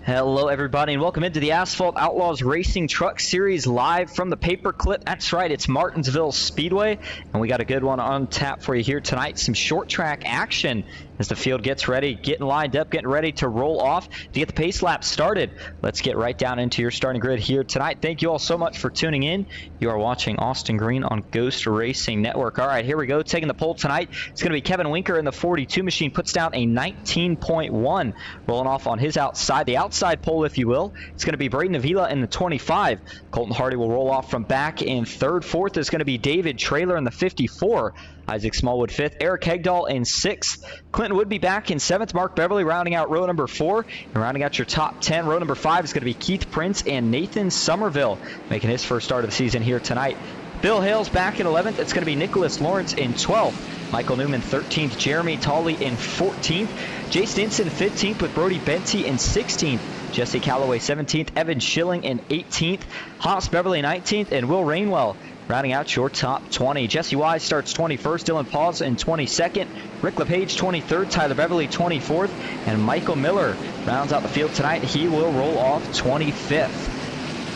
Hello everybody and welcome into the Asphalt Outlaws Racing Truck Series live from the paperclip. That's right, it's Martinsville Speedway and we got a good one on tap for you here tonight. Some short track action as the field gets ready, getting lined up, getting ready to roll off to get the pace lap started. Let's get right down into your starting grid here tonight. Thank you all so much for tuning in. You are watching Austin Green on Ghost Racing Network. All right, here we go. Taking the pole tonight, it's going to be Kevin Winker in the 42 machine. Puts down a 19.1, rolling off on his outside. The outside pole, if you will. It's going to be Braden Avila in the 25. Colton Hardy will roll off from back in third. Fourth is going to be David Traylor in the 54. Isaac Smallwood fifth. Eric Hegdahl in sixth. Clinton would be back in seventh. Mark Beverly rounding out row number 4. And rounding out your top 10, row number 5 is going to be Keith Prince and Nathan Somerville making his first start of the season here tonight. Bill Hale's back in 11th. It's going to be Nicholas Lawrence in 12th. Michael Newman 13th. Jeremy Tolley in 14th. Jay Stinson 15th with Brody Benty in 16th. Jesse Calloway 17th. Evan Schilling in 18th. Haas Beverly 19th. And Will Rainwell rounding out your top 20. Jesse Wise starts 21st. Dylan Paws in 22nd. Rick LePage 23rd. Tyler Beverly 24th. And Michael Miller rounds out the field tonight. He will roll off 25th.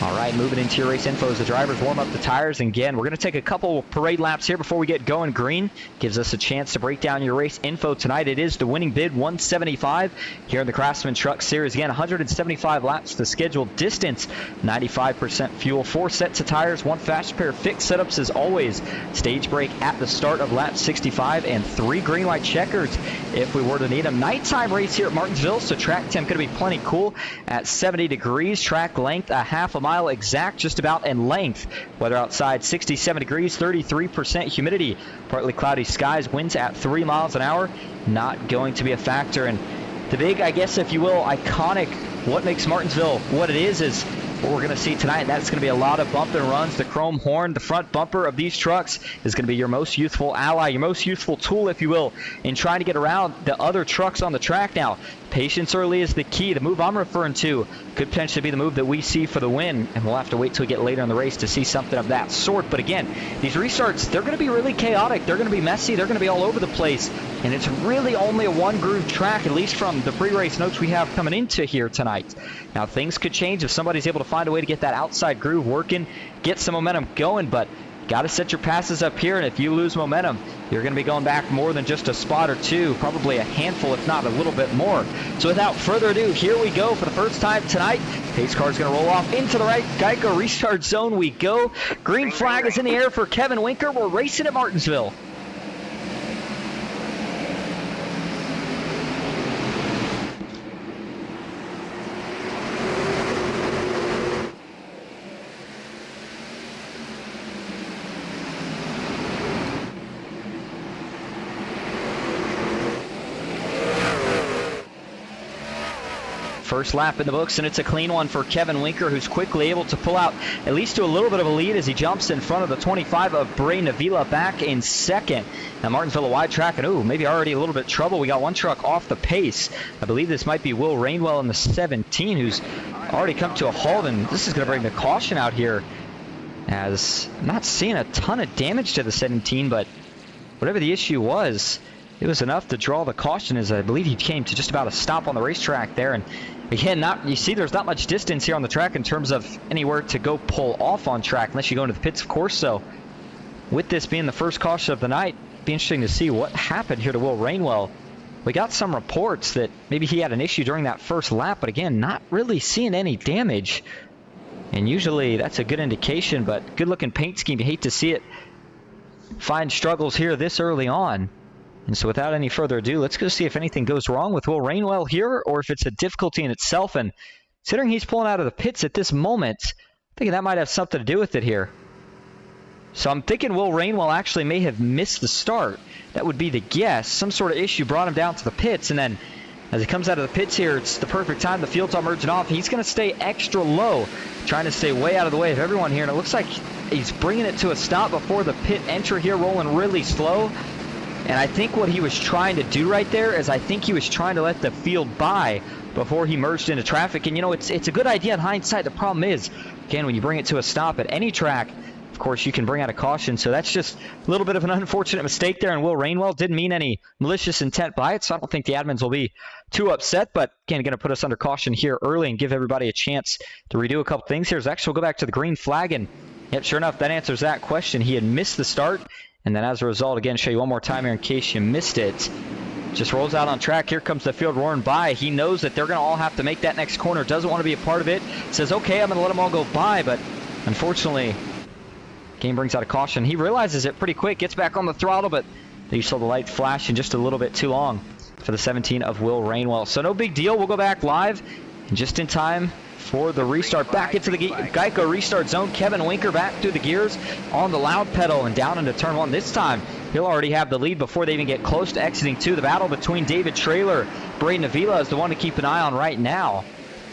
All right, moving into your race info as the drivers warm up the tires. And again, we're going to take a couple parade laps here before we get going. Green gives us a chance to break down your race info tonight. It is the winning bid, 175 here in the Craftsman Truck Series. Again, 175 laps the scheduled distance, 95% fuel, 4 sets of tires, 1 fast pair fixed setups as always. Stage brake at the start of lap 65 and 3 green light checkers if we were to need them. Nighttime race here at Martinsville, so track temp going to be plenty cool at 70 degrees. Track length a half a mile exact, just about in length. Weather outside 67 degrees, 33% humidity, partly cloudy skies, winds at 3 miles an hour, not going to be a factor. And the big, I guess if you will, iconic, what makes Martinsville what it is what we're going to see tonight. That's going to be a lot of bump and runs. The chrome horn, the front bumper of these trucks is going to be your most youthful ally, your most youthful tool, if you will, in trying to get around the other trucks on the track. Now, patience early is the key. The move I'm referring to could potentially be the move that we see for the win, and we'll have to wait till we get later in the race to see something of that sort. But again, these restarts, they're going to be really chaotic. They're going to be messy. They're going to be all over the place, and it's really only a one-groove track, at least from the pre-race notes we have coming into here tonight. Now, things could change if somebody's able to find a way to get that outside groove working, get some momentum going, but got to set your passes up here, and if you lose momentum, you're going to be going back more than just a spot or two, probably a handful, if not a little bit more. So without further ado, here we go for the first time tonight. Pace car is going to roll off into the right. Geico restart zone we go. Green flag is in the air for Kevin Winker. We're racing at Martinsville. First lap in the books, and it's a clean one for Kevin Winker, who's quickly able to pull out at least to a little bit of a lead as he jumps in front of the 25 of Braden Avila back in second. Now Martinsville a wide track, and maybe already a little bit of trouble. We got one truck off the pace. I believe this might be Will Rainwell in the 17, who's already come to a halt, and this is going to bring the caution out here, as I'm not seeing a ton of damage to the 17, but whatever the issue was, it was enough to draw the caution, as I believe he came to just about a stop on the racetrack there. And again, you see there's not much distance here on the track in terms of anywhere to go pull off on track, unless you go into the pits, of course. So with this being the first caution of the night, it'd be interesting to see what happened here to Will Rainwell. We got some reports that maybe he had an issue during that first lap, but again, not really seeing any damage. And usually that's a good indication, but good looking paint scheme. You hate to see it find struggles here this early on. And so without any further ado, let's go see if anything goes wrong with Will Rainwell here, or if it's a difficulty in itself. And considering he's pulling out of the pits at this moment, I'm thinking that might have something to do with it here. So I'm thinking Will Rainwell actually may have missed the start. That would be the guess. Some sort of issue brought him down to the pits, and then as he comes out of the pits here, it's the perfect time. The field's all merging off. He's going to stay extra low, trying to stay way out of the way of everyone here. And it looks like he's bringing it to a stop before the pit entry here, rolling really slow. And I think what he was trying to do right there is I think he was trying to let the field by before he merged into traffic. And, it's a good idea in hindsight. The problem is, again, when you bring it to a stop at any track, Of course, you can bring out a caution, so that's just a little bit of an unfortunate mistake there, and Will Rainwell didn't mean any malicious intent by it, so I don't think the admins will be too upset, but again, going to put us under caution here early and give everybody a chance to redo a couple things here. Actually, we'll go back to the green flag, and yep, sure enough, that answers that question. He had missed the start, and then as a result, again, show you one more time here in case you missed it. Just rolls out on track. Here comes the field roaring by. He knows that they're going to all have to make that next corner. Doesn't want to be a part of it. Says, okay, I'm going to let them all go by, but unfortunately, game brings out a caution. He realizes it pretty quick, gets back on the throttle, but you saw the light flashing just a little bit too long for the 17 of Will Rainwell. So no big deal. We'll go back live and just in time for the restart. Back into the Geico restart zone. Kevin Winker back through the gears on the loud pedal and down into turn one. This time, he'll already have the lead before they even get close to exiting two. The battle between David Traylor, Braden Avila is the one to keep an eye on right now.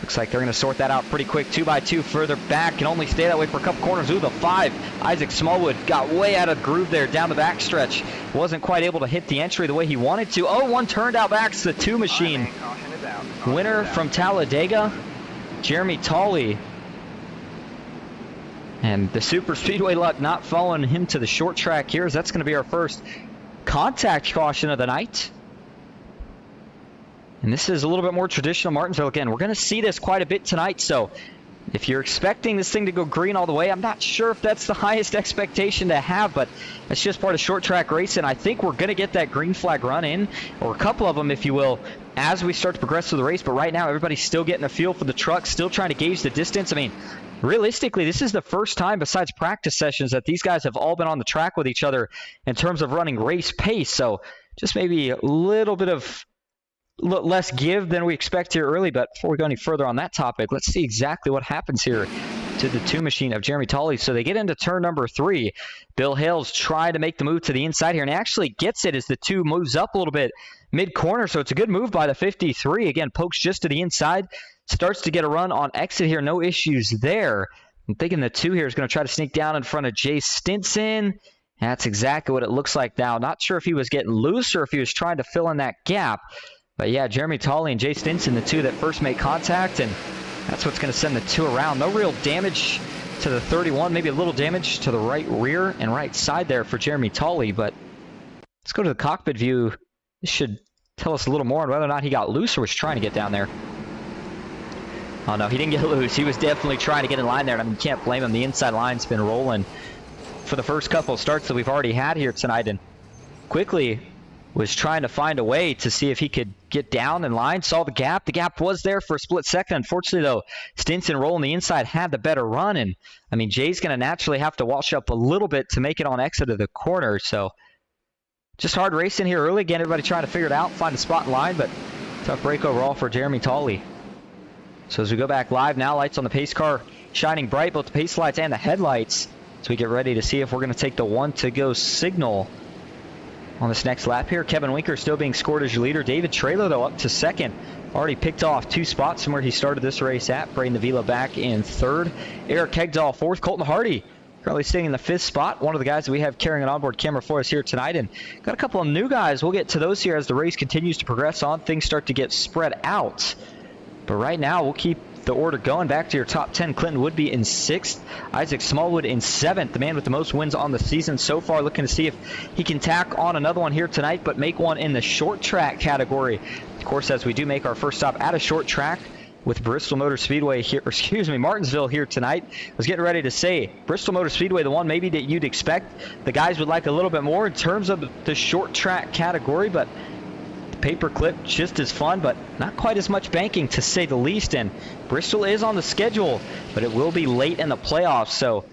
Looks like they're going to sort that out pretty quick. 2x2 further back. Can only stay that way for a couple corners. Ooh, the 5. Isaac Smallwood got way out of the groove there down the backstretch. Wasn't quite able to hit the entry the way he wanted to. Oh, one turned out back. It's the 2 machine. Winner from Talladega, Jeremy Tolley. And the super speedway luck not following him to the short track here, as that's going to be our first contact caution of the night. And this is a little bit more traditional Martinsville. Again, we're going to see this quite a bit tonight, so if you're expecting this thing to go green all the way, I'm not sure if that's the highest expectation to have, but it's just part of short track racing. I think we're going to get that green flag run in, or a couple of them, if you will, as we start to progress through the race. But right now, everybody's still getting a feel for the truck, still trying to gauge the distance. I mean, realistically, this is the first time besides practice sessions that these guys have all been on the track with each other in terms of running race pace. So just maybe a little bit of less give than we expect here early. But before we go any further on that topic, let's see exactly what happens here to the 2 machine of Jeremy Tolley. So they get into turn number 3. Bill Hales trying to make the move to the inside here, and actually gets it as the 2 moves up a little bit mid-corner. So it's a good move by the 53. Again, pokes just to the inside. Starts to get a run on exit here. No issues there. I'm thinking the 2 here is going to try to sneak down in front of Jay Stinson. That's exactly what it looks like now. Not sure if he was getting loose or if he was trying to fill in that gap. But yeah, Jeremy Tolley and Jay Stinson, the 2 that first made contact, and that's what's going to send the 2 around. No real damage to the 31, maybe a little damage to the right rear and right side there for Jeremy Tolley. But let's go to the cockpit view. This should tell us a little more on whether or not he got loose or was trying to get down there. Oh no, he didn't get loose. He was definitely trying to get in line there, and I mean, you can't blame him. The inside line's been rolling for the first couple of starts that we've already had here tonight, and quickly was trying to find a way to see if he could get down in line. Saw the gap. The gap was there for a split second. Unfortunately, though, Stinson rolling the inside had the better run. And, I mean, Jay's going to naturally have to wash up a little bit to make it on exit of the corner. So, just hard racing here early. Again, everybody trying to figure it out, find a spot in line. But tough break overall for Jeremy Tolley. So, as we go back live now, lights on the pace car shining bright, both the pace lights and the headlights. So, we get ready to see if we're going to take the 1-to-go signal on this next lap here. Kevin Winker still being scored as your leader. David Traylor, though, up to second. Already picked off 2 spots from where he started this race at. Braden Avila back in 3rd. Eric Kegdahl 4th. Colton Hardy currently sitting in the 5th spot. One of the guys that we have carrying an onboard camera for us here tonight. And got a couple of new guys. We'll get to those here as the race continues to progress on. Things start to get spread out. But right now, we'll keep the order going. Back to your top 10. Clinton Woodby in 6th. Isaac Smallwood in 7th. The man with the most wins on the season so far. Looking to see if he can tack on another one here tonight, but make one in the short track category. Of course, as we do make our first stop at a short track with Bristol Motor Speedway here, or excuse me, Martinsville here tonight. I was getting ready to say, Bristol Motor Speedway, the one maybe that you'd expect the guys would like a little bit more in terms of the short track category, but paperclip just as fun, but not quite as much banking, to say the least. And Bristol is on the schedule, but it will be late in the playoffs. So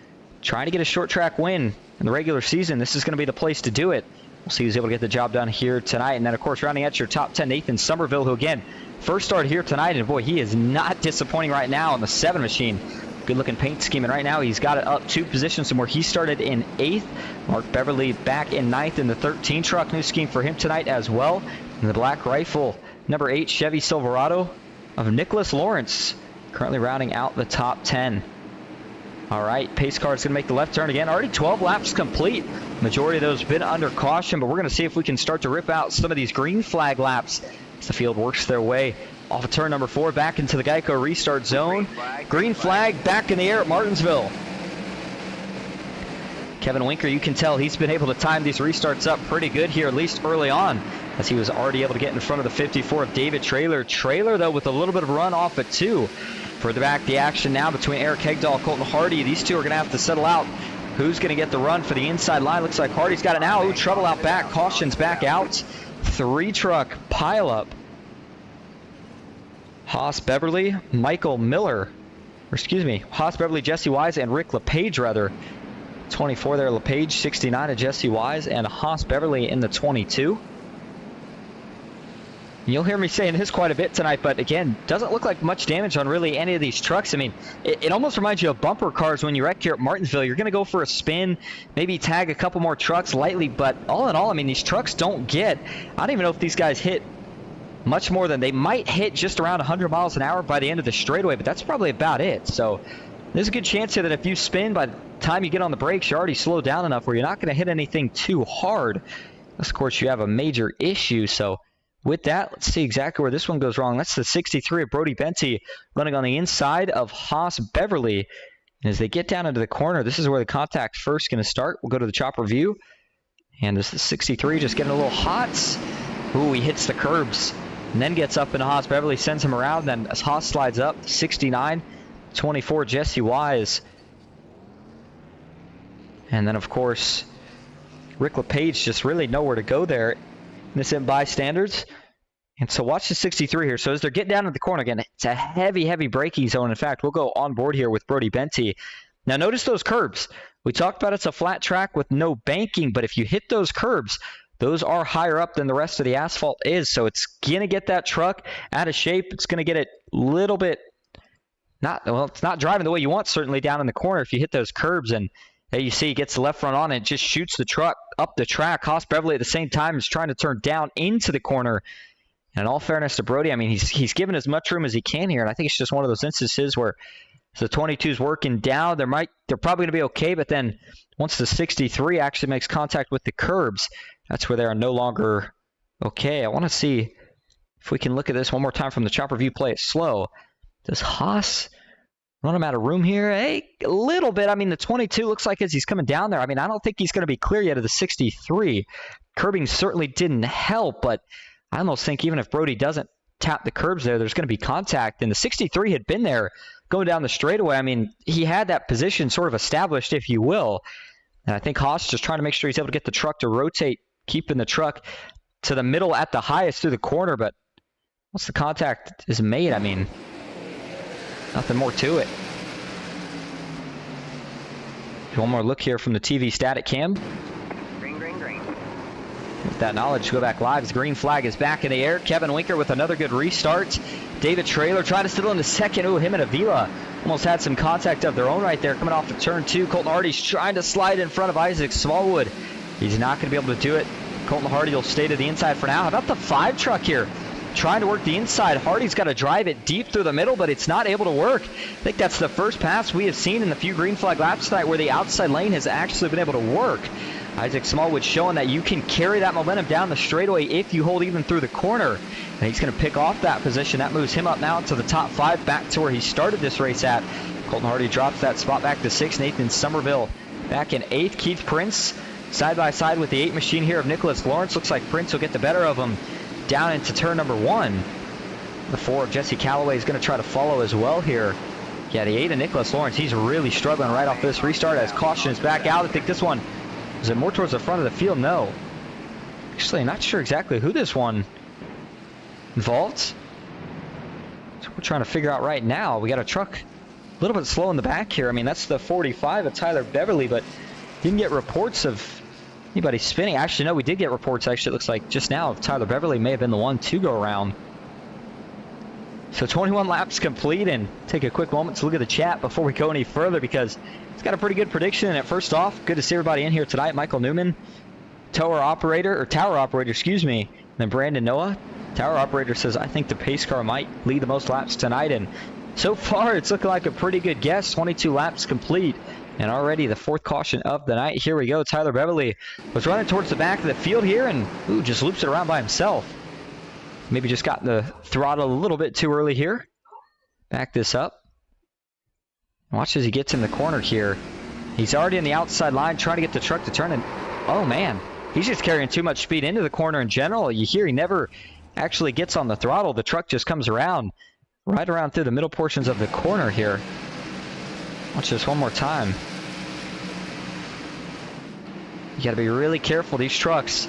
trying to get a short track win in the regular season, this is going to be the place to do it. We'll see who's able to get the job done here tonight. And then, of course, rounding out your top 10, Nathan Somerville, who, again, first start here tonight. And, boy, he is not disappointing right now on the 7 machine. Good-looking paint scheme. And right now he's got it up 2 positions from where he started in 8th. Mark Beverly back in 9th in the 13 truck. New scheme for him tonight as well. And the Black Rifle, number 8 Chevy Silverado of Nicholas Lawrence, currently rounding out the top 10. All right, pace car is going to make the left turn again. Already 12 laps complete. Majority of those been under caution, but we're going to see if we can start to rip out some of these green flag laps as the field works their way off of turn number 4 back into the Geico restart zone. Green flag back in the air at Martinsville. Kevin Winker, you can tell he's been able to time these restarts up pretty good here, at least early on, as he was already able to get in front of the 54 of David Traylor. Traylor, though, with a little bit of run off at 2. Further back, the action now between Eric Hegdahl, Colton Hardy. These two are going to have to settle out. Who's going to get the run for the inside line? Looks like Hardy's got it now. Ooh, trouble out back. Caution's back out. 3-truck pileup. Haas Beverly, Michael Miller. Or excuse me, Haas Beverly, Jesse Wise, and Rick LePage, rather. 24 there, LePage. 69 to Jesse Wise, and Haas Beverly in the 22. You'll hear me saying this quite a bit tonight, but again, doesn't look like much damage on really any of these trucks. I mean, it almost reminds you of bumper cars when you wreck here at Martinsville. You're going to go for a spin, maybe tag a couple more trucks lightly, but all in all, I mean, these trucks don't get, I don't even know if these guys hit much more than, they might hit just around 100 miles an hour by the end of the straightaway, but that's probably about it. So there's a good chance here that if you spin, by the time you get on the brakes, you're already slowed down enough where you're not going to hit anything too hard. Unless, of course, you have a major issue. So with that, let's see exactly where this one goes wrong. That's the 63 of Brody Benty running on the inside of Haas Beverly. And as they get down into the corner, this is where the contact first going to start. We'll go to the chopper view. And this is 63 just getting a little hot. Ooh, he hits the curbs and then gets up into Haas Beverly, sends him around. Then as Haas slides up, 69, 24 Jesse Wise. And then, of course, Rick LePage just really nowhere to go there. Innocent bystanders. And so watch the 63 here. So as they're getting down to the corner, again, it's a heavy braking zone. In fact, we'll go on board here with Brody Benty. Now notice those curbs. We talked about it's a flat track with no banking, but if you hit those curbs, those are higher up than the rest of the asphalt is. So it's going to get that truck out of shape. It's going to get it a little bit, it's not driving the way you want, certainly down in the corner if you hit those curbs. And there you see, he gets the left front on and just shoots the truck up the track. Haas Beverly at the same time is trying to turn down into the corner. And in all fairness to Brody, I mean, he's given as much room as he can here. And I think it's just one of those instances where the 22's working down. They're probably going to be okay. But then once the 63 actually makes contact with the curbs, that's where they are no longer okay. I want to see if we can look at this one more time from the chopper view, play it slow. Does Haas run him out of room here? Hey, a little bit. I mean, the 22 looks like as he's coming down there. I mean, I don't think he's going to be clear yet of the 63. Curbing certainly didn't help, but I almost think even if Brody doesn't tap the curbs there's going to be contact. And the 63 had been there going down the straightaway. I mean, he had that position sort of established, if you will. And I think Haas is just trying to make sure he's able to get the truck to rotate, keeping the truck to the middle at the highest through the corner. But once the contact is made, I mean, nothing more to it. One more look here from the TV static cam. Green. With that knowledge, go back live. His green flag is back in the air. Kevin Winker with another good restart. David Traylor trying to settle in the second. Ooh, him and Avila almost had some contact of their own right there coming off of turn 2. Colton Hardy's trying to slide in front of Isaac Smallwood. He's not going to be able to do it. Colton Hardy will stay to the inside for now. How about the 5 truck here? Trying to work the inside. Hardy's got to drive it deep through the middle, but it's not able to work. I think that's the first pass we have seen in the few green flag laps tonight where the outside lane has actually been able to work. Isaac Smallwood showing that you can carry that momentum down the straightaway if you hold even through the corner. And he's going to pick off that position. That moves him up now to the top 5, back to where he started this race at. Colton Hardy drops that spot back to 6. Nathan Somerville back in 8th. Keith Prince side by side with the 8 machine here of Nicholas Lawrence. Looks like Prince will get the better of him down into turn number 1. The 4 of Jesse Calloway is going to try to follow as well here. Yeah, the 8 of Nicholas Lawrence, he's really struggling right off this restart as caution is back out. I think this one, is it more towards the front of the field? No. Actually, not sure exactly who this one involves. So we're trying to figure out right now. We got a truck a little bit slow in the back here. I mean, that's the 45 of Tyler Beverly, but didn't get reports of anybody spinning. Actually, no, we did get reports, actually, it looks like just now, of Tyler Beverly may have been the one to go around. So 21 laps complete, and take a quick moment to look at the chat before we go any further because it's got a pretty good prediction in it. First off, good to see everybody in here tonight. Michael Newman, tower operator, excuse me. And then Brandon Noah, tower operator, says, I think the pace car might lead the most laps tonight. And so far, it's looking like a pretty good guess. 22 laps complete. And already the 4th caution of the night. Here we go. Tyler Beverly was running towards the back of the field here and just loops it around by himself. Maybe just got the throttle a little bit too early here. Back this up. Watch as he gets in the corner here. He's already in the outside line trying to get the truck to turn, and oh man, he's just carrying too much speed into the corner in general. You hear he never actually gets on the throttle. The truck just comes around, right around through the middle portions of the corner here. Watch this one more time. You got to be really careful. These trucks,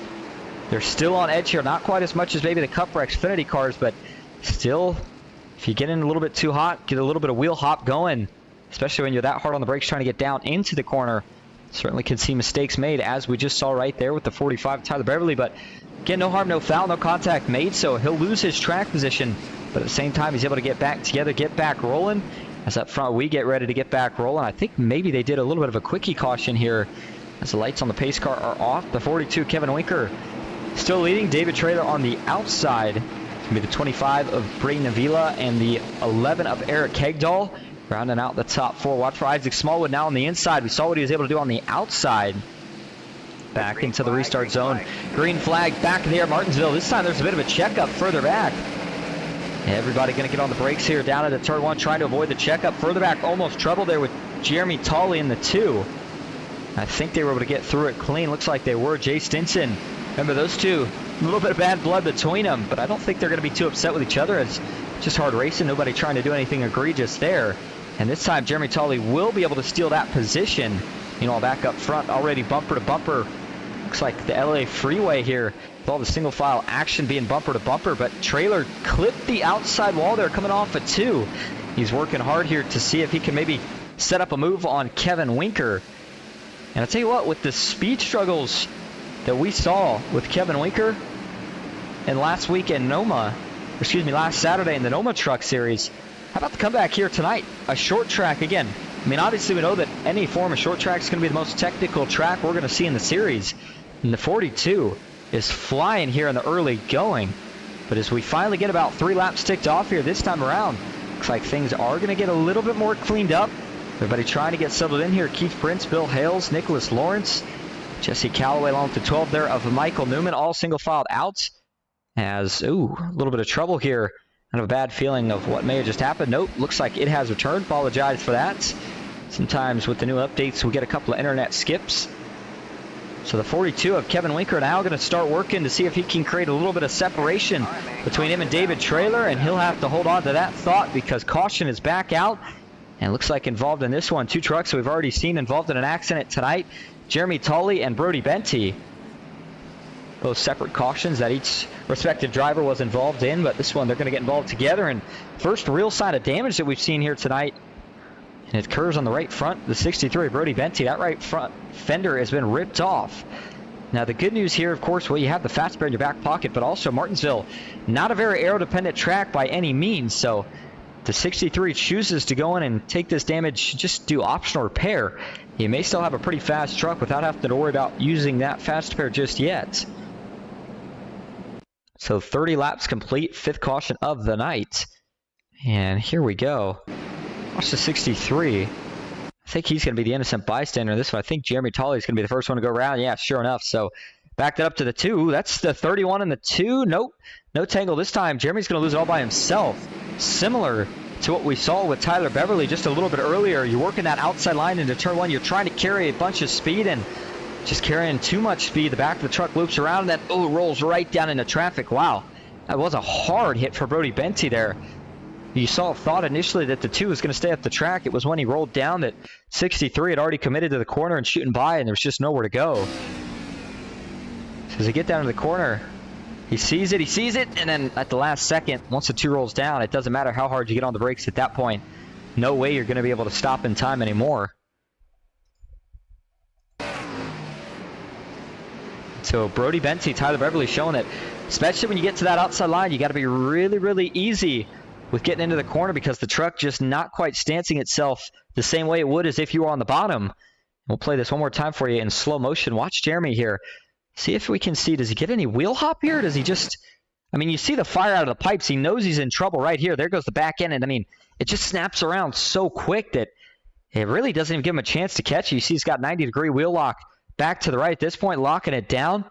they're still on edge here. Not quite as much as maybe the Cup or Xfinity cars, but still, if you get in a little bit too hot, get a little bit of wheel hop going, especially when you're that hard on the brakes trying to get down into the corner. Certainly can see mistakes made, as we just saw right there with the 45 Tyler Beverly. But again, no harm, no foul, no contact made, so he'll lose his track position. But at the same time, he's able to get back together, get back rolling. As up front, we get ready to get back rolling. I think maybe they did a little bit of a quickie caution here as the lights on the pace car are off. The 42, Kevin Winker, still leading. David Traylor on the outside. It's going to be the 25 of Brayden Avila and the 11 of Eric Hegdahl. Rounding out the top four. Watch for Isaac Smallwood now on the inside. We saw what he was able to do on the outside. Back into the restart zone. Green flag back in the air, Martinsville. This time there's a bit of a checkup further back. Everybody going to get on the brakes here down at the turn one, trying to avoid the checkup. Further back, almost trouble there with Jeremy Tolley in the 2. I think they were able to get through it clean. Looks like they were. Jay Stinson. Remember those two, a little bit of bad blood between them, but I don't think they're going to be too upset with each other. It's just hard racing. Nobody trying to do anything egregious there. And this time, Jeremy Tolley will be able to steal that position. Meanwhile, back up front, already bumper to bumper. Looks like the LA freeway here with all the single file action being bumper to bumper, but Traylor clipped the outside wall there coming off a 2. He's working hard here to see if he can maybe set up a move on Kevin Winker. And I'll tell you what, with the speed struggles that we saw with Kevin Winker and last week in Noma, last Saturday in the Noma Truck Series, how about the comeback here tonight? A short track again. I mean, obviously we know that any form of short track is going to be the most technical track we're going to see in the series. And the 42 is flying here in the early going. But as we finally get about 3 laps ticked off here this time around, looks like things are going to get a little bit more cleaned up. Everybody trying to get settled in here. Keith Prince, Bill Hales, Nicholas Lawrence, Jesse Calloway along with the 12 there of Michael Newman, all single filed out. As, a little bit of trouble here. Kind of a bad feeling of what may have just happened. Nope, looks like it has returned. Apologize for that. Sometimes with the new updates, we get a couple of internet skips. So the 42 of Kevin Winker now going to start working to see if he can create a little bit of separation between him and David Traylor, and he'll have to hold on to that thought because caution is back out. And it looks like involved in this one, 2 trucks we've already seen involved in an accident tonight. Jeremy Tolley and Brody Benty. Both separate cautions that each respective driver was involved in, but this one they're going to get involved together. And first real sign of damage that we've seen here tonight. And it occurs on the right front, the 63, Brody Benty. That right front fender has been ripped off. Now the good news here, of course, well, you have the fat spare in your back pocket, but also Martinsville, not a very aero-dependent track by any means. So the 63 chooses to go in and take this damage, just do optional repair. You may still have a pretty fast truck without having to worry about using that fast spare just yet. So 30 laps complete, 5th caution of the night. And here we go. Watch the 63. I think he's going to be the innocent bystander in this one. I think Jeremy Tolley is going to be the first one to go around. Yeah, sure enough. So backed it up to the 2. That's the 31 and the 2. Nope, no tangle this time. Jeremy's going to lose it all by himself. Similar to what we saw with Tyler Beverly just a little bit earlier. You're working that outside line into turn 1. You're trying to carry a bunch of speed and just carrying too much speed. The back of the truck loops around and then rolls right down into traffic. Wow, that was a hard hit for Brody Benty there. You thought initially that the 2 was going to stay up the track. It was when he rolled down that 63 had already committed to the corner and shooting by, and there was just nowhere to go. So as they get down to the corner, he sees it, and then at the last second, once the 2 rolls down, it doesn't matter how hard you get on the brakes at that point. No way you're going to be able to stop in time anymore. So Brody Benty, Tyler Beverly showing that, especially when you get to that outside line, you got to be really, really easy with getting into the corner because the truck just not quite stancing itself the same way it would as if you were on the bottom. We'll play this one more time for you in slow motion. Watch Jeremy here. See if we can see, does he get any wheel hop here? Does he just, I mean, you see the fire out of the pipes. He knows he's in trouble right here. There goes the back end. And I mean, it just snaps around so quick that it really doesn't even give him a chance to catch it. You see he's got 90-degree wheel lock back to the right at this point, locking it down.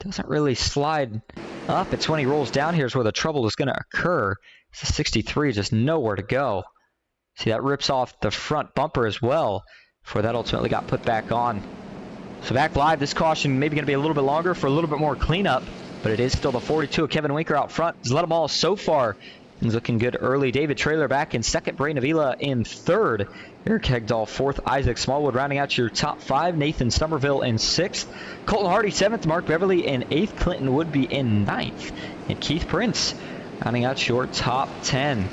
Doesn't really slide up. It's when he rolls down here is where the trouble is going to occur. It's a 63, just nowhere to go. See, that rips off the front bumper as well before that ultimately got put back on. So back live, this caution maybe going to be a little bit longer for a little bit more cleanup, but it is still the 42 of Kevin Winker out front. He's led them all so far. He's looking good early. David Traylor back in second. Braden Avila in third. Eric Hegdahl fourth. Isaac Smallwood rounding out your top five. Nathan Somerville in sixth. Colton Hardy seventh. Mark Beverly in eighth. Clinton Woodby in ninth. And Keith Prince rounding out your top 10.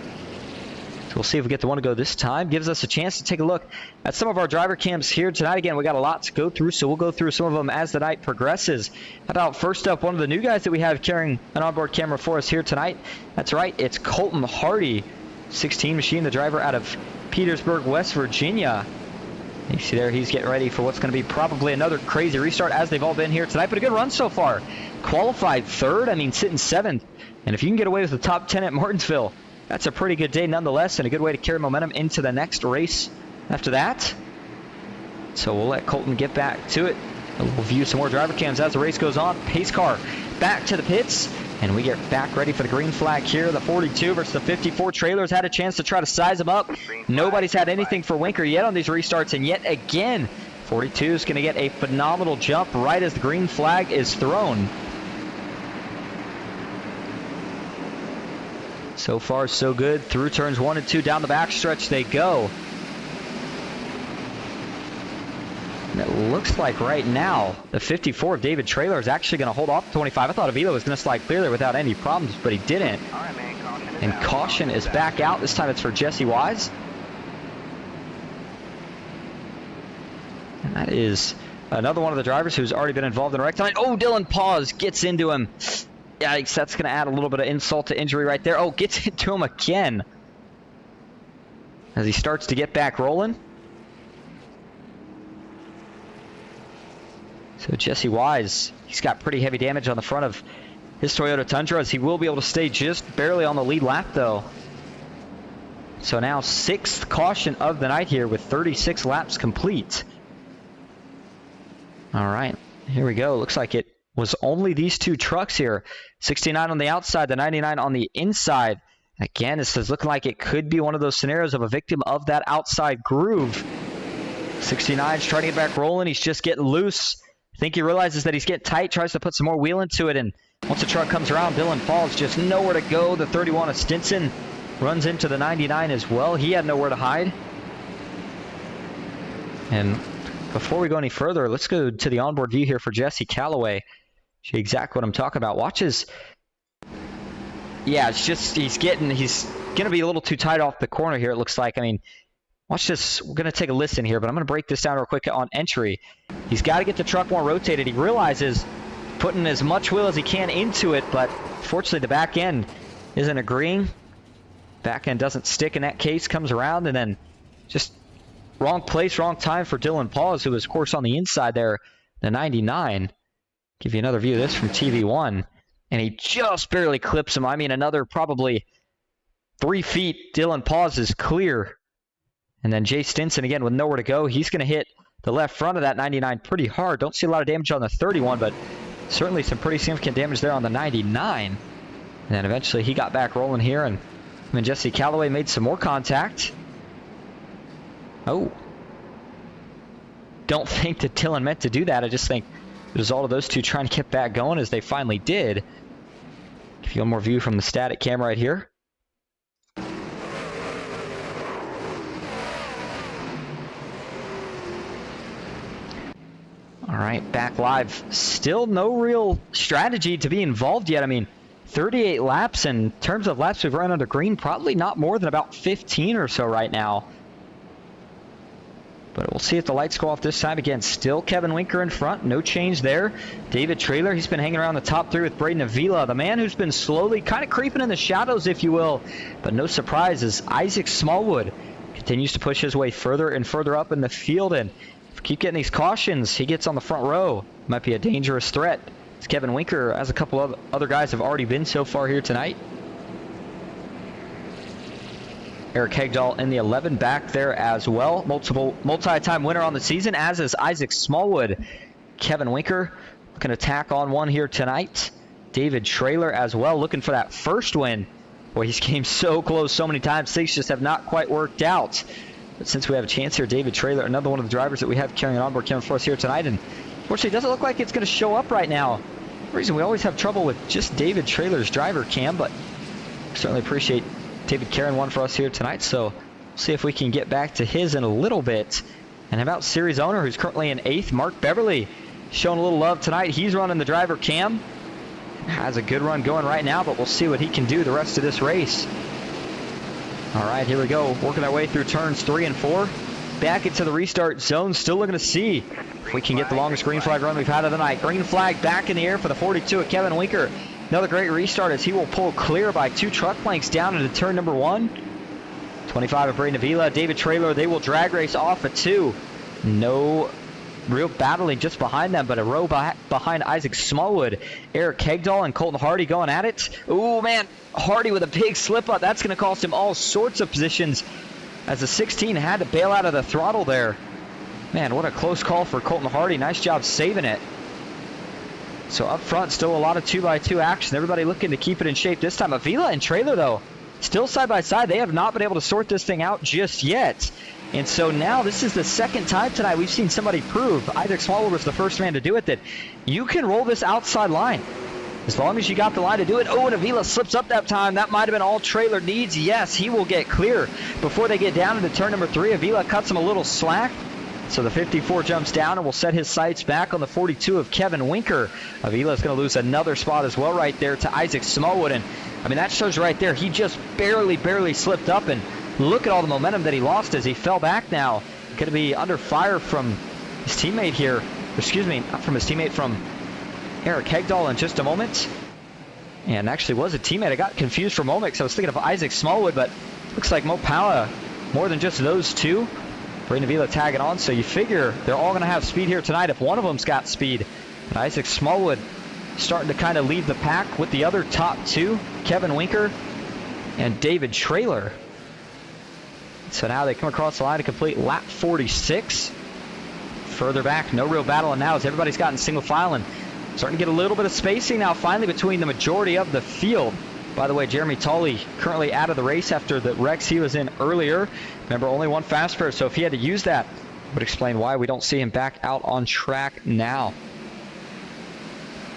So we'll see if we get the one to go this time. Gives us a chance to take a look at some of our driver cams here tonight. Again, we got a lot to go through, so we'll go through some of them as the night progresses. How about first up, one of the new guys that we have carrying an onboard camera for us here tonight? That's right, it's Colton Hardy, 16 machine, the driver out of Petersburg, West Virginia. You see there, he's getting ready for what's going to be probably another crazy restart, as they've all been here tonight, but a good run so far. Qualified third, I mean, sitting seventh. And if you can get away with the top 10 at Martinsville, that's a pretty good day nonetheless, and a good way to carry momentum into the next race after that. So we'll let Colton get back to it. We'll view some more driver cams as the race goes on. Pace car back to the pits, and we get back ready for the green flag here. The 42 versus the 54. Trailers had a chance to try to size them up. Nobody's had anything for Winker yet on these restarts, and yet again, 42 is going to get a phenomenal jump right as the green flag is thrown. So far, so good. Through turns 1 and 2, down the backstretch they go. And it looks like right now, the 54 of David Traylor is actually going to hold off 25. I thought Avila was going to slide clear there without any problems, but he didn't. And caution is back out. This time it's for Jesse Wise. And that is another one of the drivers who's already been involved in a wreck tonight. Oh, Dylan Pause gets into him. Yikes, that's going to add a little bit of insult to injury right there. Oh, gets into him again as he starts to get back rolling. So Jesse Wise, he's got pretty heavy damage on the front of his Toyota Tundra, as he will be able to stay just barely on the lead lap, though. So now 6th caution of the night here with 36 laps complete. All right, here we go. Looks like it was only these two trucks here. 69 on the outside, the 99 on the inside. Again, this is looking like it could be one of those scenarios of a victim of that outside groove. 69's trying to get back rolling. He's just getting loose. I think he realizes that he's getting tight, tries to put some more wheel into it, and once the truck comes around, Dylan Paul's just nowhere to go. The 31 of Stinson runs into the 99 as well. He had nowhere to hide. And before we go any further, let's go to the onboard view here for Jesse Calloway. See exactly what I'm talking about. Watch his... Yeah, it's just he's going to be a little too tight off the corner here, it looks like. I mean, watch this. We're going to take a listen here, but I'm going to break this down real quick on entry. He's got to get the truck more rotated. He realizes putting as much wheel as he can into it, but fortunately the back end isn't agreeing. Back end doesn't stick in that case, comes around, and then just wrong place, wrong time for Dylan Paws, who was, of course, on the inside there, the 99. Give you another view of this from TV1. And he just barely clips him. I mean, another probably 3 feet. Dylan Paws is clear. And then Jay Stinson, again, with nowhere to go. He's going to hit the left front of that 99 pretty hard. Don't see a lot of damage on the 31, but certainly some pretty significant damage there on the 99. And then eventually he got back rolling here. And then Jesse Calloway made some more contact. Oh. Don't think that Dylan meant to do that. I just think the result of those two trying to get back going as they finally did. Give you one more view from the static cam right here. All right, back live. Still no real strategy to be involved yet. I mean, 38 laps, and in terms of laps we've run under green, probably not more than about 15 or so right now. But we'll see if the lights go off this time. Again, still Kevin Winker in front. No change there. David Traylor, he's been hanging around the top 3 with Braden Avila, the man who's been slowly kind of creeping in the shadows, if you will. But no surprises. Isaac Smallwood continues to push his way further and further up in the field. And if we keep getting these cautions, he gets on the front row. Might be a dangerous threat. As Kevin Winker, as a couple of other guys have already been so far here tonight. Eric Hegdahl in the 11 back there as well. Multi-time winner on the season, as is Isaac Smallwood. Kevin Winker looking to tack on one here tonight. David Traylor as well, looking for that first win Boy, he's came so close so many times. Things just have not quite worked out. But since we have a chance here, David Traylor, another one of the drivers that we have carrying onboard camera for us here tonight, and unfortunately, it doesn't look like it's going to show up right now. For the reason we always have trouble with just David Traylor's driver cam, but certainly appreciate David carrying one for us here tonight. So we'll see if we can get back to his in a little bit. And how about series owner, who's currently in 8th, Mark Beverly, showing a little love tonight. He's running the driver cam. Has a good run going right now, but we'll see what he can do the rest of this race. All right, here we go. Working our way through turns 3 and 4. Back into the restart zone. Still looking to see if we can get the longest green flag run we've had of the night. Green flag back in the air for the 42 of Kevin Winker. Another great restart as he will pull clear by 2 truck lengths down into turn number 1. 25 of Braden Avila. David Traylor, they will drag race off at 2. No real battling just behind them, but a row behind Isaac Smallwood. Eric Hegdahl and Colton Hardy going at it. Oh man, Hardy with a big slip up. That's going to cost him all sorts of positions as the 16 had to bail out of the throttle there. Man, what a close call for Colton Hardy. Nice job saving it. So up front, still a lot of 2x2 action. Everybody looking to keep it in shape this time. Avila and Traylor, though, still side by side. They have not been able to sort this thing out just yet. And so now this is the second time tonight we've seen somebody prove, Isaac Smallwood was the first man to do it, that you can roll this outside line. As long as you got the line to do it. Oh, and Avila slips up that time. That might have been all Traylor needs. Yes, he will get clear before they get down into turn number 3. Avila cuts him a little slack. So the 54 jumps down and will set his sights back on the 42 of Kevin Winker. Avila is going to lose another spot as well right there to Isaac Smallwood. And, I mean, that shows right there. He just barely slipped up. And look at all the momentum that he lost as he fell back now. Going to be under fire from his teammate here. Excuse me, not from his teammate, from Eric Hegdahl in just a moment. And actually was a teammate. I got confused for a moment because I was thinking of Isaac Smallwood, but looks like Mo Pala, more than just those two. Braden Avila tagging on, so you figure they're all going to have speed here tonight if one of them's got speed. And Isaac Smallwood starting to kind of lead the pack with the other top 2, Kevin Winker and David Traylor. So now they come across the line to complete lap 46. Further back, no real battling now as everybody's gotten single file and starting to get a little bit of spacing now finally between the majority of the field. By the way, Jeremy Tolley currently out of the race after the wrecks he was in earlier. Remember, only one fast spare, so if he had to use that, it would explain why we don't see him back out on track now.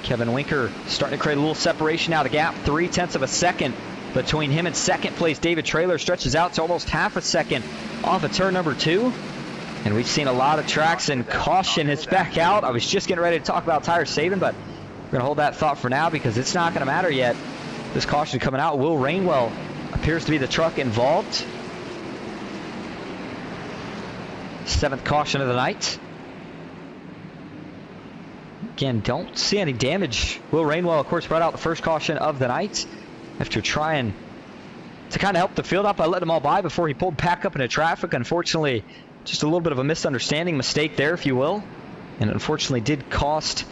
Kevin Winker starting to create a little separation now. The gap, 0.3 of a second between him and second place. David Traylor stretches out to almost half a second off of turn number 2. And we've seen a lot of tracks, and caution is back out. I was just getting ready to talk about tire saving, but we're going to hold that thought for now because it's not going to matter yet. This caution coming out. Will Rainwell appears to be the truck involved. 7th caution of the night. Again, don't see any damage. Will Rainwell, of course, brought out the first caution of the night after trying to kind of help the field up by letting them all by before he pulled back up into traffic. Unfortunately, just a little bit of a misunderstanding, mistake there, if you will. And unfortunately did cost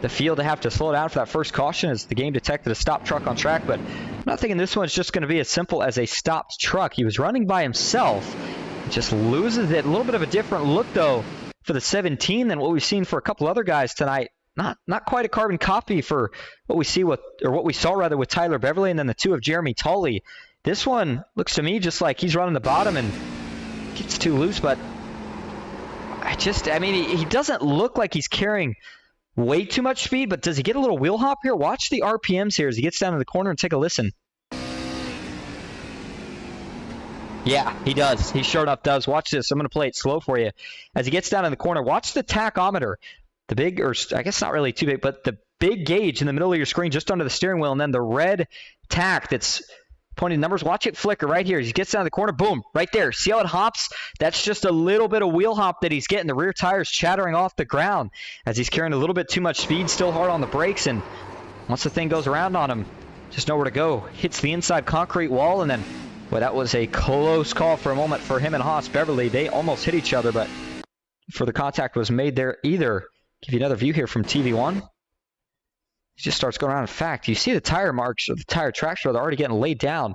the field to have to slow down for that first caution as the game detected a stopped truck on track. But I'm not thinking this one's just going to be as simple as a stopped truck. He was running by himself. Just loses it. A little bit of a different look, though, for the 17 than what we've seen for a couple other guys tonight. Not quite a carbon copy for what we see with, or what we saw rather, with Tyler Beverly and then the 2 of Jeremy Tolley. This one looks to me just like he's running the bottom and gets too loose, but I mean, he doesn't look like he's carrying way too much speed, but does he get a little wheel hop here? Watch the RPMs here as he gets down to the corner and take a listen. Yeah, he does. He sure enough does. Watch this. I'm going to play it slow for you. As he gets down in the corner, watch the tachometer. The big, or I guess not really too big, but the big gauge in the middle of your screen just under the steering wheel, and then the red tack that's pointing numbers. Watch it flicker right here. As he gets down the corner, boom, right there. See how it hops? That's just a little bit of wheel hop that he's getting. The rear tire's chattering off the ground as he's carrying a little bit too much speed, still hard on the brakes, and once the thing goes around on him, just nowhere to go. Hits the inside concrete wall, and then, well, that was a close call for a moment for him and Haas Beverly. They almost hit each other, but before the contact was made there either. Give you another view here from TV1. He just starts going around. In fact, you see the tire marks, or the tire tracks are already getting laid down.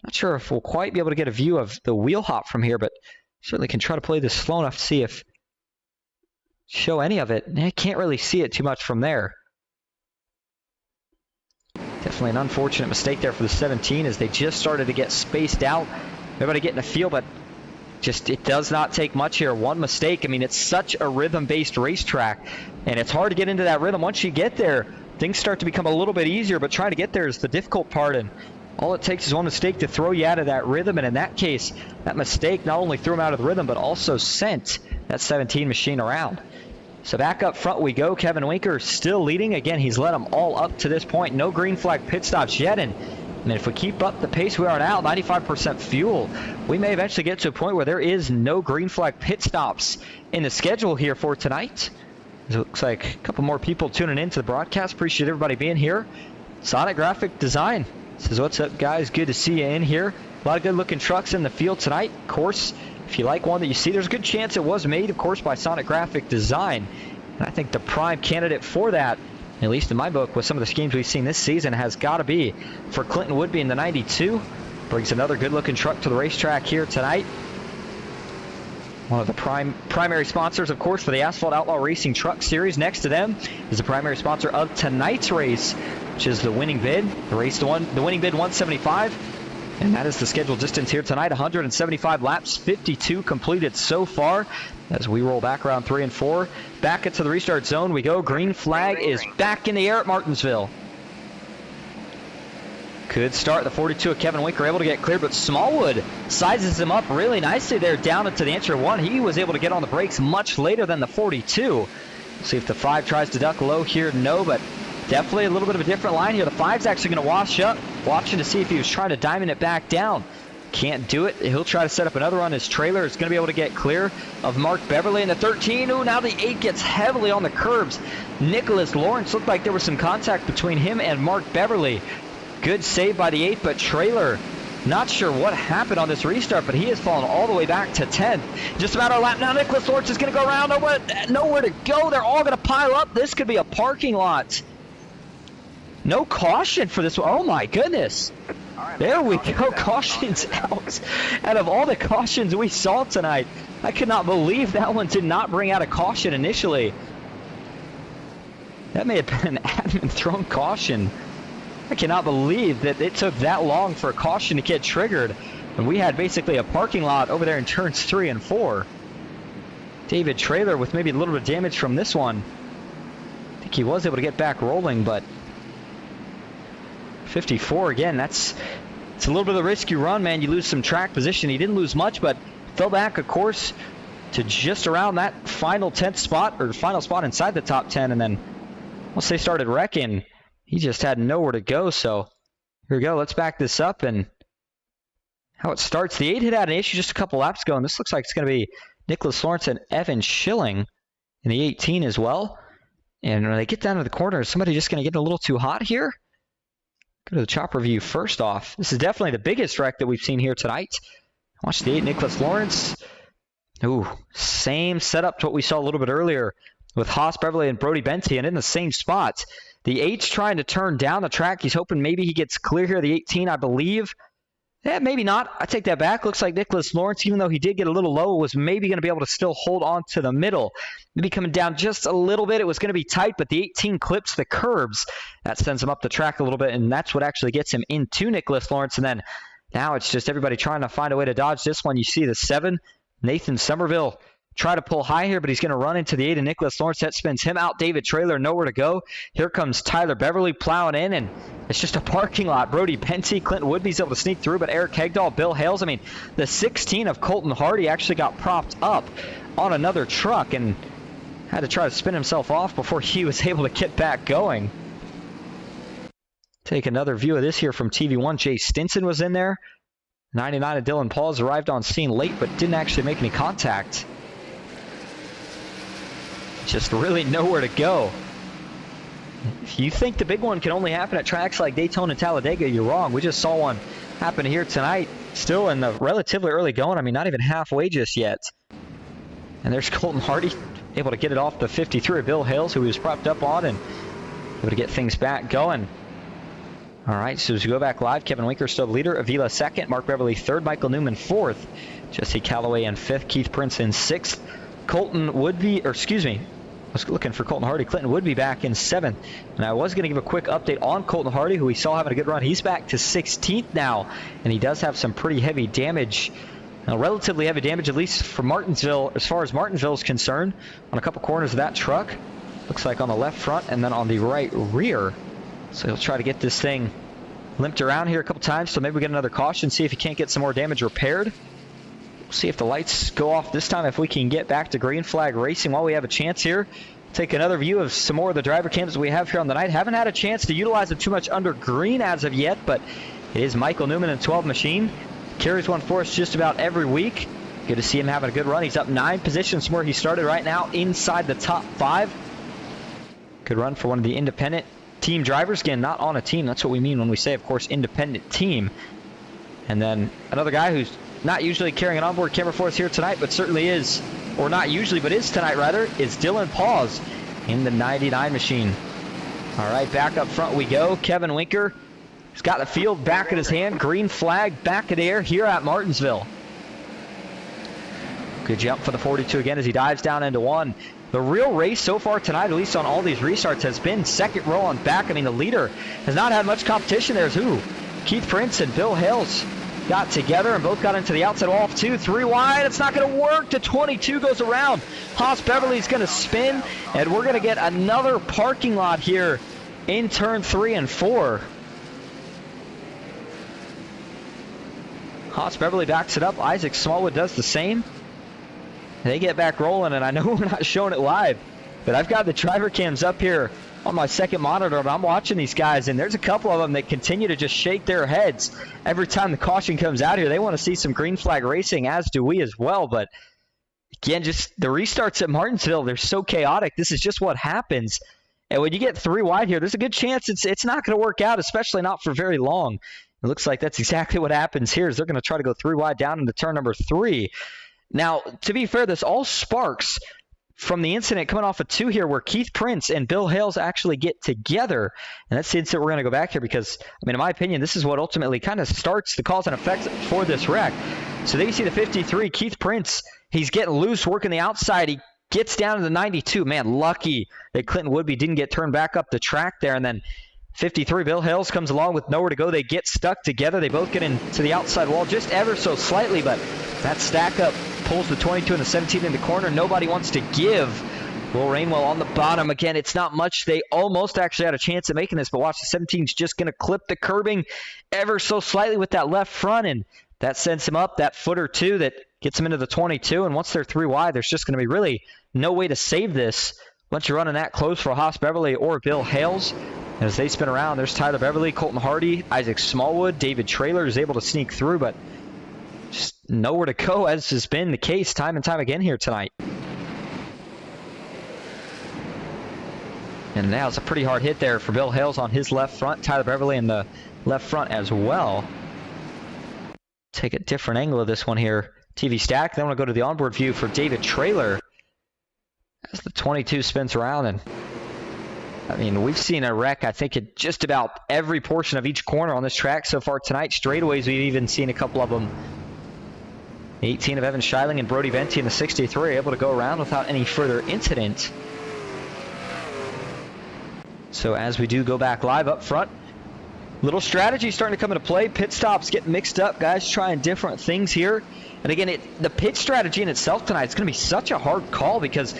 Not sure if we'll quite be able to get a view of the wheel hop from here, but certainly can try to play this slow enough to see if show any of it. I can't really see it too much from there. Definitely an unfortunate mistake there for the 17 as they just started to get spaced out. Everybody getting a feel, but just it does not take much here. One mistake. I mean, it's such a rhythm-based racetrack, and it's hard to get into that rhythm. Once you get there, things start to become a little bit easier, but trying to get there is the difficult part, and all it takes is one mistake to throw you out of that rhythm, and in that case, that mistake not only threw him out of the rhythm, but also sent that 17 machine around. So back up front we go. Kevin Winker still leading. Again, he's led them all up to this point. No green flag pit stops yet, and if we keep up the pace we are now, 95% fuel, we may eventually get to a point where there is no green flag pit stops in the schedule here for tonight. It looks like a couple more people tuning in to the broadcast. Appreciate everybody being here. Sonic Graphic Design says, what's up, guys? Good to see you in here. A lot of good-looking trucks in the field tonight. Of course, if you like one that you see, there's a good chance it was made, of course, by Sonic Graphic Design. And I think the prime candidate for that, at least in my book, with some of the schemes we've seen this season, has got to be for Clinton Woodby in the 92. Brings another good-looking truck to the racetrack here tonight. One of the primary sponsors, of course, for the Asphalt Outlaw Racing Truck Series. Next to them is the primary sponsor of tonight's race, which is the winning bid. The winning bid 175. And that is the scheduled distance here tonight. 175 laps, 52 completed so far. As we roll back around 3 and 4. Back into the restart zone we go. Green flag is back in the air at Martinsville. Good start. The 42 of Kevin Winker able to get cleared, but Smallwood sizes him up really nicely there down into the entry one. He was able to get on the brakes much later than the 42. We'll see if the 5 tries to duck low here. No, but definitely a little bit of a different line here. The 5's actually going to wash up. Watching to see if he was trying to diamond it back down. Can't do it. He'll try to set up another on his trailer. It's going to be able to get clear of Mark Beverly in the 13. Ooh, now the 8 gets heavily on the curbs. Nicholas Lawrence looked like there was some contact between him and Mark Beverly. Good save by the 8, but trailer, not sure what happened on this restart, but he has fallen all the way back to 10th. Just about our lap now. Nicholas Lawrence is going to go around. Nowhere to go. They're all going to pile up. This could be a parking lot. No caution for this one. Oh my goodness. There we go. Caution's out. Out of all the cautions we saw tonight, I could not believe that one did not bring out a caution initially. That may have been an admin thrown caution. I cannot believe that it took that long for a caution to get triggered. And we had basically a parking lot over there in turns 3 and 4. David Traylor with maybe a little bit of damage from this one. I think he was able to get back rolling, but 54 again, it's a little bit of a risky run, man. You lose some track position. He didn't lose much, but fell back, of course, to just around that final 10th spot, or final spot inside the top 10, and then once they started wrecking, he just had nowhere to go. So here we go. Let's back this up and how it starts. The 8 had an issue just a couple laps ago, and this looks like it's going to be Nicholas Lawrence and Evan Schilling in the 18 as well. And when they get down to the corner, is somebody just going to get a little too hot here? Go to the chopper view first off. This is definitely the biggest wreck that we've seen here tonight. Watch the 8, Nicholas Lawrence. Ooh, same setup to what we saw a little bit earlier with Haas Beverly and Brody Benty, and in the same spot. The 8's trying to turn down the track. He's hoping maybe he gets clear here. The 18, I believe. Yeah, maybe not. I take that back. Looks like Nicholas Lawrence, even though he did get a little low, was maybe going to be able to still hold on to the middle. Maybe coming down just a little bit. It was going to be tight, but the 18 clips the curbs. That sends him up the track a little bit, and that's what actually gets him into Nicholas Lawrence. And then now it's just everybody trying to find a way to dodge this one. You see the 7, Nathan Somerville, try to pull high here, but he's going to run into the 8 and Nicholas Lawrence. That spins him out. David Traylor, nowhere to go. Here comes Tyler Beverly plowing in, and it's just a parking lot. Brody Benty, Clinton Woodby's able to sneak through, but Eric Hegdahl, Bill Hales, I mean, the 16 of Colton Hardy actually got propped up on another truck and had to try to spin himself off before he was able to get back going. Take another view of this here from TV1. Jay Stinson was in there. 99 of Dylan Pauls arrived on scene late, but didn't actually make any contact. Just really nowhere to go. If you think the big one can only happen at tracks like Daytona and Talladega, you're wrong. We just saw one happen here tonight, still in the relatively early going. I mean, not even halfway just yet. And there's Colton Hardy, able to get it off the 53 of Bill Hales, who he was propped up on, and able to get things back going. All right, so as we go back live, Kevin Winker still leader, Avila second, Mark Beverly third, Michael Newman fourth, Jesse Calloway in fifth, Keith Prince in sixth, Colton Woodby, or excuse me, I was looking for Colton Hardy. Clinton would be back in 7th. And I was going to give a quick update on Colton Hardy, who we saw having a good run. He's back to 16th now, and he does have some pretty heavy damage. Relatively heavy damage, at least for Martinsville, as far as Martinsville is concerned, on a couple corners of that truck. Looks like on the left front and then on the right rear. So he'll try to get this thing limped around here a couple times, so maybe we get another caution, see if he can't get some more damage repaired. We'll see if the lights go off this time, if we can get back to green flag racing while we have a chance here. Take another view of some more of the driver cams we have here on the night. Haven't had a chance to utilize it too much under green as of yet, but it is Michael Newman in 12 machine. Carries one for us just about every week. Good to see him having a good run. He's up 9 positions from where he started right now, inside the top 5. Good run for one of the independent team drivers. Again, not on a team. That's what we mean when we say, of course, independent team. And then another guy who's not usually carrying an onboard camera for us here tonight, but certainly is, or not usually, but is tonight rather, is Dylan Paws in the 99 machine. All right, back up front we go. Kevin Winker has got the field back in his hand. Green flag back in the air here at Martinsville. Good jump for the 42 again as he dives down into 1. The real race so far tonight, at least on all these restarts, has been second row on back. I mean, the leader has not had much competition. There's who? Keith Prince and Bill Hales got together and both got into the outside wall of 2. 3 wide. It's not going to work. The 22 goes around. Haas Beverly's going to spin, and we're going to get another parking lot here in turn 3 and 4. Haas Beverly backs it up. Isaac Smallwood does the same. They get back rolling, and I know we're not showing it live, but I've got the driver cams up here on my second monitor, and I'm watching these guys, and there's a couple of them that continue to just shake their heads every time the caution comes out here. They want to see some green flag racing, as do we as well, but again, just the restarts at Martinsville, they're so chaotic. This is just what happens, and when you get 3 wide here, there's a good chance it's not going to work out, especially not for very long. It looks like that's exactly what happens here, is they're going to try to go 3 wide down into turn number 3. Now, to be fair, this all sparks from the incident coming off of 2 here where Keith Prince and Bill Hales actually get together. And that's the incident we're going to go back here because, I mean, in my opinion, this is what ultimately kind of starts the cause and effects for this wreck. So there you see the 53, Keith Prince. He's getting loose, working the outside. He gets down to the 92. Man, lucky that Clinton Woodby didn't get turned back up the track there. And then 53, Bill Hales comes along with nowhere to go. They get stuck together. They both get into the outside wall just ever so slightly, but that stack up pulls the 22 and the 17 in the corner. Nobody wants to give. Will Rainwell on the bottom. Again, it's not much. They almost actually had a chance at making this, but watch, the 17's just going to clip the curbing ever so slightly with that left front, and that sends him up that foot or 2 that gets him into the 22, and once they're 3 wide, there's just going to be really no way to save this once you're running that close for Haas Beverly or Bill Hales. As they spin around, there's Tyler Beverly, Colton Hardy, Isaac Smallwood, David Traylor is able to sneak through, but just nowhere to go, as has been the case time and time again here tonight. And now it's a pretty hard hit there for Bill Hales on his left front, Tyler Beverly in the left front as well. Take a different angle of this one here. TV stack, then we'll go to the onboard view for David Traylor as the 22 spins around. And I mean, we've seen a wreck, I think, at just about every portion of each corner on this track so far tonight. Straightaways, we've even seen a couple of them. 18 of Evan Scheiling and Brody Venti in the 63 able to go around without any further incident. So as we do go back live up front, little strategy starting to come into play. Pit stops get mixed up. Guys trying different things here. And again, the pit strategy in itself tonight is going to be such a hard call because,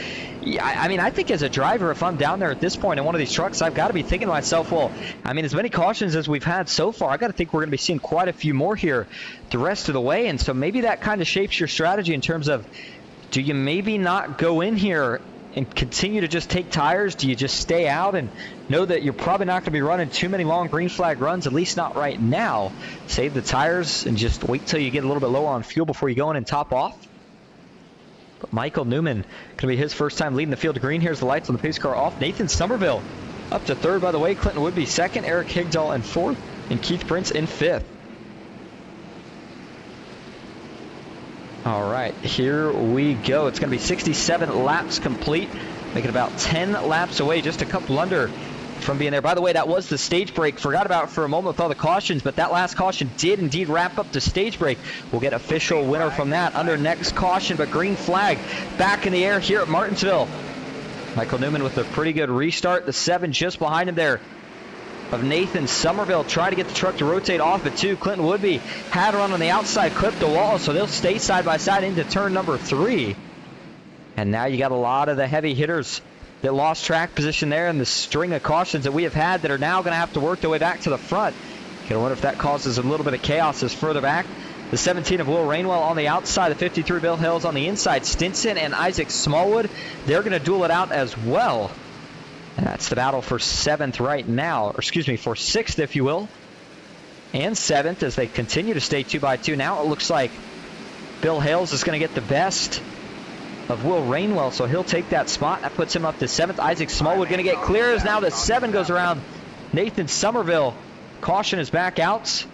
I mean, I think as a driver, if I'm down there at this point in one of these trucks, I've got to be thinking to myself, well, I mean, as many cautions as we've had so far, I've got to think we're going to be seeing quite a few more here the rest of the way. And so maybe that kind of shapes your strategy in terms of, do you maybe not go in here and continue to just take tires? Do you just stay out and know that you're probably not going to be running too many long green flag runs, at least not right now? Save the tires and just wait till you get a little bit lower on fuel before you go in and top off. But Michael Newman, going to be his first time leading the field to green. Here's the lights on the pace car off. Nathan Somerville up to 3rd, by the way. Clinton Woodby 2nd, Eric Higdal in 4th, and Keith Prince in 5th. All right, here we go. It's going to be 67 laps complete, making about 10 laps away, just a couple under from being there. By the way, that was the stage break. Forgot about it for a moment with all the cautions, but that last caution did indeed wrap up the stage break. We'll get official winner from that under next caution, but green flag back in the air here at Martinsville. Michael Newman with a pretty good restart. The 7 just behind him there of Nathan Somerville trying to get the truck to rotate off at 2. Clinton Woodby had a run on the outside, clipped the wall, so they'll stay side by side into turn number 3. And now you got a lot of the heavy hitters that lost track position there in the string of cautions that we have had that are now going to have to work their way back to the front. Gonna wonder if that causes a little bit of chaos as further back. The 17 of Will Rainwell on the outside, the 53 Bill Hills on the inside. Stinson and Isaac Smallwood, they're going to duel it out as well. And that's the battle for 7th right now, or excuse me, for 6th, if you will. And 7th as they continue to stay 2 by 2. Now it looks like Bill Hales is going to get the best of Will Rainwell, so he'll take that spot. That puts him up to 7th. Isaac Smallwood going to get clear as now the 7 goes around Nathan Somerville. Caution is back out.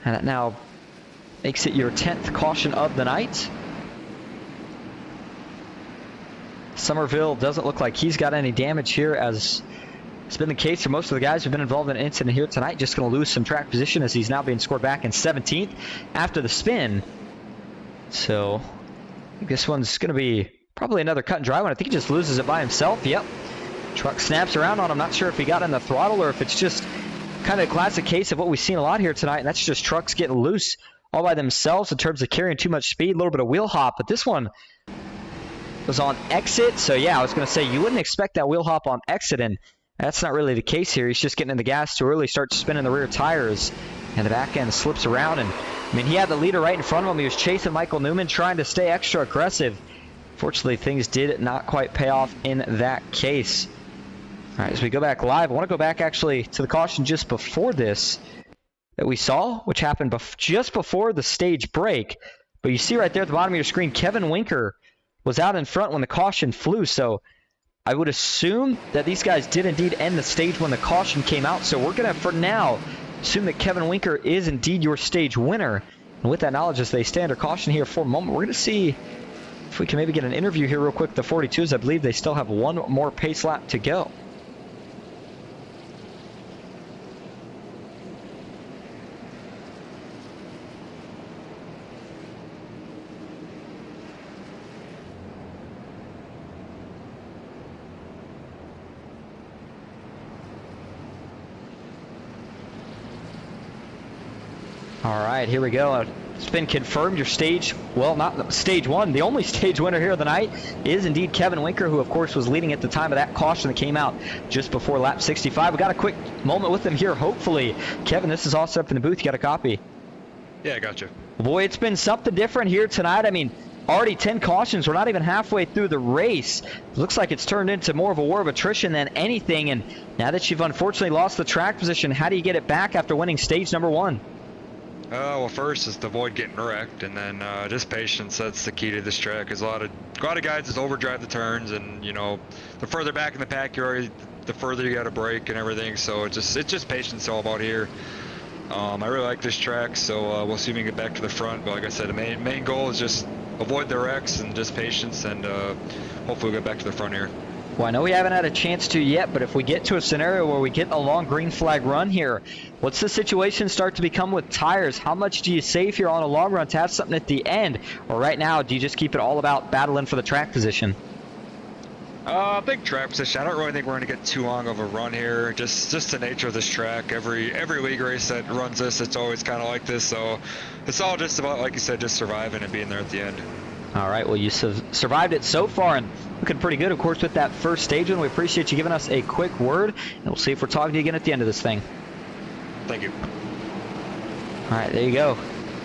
And it now makes it your 10th caution of the night. Somerville doesn't look like he's got any damage here, as it's been the case for most of the guys who've been involved in an incident here tonight. Just going to lose some track position as he's now being scored back in 17th after the spin. So I think this one's going to be probably another cut and dry one. I think he just loses it by himself. Yep. Truck snaps around on him. Not sure if he got in the throttle or if it's just kind of a classic case of what we've seen a lot here tonight, and that's just trucks getting loose all by themselves in terms of carrying too much speed, a little bit of wheel hop. But this one was on exit, so yeah, I was going to say you wouldn't expect that wheel hop on exit, and that's not really the case here. He's just getting in the gas too early, starts spinning the rear tires, and the back end slips around. And I mean, he had the leader right in front of him. He was chasing Michael Newman, trying to stay extra aggressive. Fortunately, things did not quite pay off in that case. All right, as we go back live, I want to go back actually to the caution just before this that we saw, which happened just before the stage break. But you see right there at the bottom of your screen, Kevin Winker was out in front when the caution flew. So I would assume that these guys did indeed end the stage when the caution came out. So we're going to, for now, assume that Kevin Winker is indeed your stage winner. And with that knowledge, as they stay under caution here for a moment, we're going to see if we can maybe get an interview here real quick. The 42s, I believe they still have one more pace lap to go. All right, here we go. It's been confirmed your stage, well, not stage 1, the only stage winner here of the night is indeed Kevin Winker, who of course was leading at the time of that caution that came out just before lap 65. We got a quick moment with him here, hopefully. Kevin, this is all set up in the booth. You got a copy? Yeah, I got you. Boy, it's been something different here tonight. I mean, already 10 cautions. We're not even halfway through the race. It looks like it's turned into more of a war of attrition than anything. And now that you've unfortunately lost the track position, how do you get it back after winning stage number 1? Well, first is to avoid getting wrecked, and then just patience. That's the key to this track. Because a lot of guys just overdrive the turns, and you know, the further back in the pack you are, the further you got to brake and everything. So it's just patience all about here. I really like this track, so we'll see if we can get back to the front. But like I said, the main goal is just avoid the wrecks and just patience, and hopefully we'll get back to the front here. Well, I know we haven't had a chance to yet, but if we get to a scenario where we get a long green flag run here, what's the situation start to become with tires? How much do you save here on a long run to have something at the end? Or right now, do you just keep it all about battling for the track position? Big track position. I don't really think we're going to get too long of a run here. Just the nature of this track. Every league race that runs this, it's always kind of like this. So it's all just about, like you said, just surviving and being there at the end. All right, well, you survived it so far and looking pretty good, of course, with that first stage one. We appreciate you giving us a quick word, and we'll see if we're talking to you again at the end of this thing. Thank you. All right, there you go.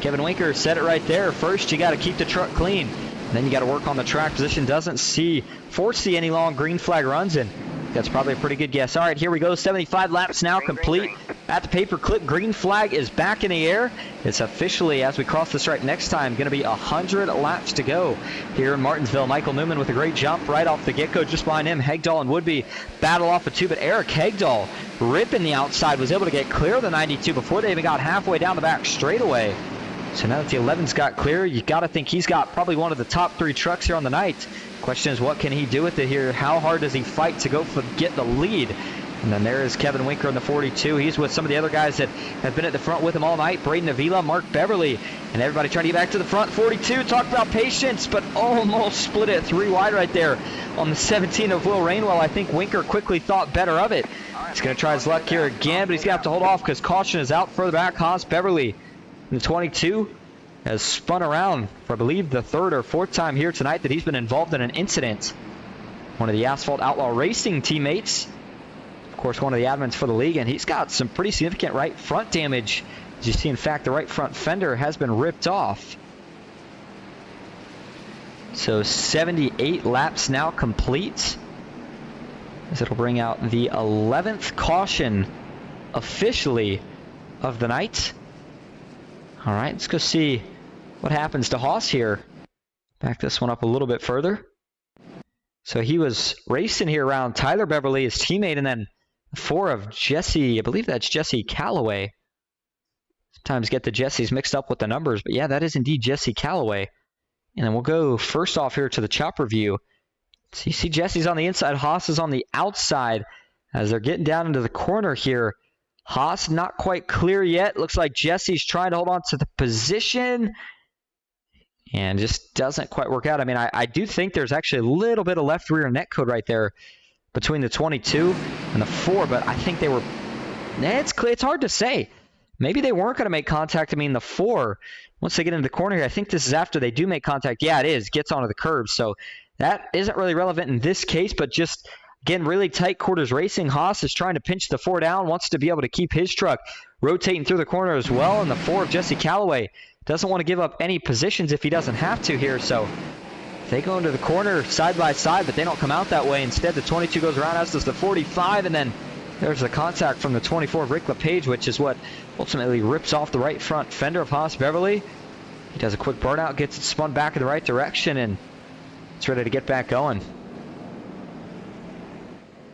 Kevin Winker said it right there. First, you got to keep the truck clean, and then you got to work on the track position. Doesn't foresee any long green flag runs, and that's probably a pretty good guess. All right, here we go. 75 laps now complete. At the paperclip, green flag is back in the air. It's officially, as we cross the stripe next time, going to be 100 laps to go here in Martinsville. Michael Newman with a great jump right off the get-go. Just behind him, Hegdahl and Woodby battle off of 2, but Eric Hegdahl ripping the outside, was able to get clear of the 92 before they even got halfway down the back straightaway. So now that the 11's got clear, you got to think he's got probably one of the top 3 trucks here on the night. Question is, what can he do with it here? How hard does he fight to get the lead? And then there is Kevin Winker in the 42. He's with some of the other guys that have been at the front with him all night. Braden Avila, Mark Beverly, and everybody trying to get back to the front. 42, talked about patience, but almost split it 3 wide right there on the 17 of Will Rainwell. I think Winker quickly thought better of it. He's going to try his luck here again, but he's going to have to hold off because caution is out further back. Haas Beverly in the 22 has spun around for, I believe, the 3rd or 4th time here tonight that he's been involved in an incident. One of the Asphalt Outlaw Racing teammates. Of course, one of the admins for the league, and he's got some pretty significant right front damage. As you see, in fact, the right front fender has been ripped off. So 78 laps now complete, as it'll bring out the 11th caution officially of the night. All right, let's go see what happens to Haas here. Back this one up a little bit further. So he was racing here around Tyler Beverly, his teammate, and then 4 of Jesse, I believe that's Jesse Calloway. Sometimes get the Jessies mixed up with the numbers, but yeah, that is indeed Jesse Calloway. And then we'll go first off here to the chopper view. So you see Jesse's on the inside, Haas is on the outside as they're getting down into the corner here. Haas not quite clear yet. Looks like Jesse's trying to hold on to the position and just doesn't quite work out. I mean, I do think there's actually a little bit of left rear neck code right there between the 22 and the 4, but I think they were, it's hard to say. Maybe they weren't going to make contact. I mean, the 4, once they get into the corner here, I think this is after they do make contact. Yeah, it is. Gets onto the curb. So that isn't really relevant in this case, but just, again, really tight quarters racing. Haas is trying to pinch the 4 down, wants to be able to keep his truck rotating through the corner as well, and the 4 of Jesse Calloway doesn't want to give up any positions if he doesn't have to here. So they go into the corner side by side, but they don't come out that way. Instead, the 22 goes around, as does the 45, and then there's the contact from the 24 of Rick LePage, which is what ultimately rips off the right front fender of Haas Beverly. He does a quick burnout, gets it spun back in the right direction, and it's ready to get back going.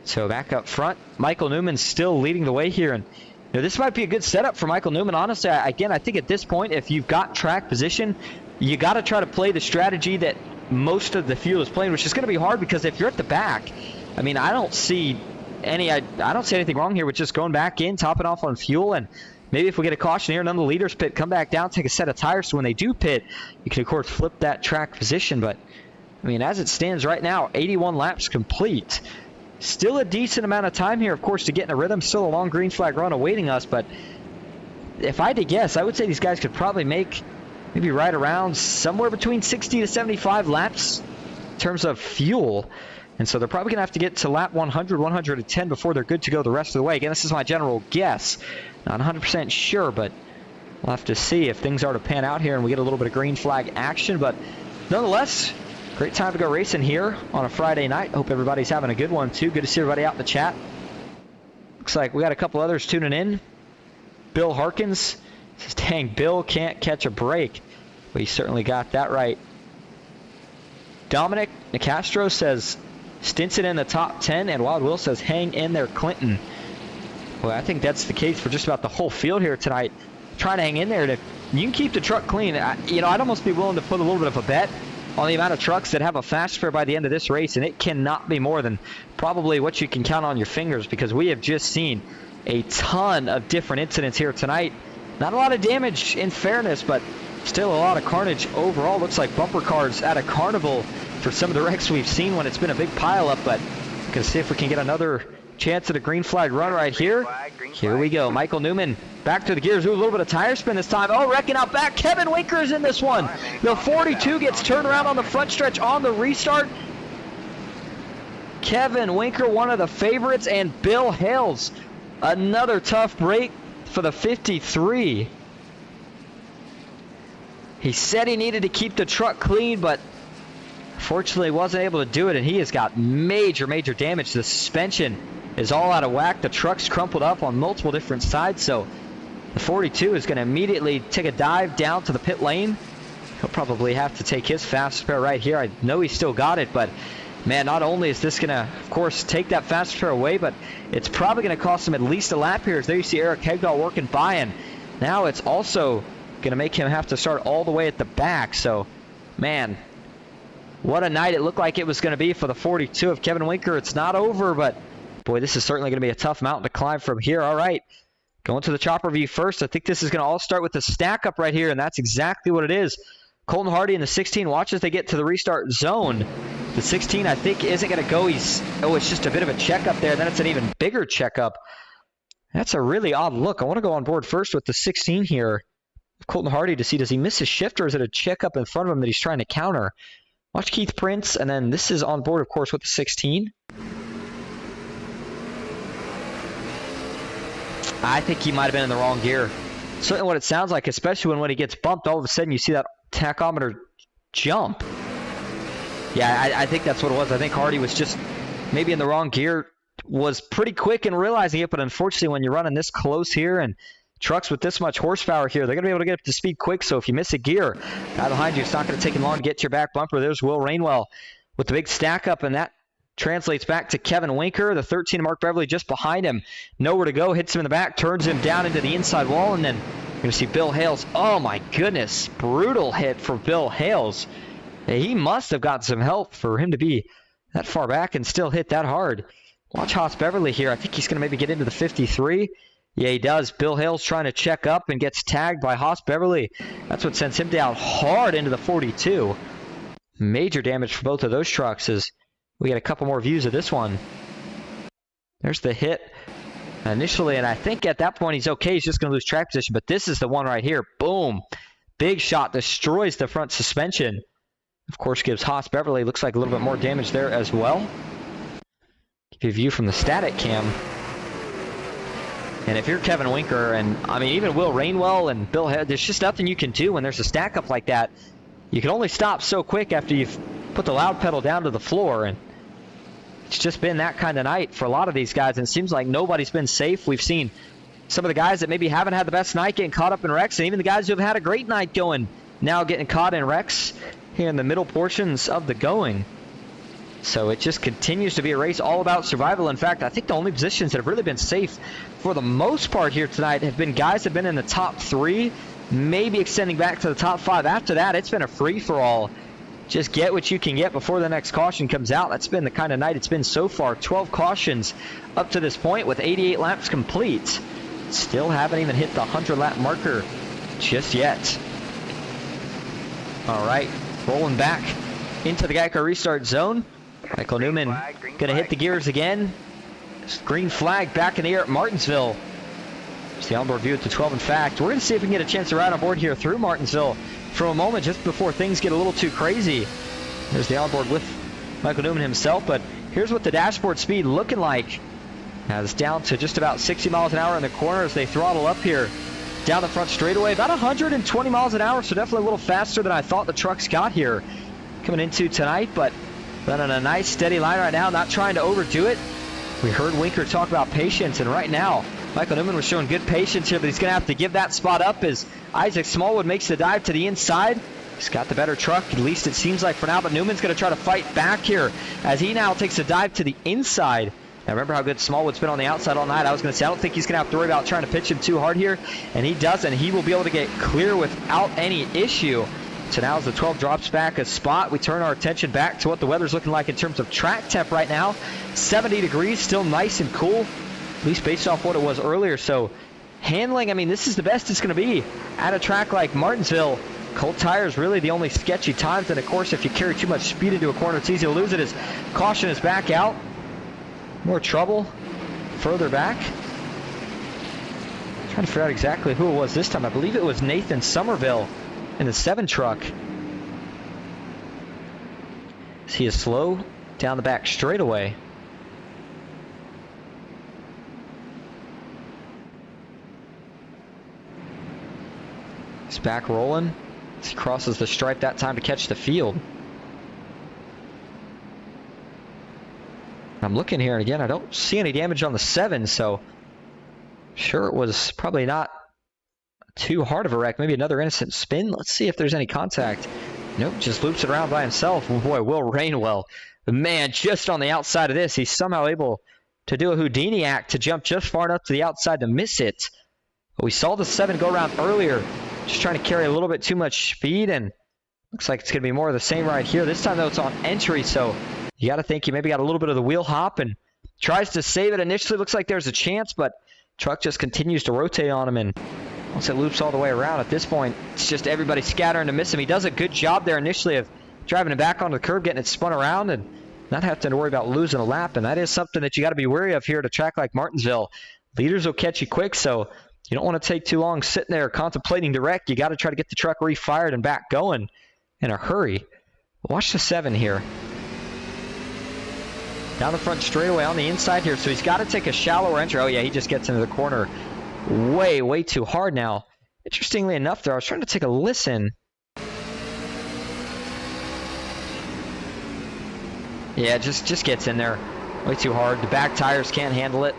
So back up front, Michael Newman still leading the way here, and this might be a good setup for Michael Newman. Honestly, again, I think at this point, if you've got track position, you got to try to play the strategy that most of the field is playing, which is going to be hard because if you're at the back, I mean, I don't see anything wrong here with just going back in, topping off on fuel, and maybe if we get a caution here, none of the leaders pit, come back down, take a set of tires, so when they do pit, you can, of course, flip that track position. But, I mean, as it stands right now, 81 laps complete. Still a decent amount of time here, of course, to get in a rhythm. Still a long green flag run awaiting us, but if I had to guess, I would say these guys could probably make maybe right around somewhere between 60 to 75 laps in terms of fuel. And so they're probably going to have to get to lap 100, 110 before they're good to go the rest of the way. Again, this is my general guess. Not 100% sure, but we'll have to see if things are to pan out here and we get a little bit of green flag action. But nonetheless, great time to go racing here on a Friday night. Hope everybody's having a good one, too. Good to see everybody out in the chat. Looks like we got a couple others tuning in. Bill Harkins says, dang, Bill can't catch a break. Well, he certainly got that right. Dominic Nicastro says, Stinson in the top 10, and Wild Will says, hang in there, Clinton. Well, I think that's the case for just about the whole field here tonight. Trying to hang in there. And if you can keep the truck clean, I'd almost be willing to put a little bit of a bet on the amount of trucks that have a fast spare by the end of this race, and it cannot be more than probably what you can count on your fingers, because we have just seen a ton of different incidents here tonight. Not a lot of damage, in fairness, but still a lot of carnage overall. Looks like bumper cars at a carnival for some of the wrecks we've seen when it's been a big pileup, but we're going to see if we can get another chance at a green flag run right here. Here we go. Michael Newman back to the gears. Ooh, a little bit of tire spin this time. Oh, wrecking out back. Kevin Winker's in this one. The 42 gets turned around on the front stretch on the restart. Kevin Winker, one of the favorites, and Bill Hales, another tough break for the 53. He said he needed to keep the truck clean, but fortunately wasn't able to do it, and he has got major damage. The suspension is all out of whack. The truck's crumpled up on multiple different sides, so the 42 is going to immediately take a dive down to the pit lane. He'll probably have to take his fast spare right here. I know he's still got it, but man, not only is this going to, of course, take that fast spare away, but it's probably going to cost him at least a lap here. As there you see Eric Hegdahl working by, and now it's also going to make him have to start all the way at the back. So, man, what a night it looked like it was going to be for the 42 of Kevin Winker. It's not over, but Boy, this is certainly going to be a tough mountain to climb from here. All right, going to the chopper view first. I think this is going to all start with the stack up right here, and that's exactly what it is. Colton Hardy in the 16, watch as they get to the restart zone. The 16, I think, isn't going to go. It's just a bit of a checkup there. Then it's an even bigger checkup. That's a really odd look. I want to go on board first with the 16 here. Colton Hardy to see, does he miss his shift, or is it a checkup in front of him that he's trying to counter? Watch Keith Prince, and then this is on board, of course, with the 16. I think he might have been in the wrong gear. Certainly what it sounds like, especially when he gets bumped, all of a sudden you see that tachometer jump. Yeah, I think that's what it was. I think Hardy was just maybe in the wrong gear, was pretty quick in realizing it, but unfortunately when you're running this close here and trucks with this much horsepower here, they're going to be able to get up to speed quick, so if you miss a gear, guy behind you, it's not going to take him long to get to your back bumper. There's Will Rainwell with the big stack up, and that translates back to Kevin Winker, the 13, Mark Beverly just behind him. Nowhere to go, hits him in the back, turns him down into the inside wall, and then you're going to see Bill Hales. Oh my goodness, brutal hit for Bill Hales. He must have got some help for him to be that far back and still hit that hard. Watch Haas Beverly here. I think he's going to maybe get into the 53. Yeah, he does. Bill Hales trying to check up and gets tagged by Haas Beverly. That's what sends him down hard into the 42. Major damage for both of those trucks as we get a couple more views of this one. There's the hit initially, and I think at that point he's okay. He's just going to lose track position, but this is the one right here. Boom. Big shot. Destroys the front suspension. Of course, gives Haas Beverly, looks like a little bit more damage there as well. Give you a view from the static cam. And if you're Kevin Winker, and I mean even Will Rainwell and Bill Head, there's just nothing you can do when there's a stack up like that. You can only stop so quick after you've put the loud pedal down to the floor, and it's just been that kind of night for a lot of these guys, and it seems like nobody's been safe. We've seen some of the guys that maybe haven't had the best night getting caught up in wrecks, and even the guys who have had a great night going now getting caught in wrecks here in the middle portions of the going. So it just continues to be a race all about survival. In fact, I think the only positions that have really been safe for the most part here tonight have been guys that have been in the top 3, maybe extending back to the top 5. After that, it's been a free-for-all. Just get what you can get before the next caution comes out. That's been the kind of night it's been so far. 12 cautions up to this point with 88 laps complete. Still haven't even hit the 100-lap marker just yet. All right, rolling back into the Geico restart zone. Michael Newman going to hit the gears again. Green flag back in the air at Martinsville. It's the onboard view at the 12. In fact, we're going to see if we can get a chance to ride on board here through Martinsville for a moment just before things get a little too crazy. There's the onboard with Michael Newman himself, but here's what the dashboard speed looking like. It's down to just about 60 miles an hour in the corner as they throttle up here down the front straightaway. About 120 miles an hour, so definitely a little faster than I thought the trucks got here coming into tonight, but running a nice steady line right now, not trying to overdo it. We heard Winker talk about patience, and right now Michael Newman was showing good patience here, but he's going to have to give that spot up as Isaac Smallwood makes the dive to the inside. He's got the better truck, at least it seems like for now, but Newman's going to try to fight back here as he now takes a dive to the inside. Now remember how good Smallwood's been on the outside all night. I was going to say I don't think he's going to have to worry about trying to pitch him too hard here, and he doesn't. He will be able to get clear without any issue. So now as the 12 drops back a spot, we turn our attention back to what the weather's looking like in terms of track temp right now. 70 degrees, still nice and cool, at least based off what it was earlier. So handling, I mean, this is the best it's going to be at a track like Martinsville. Cold tires really the only sketchy times, and of course if you carry too much speed into a corner, it's easy to lose it as caution is back out. More trouble further back. Trying to figure out exactly who it was this time. I believe it was Nathan Somerville in the 7 truck. He is slow down the back straightaway. He's back rolling. He crosses the stripe that time to catch the field. I'm looking here, and again, I don't see any damage on the 7, so sure it was probably not too hard of a wreck. Maybe another innocent spin. Let's see if there's any contact. Nope, just loops it around by himself. Oh boy, Will Rainwell. The man just on the outside of this. He's somehow able to do a Houdini act to jump just far enough to the outside to miss it. But we saw the 7 go around earlier, just trying to carry a little bit too much speed, and looks like it's going to be more of the same right here. This time, though, it's on entry, so you got to think you maybe got a little bit of the wheel hop and tries to save it. Initially looks like there's a chance, but truck just continues to rotate on him, and once it loops all the way around, at this point, it's just everybody scattering to miss him. He does a good job there initially of driving it back onto the curb, getting it spun around, and not having to worry about losing a lap. And that is something that you got to be wary of here at a track like Martinsville. Leaders will catch you quick, so you don't want to take too long sitting there contemplating the wreck. You got to try to get the truck refired and back going in a hurry. Watch the 7 here. Down the front straightaway on the inside here, so he's got to take a shallower entry. Oh yeah, he just gets into the corner way too hard now. Interestingly enough there, I was trying to take a listen. Yeah, just gets in there way too hard. The back tires can't handle it.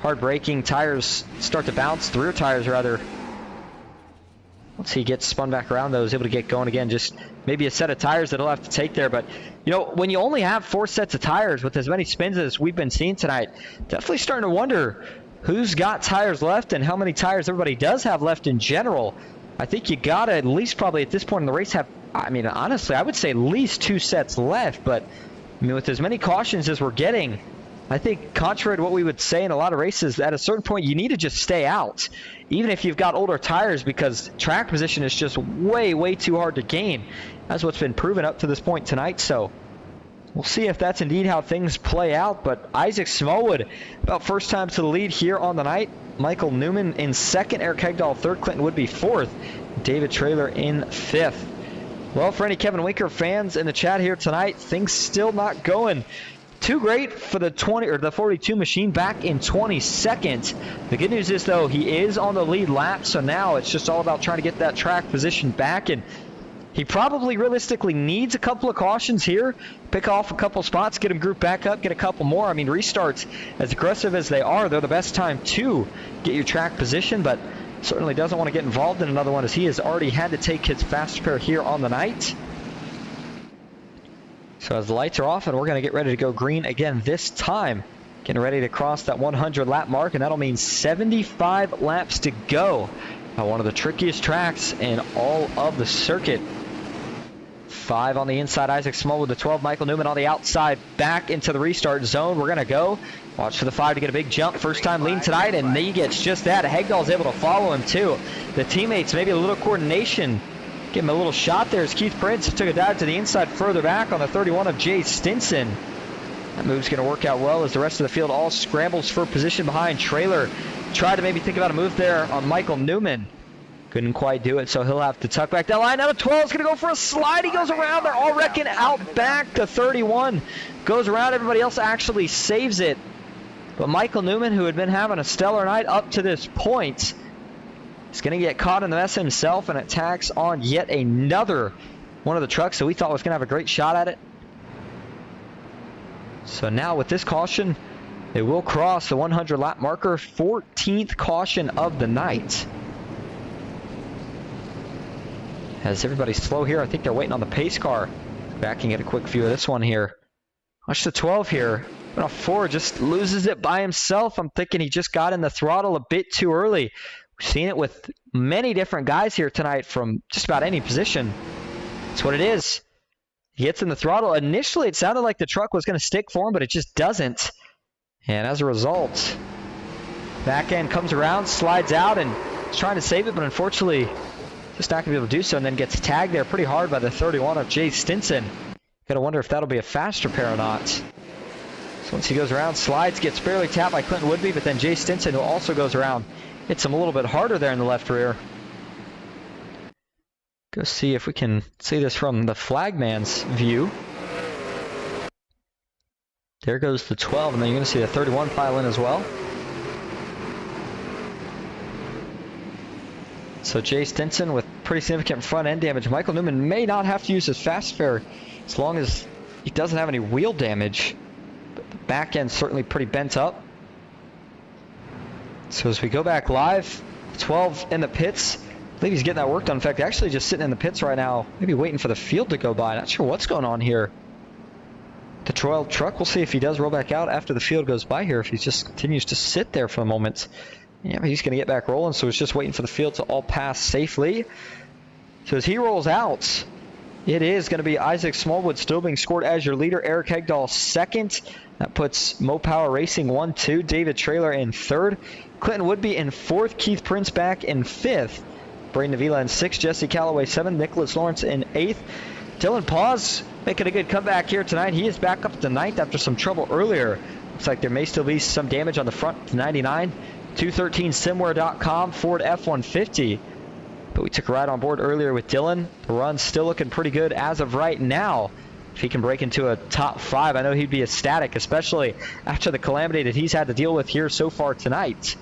Hard braking. Tires start to bounce. The rear tires rather. Once he gets spun back around though, is able to get going again. Just maybe a set of tires that he'll have to take there. But, you know, when you only have 4 sets of tires with as many spins as we've been seeing tonight, definitely starting to wonder who's got tires left and how many tires everybody does have left in general. I think you got to at least probably at this point in the race have, I mean, honestly, I would say at least 2 sets left. But, I mean, with as many cautions as we're getting, I think contrary to what we would say in a lot of races, at a certain point you need to just stay out, even if you've got older tires, because track position is just way too hard to gain. That's what's been proven up to this point tonight. So we'll see if that's indeed how things play out. But Isaac Smallwood about first time to the lead here on the night. Michael Newman in second, Eric Hegdahl third, Clinton Woodby fourth, David Traylor in fifth. Well, for any Kevin Winker fans in the chat here tonight, things still not going too great for the 42 machine back in 22nd. The good news is though, he is on the lead lap, so now it's just all about trying to get that track position back, and he probably realistically needs a couple of cautions here, pick off a couple spots, get him grouped back up, get a couple more. I mean, restarts, as aggressive as they are, they're the best time to get your track position, but certainly doesn't want to get involved in another one as he has already had to take his fast pair here on the night. So as the lights are off, and we're going to get ready to go green again this time. Getting ready to cross that 100 lap mark, and that'll mean 75 laps to go on one of the trickiest tracks in all of the circuit. 5 on the inside, Isaac Smallwood, the 12, Michael Newman on the outside, back into the restart zone. We're going to go. Watch for the 5 to get a big jump. First time leading tonight, and he gets just that. Hegdahl's able to follow him too. The teammates, maybe a little coordination. Give him a little shot there as Keith Prince took a dive to the inside further back on the 31 of Jay Stinson. That move's going to work out well as the rest of the field all scrambles for position behind. Traylor tried to maybe think about a move there on Michael Newman. Couldn't quite do it, so he'll have to tuck back that line. Now the 12 is going to go for a slide. He goes around. They're all wrecking out back. The 31 goes around. Everybody else actually saves it. But Michael Newman, who had been having a stellar night up to this point, is going to get caught in the mess himself and attacks on yet another one of the trucks that we thought was going to have a great shot at it. So now with this caution, they will cross the 100 lap marker, 14th caution of the night. As everybody's slow here, I think they're waiting on the pace car. Back and get a quick view of this one here. Watch the 12 here. But 4 just loses it by himself. I'm thinking he just got in the throttle a bit too early. We've seen it with many different guys here tonight from just about any position. That's what it is. He gets in the throttle. Initially, it sounded like the truck was going to stick for him, but it just doesn't. And as a result, back end comes around, slides out, and is trying to save it, but unfortunately, just not going to be able to do so, and then gets tagged there pretty hard by the 31 of Jay Stinson. Got to wonder if that'll be a fast repair or not. So once he goes around, slides, gets barely tapped by Clinton Woodby, but then Jay Stinson, who also goes around, hits him a little bit harder there in the left rear. Go see if we can see this from the flagman's view. There goes the 12, and then you're going to see the 31 pile in as well. So Jay Stinson with pretty significant front end damage. Michael Newman may not have to use his fast fare as long as he doesn't have any wheel damage. But the back end certainly pretty bent up. So as we go back live, 12 in the pits. I believe he's getting that work done. In fact, actually just sitting in the pits right now, maybe waiting for the field to go by. Not sure what's going on here. The 12 truck, we'll see if he does roll back out after the field goes by here, if he just continues to sit there for a moment. Yeah, but he's going to get back rolling, so he's just waiting for the field to all pass safely. So as he rolls out, It is going to be Isaac Smallwood still being scored as your leader. Eric Hegdahl second. That puts Mo Power Racing 1-2. David Trailer in third. Clinton Woodby in fourth. Keith Prince back in fifth. Braden Avila in sixth. Jesse Calloway seventh. Nicholas Lawrence in eighth. Dylan Paws making a good comeback here tonight. He is back up to ninth after some trouble earlier. Looks like there may still be some damage on the front to 99. 213simware.com Ford F-150. But we took a ride on board earlier with Dylan. The run's still looking pretty good as of right now. If he can break into a top 5, I know he'd be ecstatic, especially after the calamity that he's had to deal with here so far tonight.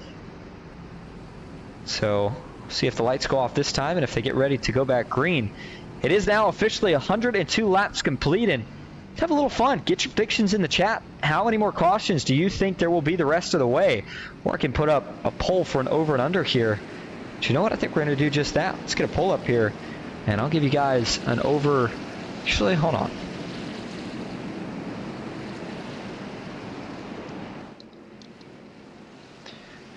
So, see if the lights go off this time and if they get ready to go back green. It is now officially 102 laps complete, and let's have a little fun. Get your predictions in the chat. How many more cautions do you think there will be the rest of the way? Or I can put up a poll for an over and under here. But you know what? I think we're going to do just that. Let's get a poll up here, and I'll give you guys an over. Actually, hold on.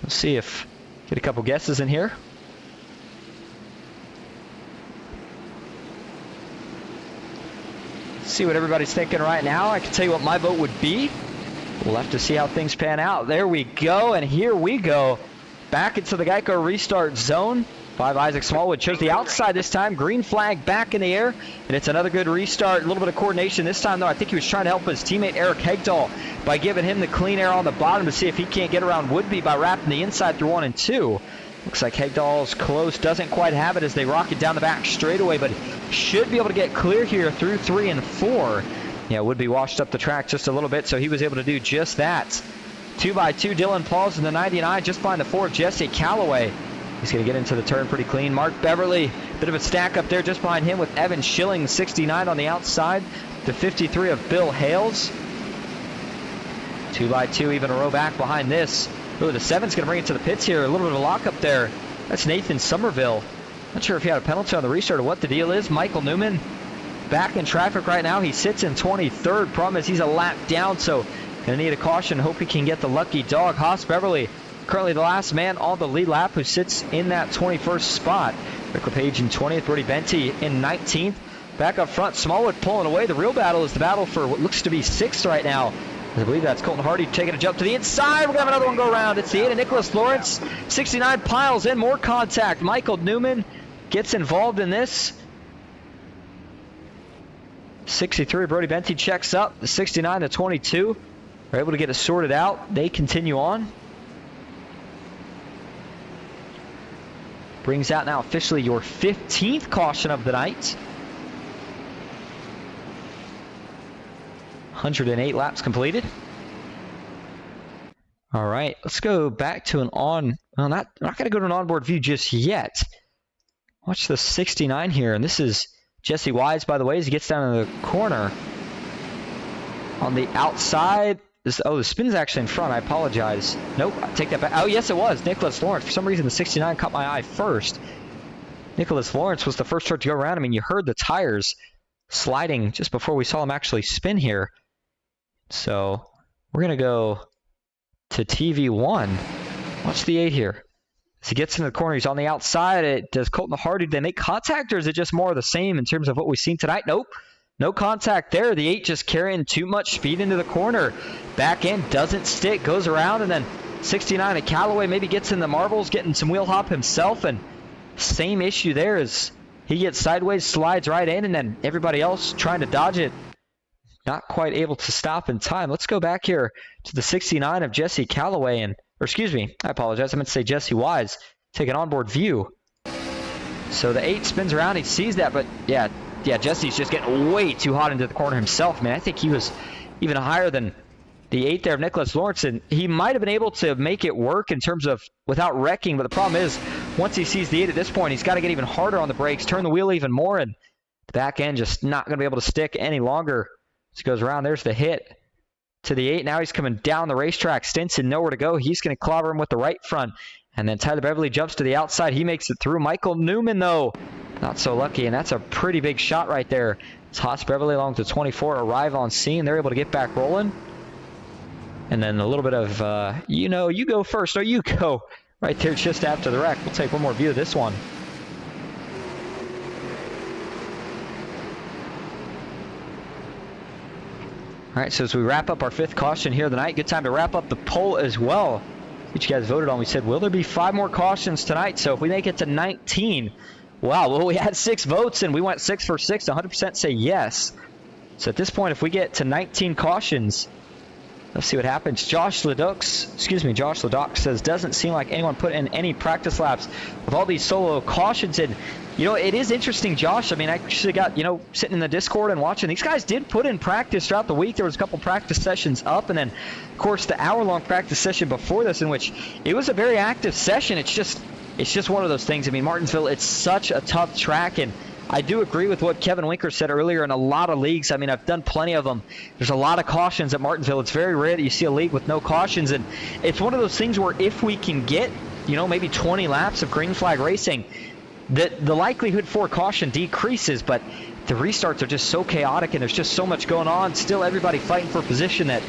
Let's see if get a couple guesses in here. Let's see what everybody's thinking right now. I can tell you what my vote would be. We'll have to see how things pan out. There we go, and here we go. Back into the Geico restart zone. 5 Isaac Smallwood chose the outside this time. Green flag back in the air, and it's another good restart. A little bit of coordination this time, though. I think he was trying to help his teammate Eric Hegdahl by giving him the clean air on the bottom to see if he can't get around Woodby by wrapping the inside through 1 and 2. Looks like Hegdahl's close, doesn't quite have it as they rock it down the back straightaway, but should be able to get clear here through 3 and 4. Yeah, Woodby washed up the track just a little bit, so he was able to do just that. 2x2, Dylan Pauls in the 99, just behind the 4 of Jesse Calloway. He's going to get into the turn pretty clean. Mark Beverly, bit of a stack up there just behind him with Evan Schilling, 69 on the outside. The 53 of Bill Hales. 2x2, even a row back behind this. Ooh, the 7's going to bring it to the pits here. A little bit of a lockup there. That's Nathan Somerville. Not sure if he had a penalty on the restart or what the deal is. Michael Newman back in traffic right now. He sits in 23rd. Problem is he's a lap down, so going to need a caution. Hope he can get the lucky dog. Haas Beverly, currently the last man on the lead lap, who sits in that 21st spot. Rick LePage in 20th. Brody Benty in 19th. Back up front, Smallwood pulling away. The real battle is the battle for what looks to be 6th right now. I believe that's Colton Hardy taking a jump to the inside. We're going to have another one go around. It's the 8 of Nicholas Lawrence. 69 piles in. More contact. Michael Newman gets involved in this. 63, Brody Benty checks up. The 69 to 22. They're able to get it sorted out. They continue on. Brings out now officially your 15th caution of the night. 108 laps completed. All right, let's go back to an on. Well, not going to go to an onboard view just yet. Watch the 69 here, and this is Jesse Wise, by the way, as he gets down in the corner. On the outside, the spin's actually in front. I apologize. Nope, I take that back. Oh, yes, it was Nicholas Lawrence. For some reason, the 69 caught my eye first. Nicholas Lawrence was the first truck to go around. I mean, you heard the tires sliding just before we saw him actually spin here. So we're going to go to TV1. Watch the 8 here. As he gets into the corner, he's on the outside. Does Colton Hardy, they make contact, or is it just more of the same in terms of what we've seen tonight? Nope. No contact there. The 8 just carrying too much speed into the corner. Back end doesn't stick, goes around, and then 69 at Callaway maybe gets in the marbles, getting some wheel hop himself, and same issue there as he gets sideways, slides right in, and then everybody else trying to dodge it. Not quite able to stop in time. Let's go back here to the 69 of Jesse Callaway, or excuse me, I apologize. I meant to say Jesse Wise. Take an onboard view. So the 8 spins around. He sees that, but yeah, Jesse's just getting way too hot into the corner himself, man. I think he was even higher than the 8 there of Nicholas Lawrence, and he might have been able to make it work in terms of without wrecking, but the problem is once he sees the 8 at this point, he's got to get even harder on the brakes, turn the wheel even more, and the back end just not going to be able to stick any longer. As he goes around, there's the hit to the 8. Now he's coming down the racetrack. Stinson nowhere to go. He's going to clobber him with the right front, and then Tyler Beverly jumps to the outside. He makes it through. Michael Newman, though, not so lucky, and that's a pretty big shot right there. It's Haas Beverly along to 24 arrive on scene. They're able to get back rolling. And then a little bit of, you go first. No, you go right there just after the wreck. We'll take one more view of this one. All right, so as we wrap up our 5th caution here of the night, good time to wrap up the poll as well. What you guys voted on, we said, will there be 5 more cautions tonight? So if we make it to 19, wow, well, we had 6 votes and we went 6 for 6, 100% say yes. So at this point, if we get to 19 cautions, let's see what happens. Josh Ledoux says, doesn't seem like anyone put in any practice laps with all these solo cautions. And, you know, it is interesting, Josh. I mean, I actually got, you know, sitting in the Discord and watching. These guys did put in practice throughout the week. There was a couple practice sessions up. And then, of course, the hour-long practice session before this, in which it was a very active session. It's just one of those things. I mean, Martinsville, it's such a tough track. And I do agree with what Kevin Winker said earlier. In a lot of leagues, I mean, I've done plenty of them. There's a lot of cautions at Martinsville. It's very rare that you see a league with no cautions. And it's one of those things where if we can get, you know, maybe 20 laps of green flag racing, the likelihood for caution decreases. But the restarts are just so chaotic and there's just so much going on. Still everybody fighting for position that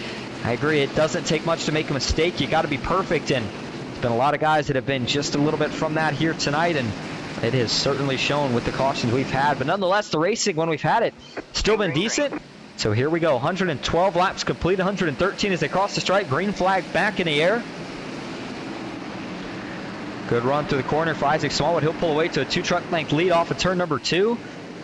I agree it doesn't take much to make a mistake. You got to be perfect. And there's been a lot of guys that have been just a little bit from that here tonight. And it has certainly shown with the cautions we've had. But nonetheless, the racing, when we've had it, still been decent. So here we go. 112 laps complete. 113 as they cross the stripe. Green flag back in the air. Good run through the corner for Isaac Smallwood. He'll pull away to a 2-truck length lead off of turn number 2.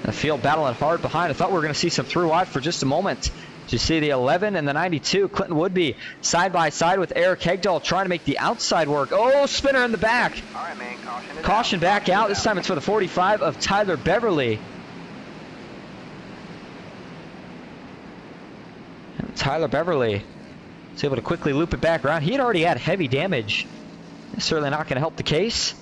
The field battling hard behind. I thought we were going to see some through wide for just a moment. You see the 11 and the 92. Clinton Woodby side by side with Eric Hegdahl trying to make the outside work. Oh, spinner in the back. All right, man. Caution back out. This time it's for the 45 of Tyler Beverly. And Tyler Beverly is able to quickly loop it back around. He had already had heavy damage. Certainly not going to help the case.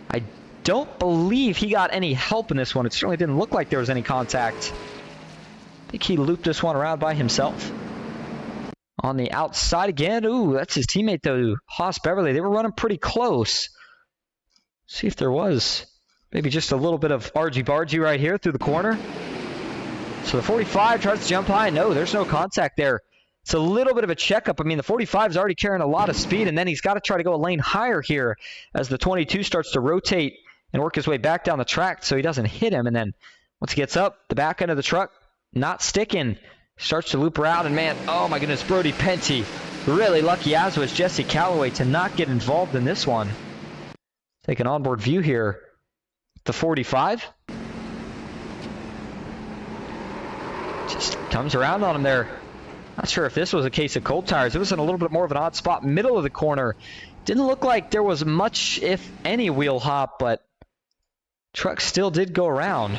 I don't believe he got any help in this one. It certainly didn't look like there was any contact. I think he looped this one around by himself. On the outside again. Ooh, that's his teammate though, Haas Beverly. They were running pretty close. See if there was maybe just a little bit of argy-bargy right here through the corner. So the 45 tries to jump high. No, there's no contact there. It's a little bit of a checkup. I mean, the 45 is already carrying a lot of speed, and then he's got to try to go a lane higher here as the 22 starts to rotate and work his way back down the track so he doesn't hit him. And then once he gets up, the back end of the truck not sticking. Starts to loop around, and man, oh my goodness, Brody Penty. Really lucky, as was Jesse Calloway, to not get involved in this one. Take an onboard view here. The 45. Just comes around on him there. Not sure if this was a case of cold tires. It was in a little bit more of an odd spot, middle of the corner. Didn't look like there was much, if any, wheel hop, but truck still did go around.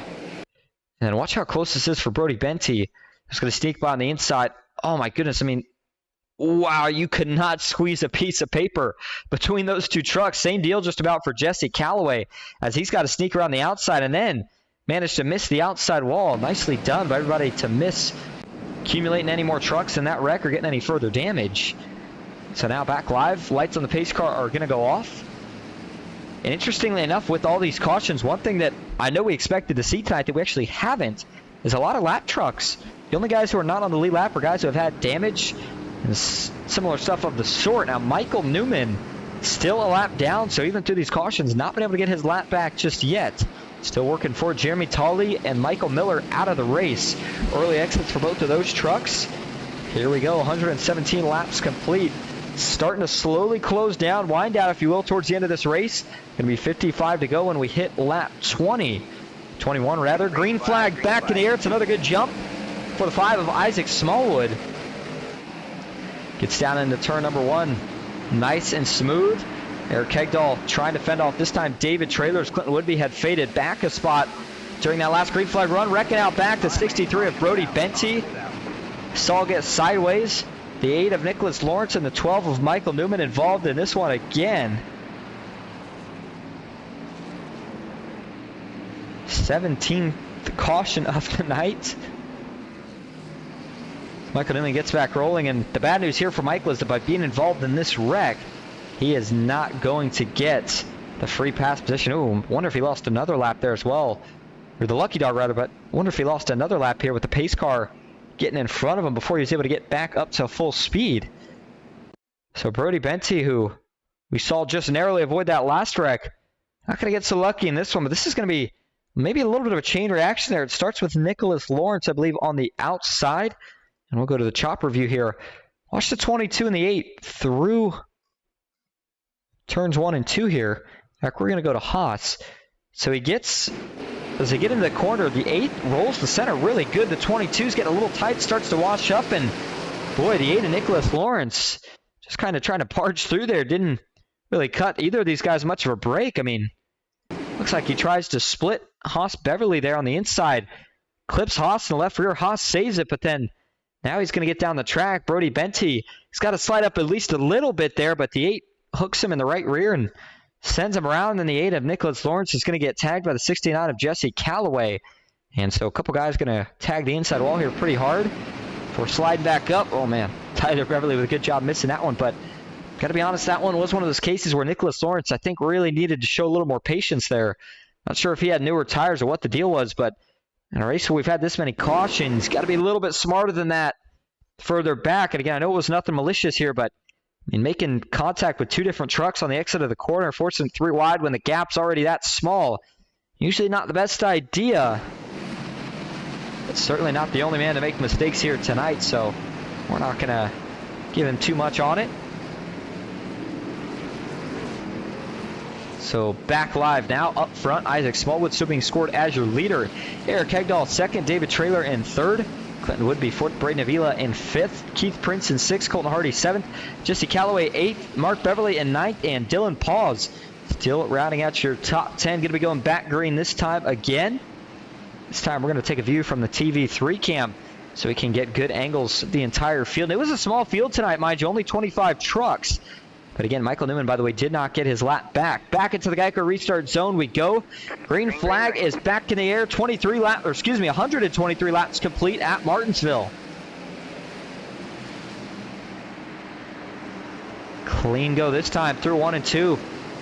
And watch how close this is for Brody Benty. Just going to sneak by on the inside. Oh my goodness, I mean, wow, you could not squeeze a piece of paper between those two trucks. Same deal just about for Jesse Calloway, as he's got to sneak around the outside and then managed to miss the outside wall. Nicely done by everybody to miss accumulating any more trucks in that wreck or getting any further damage. So now back live, lights on the pace car are going to go off. And interestingly enough, with all these cautions, one thing that I know we expected to see tonight that we actually haven't is a lot of lap trucks. The only guys who are not on the lead lap are guys who have had damage and similar stuff of the sort. Now, Michael Newman still a lap down, so even through these cautions, not been able to get his lap back just yet. Still working for Jeremy Tolley and Michael Miller out of the race. Early exits for both of those trucks. Here we go, 117 laps complete. Starting to slowly close down, wind down, if you will, towards the end of this race. Going to be 55 to go when we hit lap 21 rather. Green flag back in the air. It's another good jump for the 5 of Isaac Smallwood. Gets down into turn number 1. Nice and smooth. Eric Hegdahl trying to fend off this time David Trailers. Clinton Woodby had faded back a spot during that last green flag run. Wrecking out back to 63 of Brody Benty. Saul gets sideways. The 8 of Nicholas Lawrence and the 12 of Michael Newman involved in this one again. 17th caution of the night. Michael Newman gets back rolling, and the bad news here for Michael is that by being involved in this wreck, he is not going to get the free pass position. Ooh, wonder if he lost another lap there as well. Or the lucky dog rather, but wonder if he lost another lap here with the pace car getting in front of him before he was able to get back up to full speed. So Brody Benty, who we saw just narrowly avoid that last wreck, not going to get so lucky in this one, but this is going to be maybe a little bit of a chain reaction there. It starts with Nicholas Lawrence, I believe, on the outside. And we'll go to the chopper view here. Watch the 22 and the 8 through turns 1 and 2 here. In fact, we're going to go to Haas. So as they get into the corner, the 8 rolls the center really good. The 22's getting a little tight, starts to wash up, and boy, the 8 of Nicholas Lawrence just kind of trying to barge through there. Didn't really cut either of these guys much of a break. I mean, looks like he tries to split Haas Beverly there on the inside. Clips Haas in the left rear. Haas saves it, but then now he's going to get down the track. Brody Benty, he's got to slide up at least a little bit there, but the 8 hooks him in the right rear and sends him around. And the 8 of Nicholas Lawrence is going to get tagged by the 69 of Jesse Calloway. And so a couple guys going to tag the inside wall here pretty hard for sliding back up. Oh, man. Tyler Beverly with a good job missing that one, but got to be honest, that one was one of those cases where Nicholas Lawrence, I think, really needed to show a little more patience there. Not sure if he had newer tires or what the deal was, but in a race where we've had this many cautions, got to be a little bit smarter than that further back. And again, I know it was nothing malicious here, but I mean, making contact with 2 different trucks on the exit of the corner, forcing 3 wide when the gap's already that small, usually not the best idea. But certainly not the only man to make mistakes here tonight, so we're not going to give him too much on it. So back live now, up front, Isaac Smallwood still being scored as your leader. Eric Hegdahl second, David Traylor in third. Clinton Woodby fourth, Braden Avila in fifth. Keith Prince in sixth, Colton Hardy seventh. Jesse Calloway eighth, Mark Beverly in ninth, and Dylan Paws still rounding out your top 10. Going to be going back green this time again. This time we're going to take a view from the TV3 cam so we can get good angles of the entire field. It was a small field tonight, mind you, only 25 trucks. But again, Michael Newman, by the way, did not get his lap back. Back into the Geico restart zone we go. Green flag is back in the air. 123 laps complete at Martinsville. Clean go this time through 1 and 2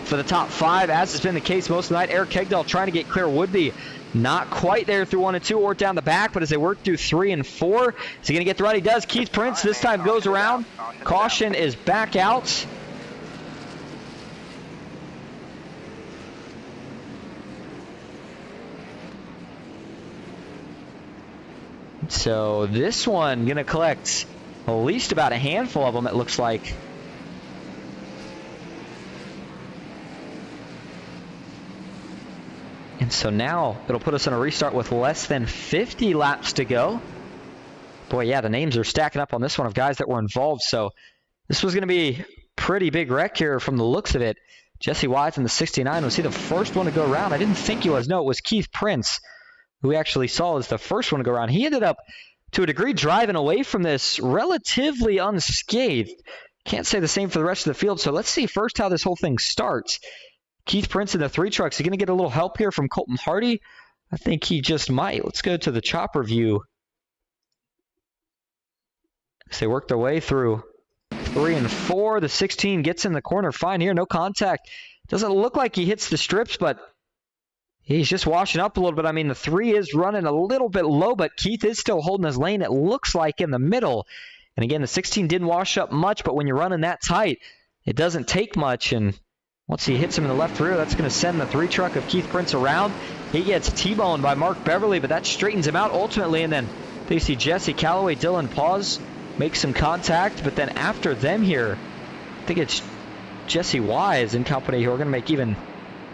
for the top 5, as has been the case most of the night. Eric Hegdahl trying to get clear. Woodby not quite there through 1 and 2 or down the back, but as they work through 3 and 4, is he going to get the run? He does. Keith Prince this time goes around. Caution is back out. So this one going to collect at least about a handful of them, it looks like. And so now it'll put us in a restart with less than 50 laps to go. Boy, yeah, the names are stacking up on this one of guys that were involved. So this was going to be a pretty big wreck here from the looks of it. Jesse Wise in the 69. Was he the first one to go around? I didn't think he was. No, it was Keith Prince, who we actually saw as the first one to go around. He ended up, to a degree, driving away from this relatively unscathed. Can't say the same for the rest of the field. So let's see first how this whole thing starts. Keith Prince in the 3 trucks. Is he going to get a little help here from Colton Hardy? I think he just might. Let's go to the chopper view. As they work their way through 3 and 4. The 16 gets in the corner fine here. No contact. Doesn't look like he hits the strips, but he's just washing up a little bit. I mean, the 3 is running a little bit low, but Keith is still holding his lane, it looks like, in the middle. And again, the 16 didn't wash up much, but when you're running that tight, it doesn't take much. And once he hits him in the left rear, that's going to send the 3 truck of Keith Prince around. He gets T-boned by Mark Beverly, but that straightens him out ultimately. And then they see Jesse Calloway, Dylan Paws make some contact. But then after them here, I think it's Jesse Wise and company who are going to make even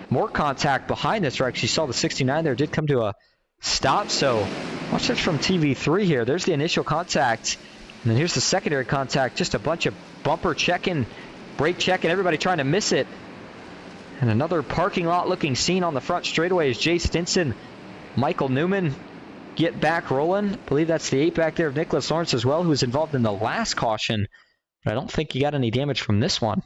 more contact behind this wreck. You saw the 69 there did come to a stop. So watch this from TV3 here. There's the initial contact. And then here's the secondary contact. Just a bunch of bumper checking, brake checking, everybody trying to miss it. And another parking lot looking scene on the front straightaway as Jay Stinson, Michael Newman get back rolling. I believe that's the 8 back there of Nicholas Lawrence as well, who was involved in the last caution. But I don't think he got any damage from this one.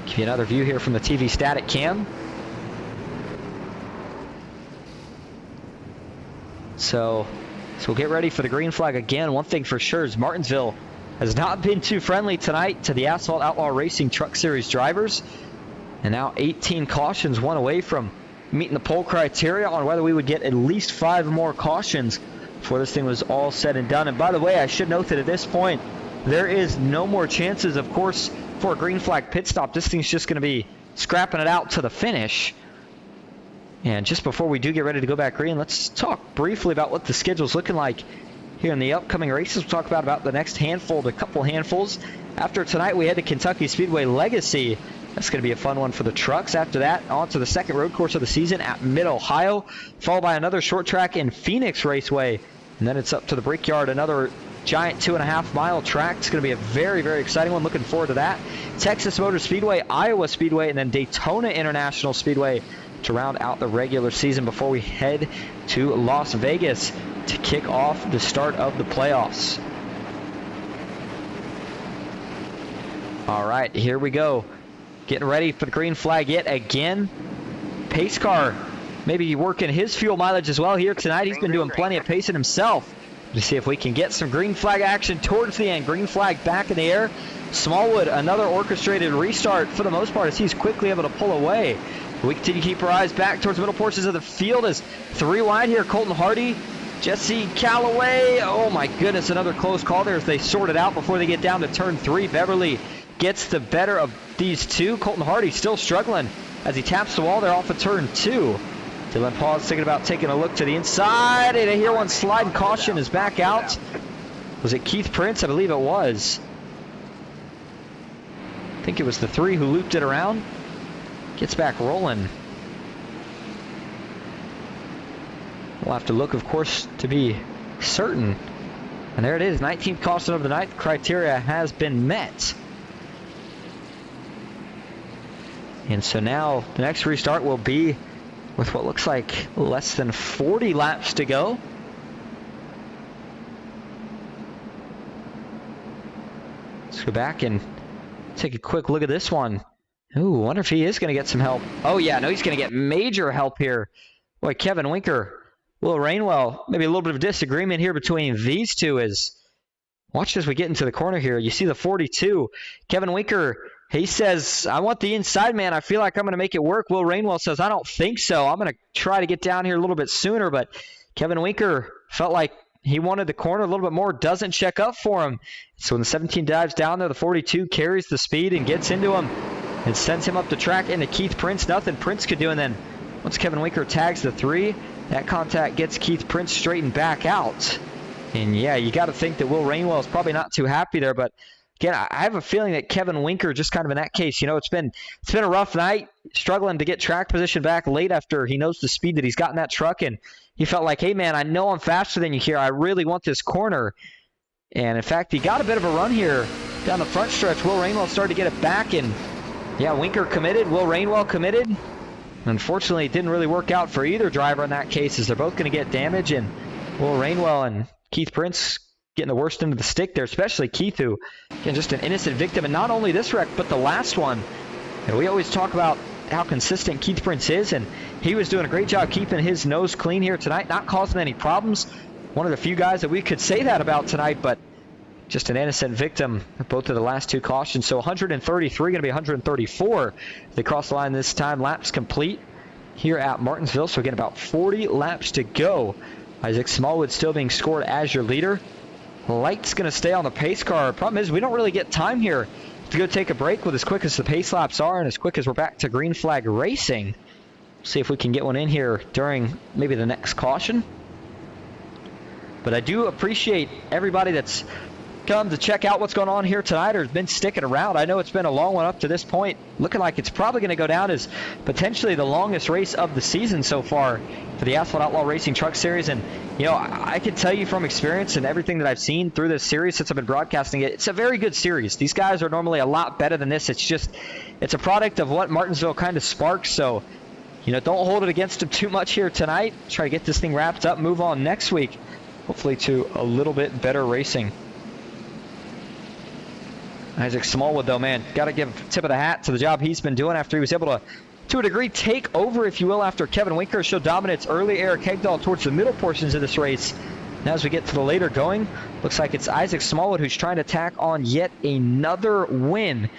Give you another view here from the TV static cam. So we'll get ready for the green flag again. One thing for sure is Martinsville has not been too friendly tonight to the Asphalt Outlaw Racing Truck Series drivers. And now 18 cautions, one away from meeting the pole criteria on whether we would get at least 5 more cautions before this thing was all said and done. And by the way, I should note that at this point, there is no more chances, of course, for a green flag pit stop. This thing's just going to be scrapping it out to the finish. And just before we do get ready to go back green, let's talk briefly about what the schedule's looking like here in the upcoming races. We'll talk about the next handful to couple handfuls. After tonight, we head to Kentucky Speedway Legacy. That's going to be a fun one for the trucks. After that, on to the second road course of the season at Mid-Ohio, followed by another short track in Phoenix Raceway. And then it's up to the Brickyard, another giant 2.5-mile track. It's going to be a very, very exciting one. Looking forward to that. Texas Motor Speedway, Iowa Speedway, and then Daytona International Speedway to round out the regular season before we head to Las Vegas to kick off the start of the playoffs. All right, here we go. Getting ready for the green flag yet again. Pace car maybe working his fuel mileage as well here tonight. He's been doing plenty of pacing himself. To see if we can get some green flag action towards the end. Green flag back in the air. Smallwood, another orchestrated restart for the most part as he's quickly able to pull away. We continue to keep our eyes back towards the middle portions of the field as 3 wide here. Colton Hardy, Jesse Calloway. Oh my goodness, another close call there as they sort it out before they get down to turn 3. Beverly gets the better of these two. Colton Hardy still struggling as he taps the wall there off of turn 2. Dylan Paul's thinking about taking a look to the inside, and I hear one slide. Caution is back out. Was it Keith Prince? I believe it was. I think it was the 3 who looped it around. Gets back rolling. We'll have to look, of course, to be certain. And there it is, 19th caution of the night. The criteria has been met. And so now the next restart will be with what looks like less than 40 laps to go. Let's go back and take a quick look at this one. Ooh, wonder if he is going to get some help. Oh yeah, no, he's going to get major help here. Boy, Kevin Winker, Will Rainwell, maybe a little bit of disagreement here between these two as, watch as we get into the corner here. You see the 42. Kevin Winker, he says, I want the inside man. I feel like I'm going to make it work. Will Rainwell says, I don't think so. I'm going to try to get down here a little bit sooner. But Kevin Winker felt like he wanted the corner a little bit more. Doesn't check up for him. So when the 17 dives down there, the 42 carries the speed and gets into him and sends him up the track into Keith Prince. Nothing Prince could do. And then once Kevin Winker tags the 3, that contact gets Keith Prince straightened back out. And yeah, you got to think that Will Rainwell is probably not too happy there. But again, I have a feeling that Kevin Winker just kind of in that case, you know, it's been a rough night, struggling to get track position back late after he knows the speed that he's got in that truck. And he felt like, hey, man, I know I'm faster than you here. I really want this corner. And in fact, he got a bit of a run here down the front stretch. Will Rainwell started to get it back. And yeah, Winker committed. Will Rainwell committed. Unfortunately, it didn't really work out for either driver in that case as they're both going to get damage. And Will Rainwell and Keith Prince getting the worst end of the stick there, especially Keith, who, again, just an innocent victim. And not only this wreck, but the last one. And we always talk about how consistent Keith Prince is, and he was doing a great job keeping his nose clean here tonight, not causing any problems. One of the few guys that we could say that about tonight, but just an innocent victim of both of the last 2 cautions. So 133 going to be 134. They cross the line this time. Laps complete here at Martinsville. So again, about 40 laps to go. Isaac Smallwood still being scored as your leader. Light's going to stay on the pace car. Problem is we don't really get time here to go take a break with as quick as the pace laps are and as quick as we're back to green flag racing. See if we can get one in here during maybe the next caution. But I do appreciate everybody that's come to check out what's going on here tonight or has been sticking around. I know it's been a long one up to this point. Looking like it's probably going to go down as potentially the longest race of the season so far for the Asphalt Outlaw Racing Truck Series. And, you know, I can tell you from experience and everything that I've seen through this series since I've been broadcasting it, it's a very good series. These guys are normally a lot better than this. It's a product of what Martinsville kind of sparks. So, you know, don't hold it against them too much here tonight. Try to get this thing wrapped up, move on next week, hopefully to a little bit better racing. Isaac Smallwood, though, man, got to give tip of the hat to the job he's been doing after he was able to a degree, take over, if you will, after Kevin Winker showed dominance early. Eric Hegdahl towards the middle portions of this race. Now as we get to the later going, looks like it's Isaac Smallwood who's trying to tack on yet another win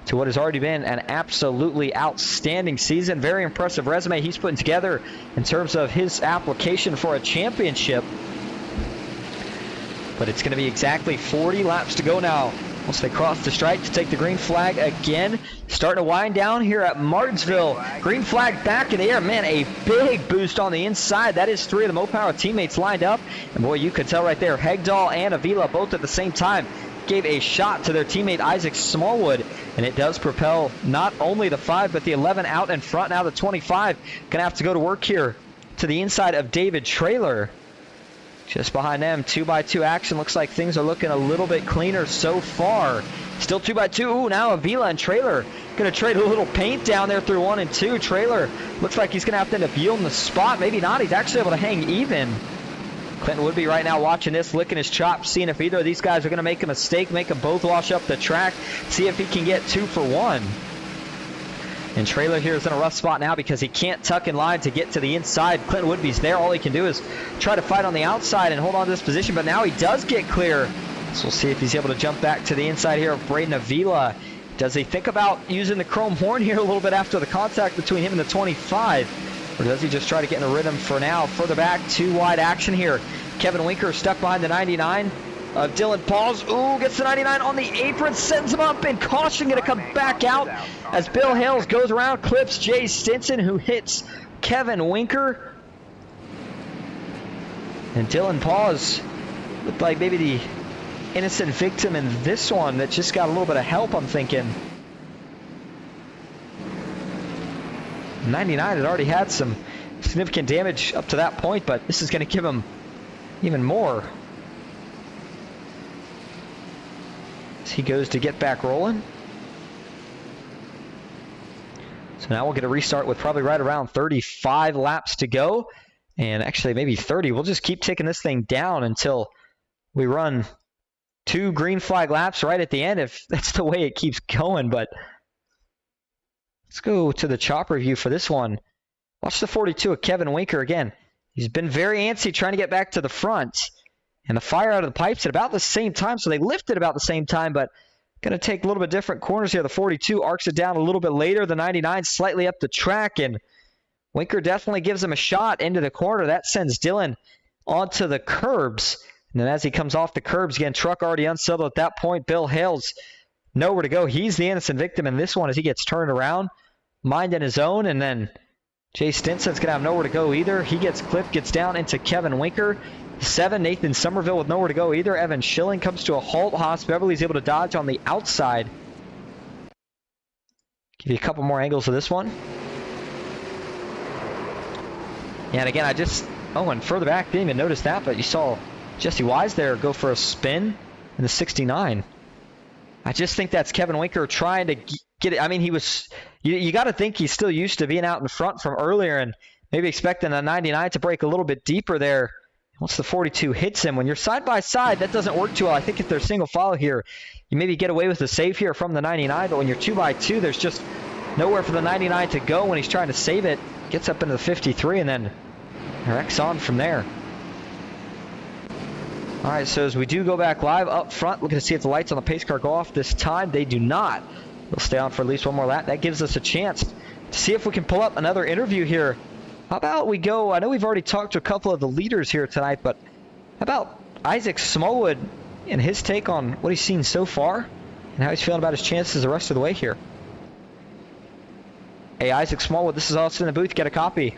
to what has already been an absolutely outstanding season. Very impressive resume he's putting together in terms of his application for a championship. But it's going to be exactly 40 laps to go now Once they cross the stripe to take the green flag again. Starting to wind down here at Martinsville. Green flag back in the air. Man, a big boost on the inside. That is 3 of the Mopower teammates lined up. And boy, you could tell right there, Hegdahl and Avila both at the same time gave a shot to their teammate Isaac Smallwood. And it does propel not only the 5, but the 11 out in front. Now the 25 going to have to go to work here to the inside of David Traylor. Just behind them, 2x2 action. Looks like things are looking a little bit cleaner so far. Still 2x2. Ooh, now Avila and Traylor going to trade a little paint down there through 1 and 2. Traylor looks like he's going to have to end up yielding the spot. Maybe not. He's actually able to hang even. Clinton Woodby right now watching this, licking his chops, seeing if either of these guys are going to make a mistake, make them both wash up the track, see if he can get 2 for 1. And Traylor here is in a rough spot now because he can't tuck in line to get to the inside. Clinton Woodby's there. All he can do is try to fight on the outside and hold on to this position, but now he does get clear. So we'll see if he's able to jump back to the inside here of Braden Avila. Does he think about using the chrome horn here a little bit after the contact between him and the 25? Or does he just try to get in a rhythm for now? Further back, 2 wide action here. Kevin Winker stuck behind the 99. Dylan Pauls, gets the 99 on the apron, sends him up, and caution going to come back out as Bill Hales goes around, clips Jay Stinson, who hits Kevin Winker. And Dylan Pauls looked like maybe the innocent victim in this one that just got a little bit of help, I'm thinking. 99 had already had some significant damage up to that point, but this is going to give him even more. As he goes to get back rolling. So now we'll get a restart with probably right around 35 laps to go. And actually maybe 30. We'll just keep taking this thing down until we run 2 green flag laps right at the end, if that's the way it keeps going. But let's go to the chopper view for this one. Watch the 42 of Kevin Winker again. He's been very antsy trying to get back to the front. And the fire out of the pipes at about the same time, so they lifted about the same time, but going to take a little bit different corners here. The 42 arcs it down a little bit later. The 99 slightly up the track, and Winker definitely gives him a shot into the corner. That sends Dylan onto the curbs. And then as he comes off the curbs, again, truck already unsettled at that point. Bill Hales nowhere to go. He's the innocent victim in this one as he gets turned around, minding his own, and then Jay Stinson's going to have nowhere to go either. He gets clipped, gets down into Kevin Winker. 7, Nathan Somerville with nowhere to go either. Evan Schilling comes to a halt. Haas Beverly's able to dodge on the outside. Give you a couple more angles of this one. Yeah, and again, and further back, didn't even notice that, but you saw Jesse Wise there go for a spin in the 69. I just think that's Kevin Winker trying to get it. I mean, you got to think he's still used to being out in front from earlier and maybe expecting a 99 to break a little bit deeper there. Once the 42 hits him, when you're side by side, that doesn't work too well. I think if there's single file here, you maybe get away with the save here from the 99, but when you're 2x2, there's just nowhere for the 99 to go when he's trying to save it. Gets up into the 53 and then wrecks on from there. All right, so as we do go back live up front, looking to see if the lights on the pace car go off this time. They do not. They'll stay on for at least one more lap. That gives us a chance to see if we can pull up another interview here. How about we go, I know we've already talked to a couple of the leaders here tonight, but how about Isaac Smallwood and his take on what he's seen so far and how he's feeling about his chances the rest of the way here. Hey, Isaac Smallwood, this is Austin in the booth. Get a copy.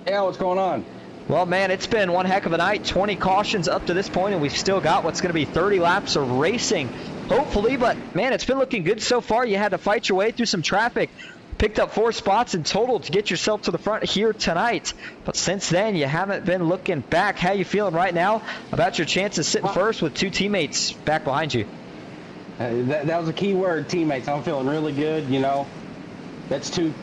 Yeah, what's going on? Well, man, it's been one heck of a night. 20 cautions up to this point, and we've still got what's going to be 30 laps of racing, hopefully. But, man, it's been looking good so far. You had to fight your way through some traffic. Picked up 4 spots in total to get yourself to the front here tonight. But since then, you haven't been looking back. How you feeling right now about your chances sitting first with 2 teammates back behind you? That was a key word, teammates. I'm feeling really good. You know, that's two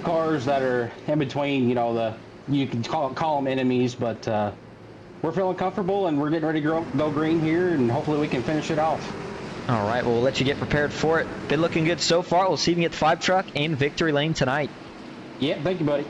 cars that are in between. You know, you can call them enemies, but we're feeling comfortable and we're getting ready to go green here, and hopefully we can finish it off. All right, well, we'll let you get prepared for it. Been looking good so far. We'll see if you can get the 5 truck in victory lane tonight. Yeah, thank you, buddy.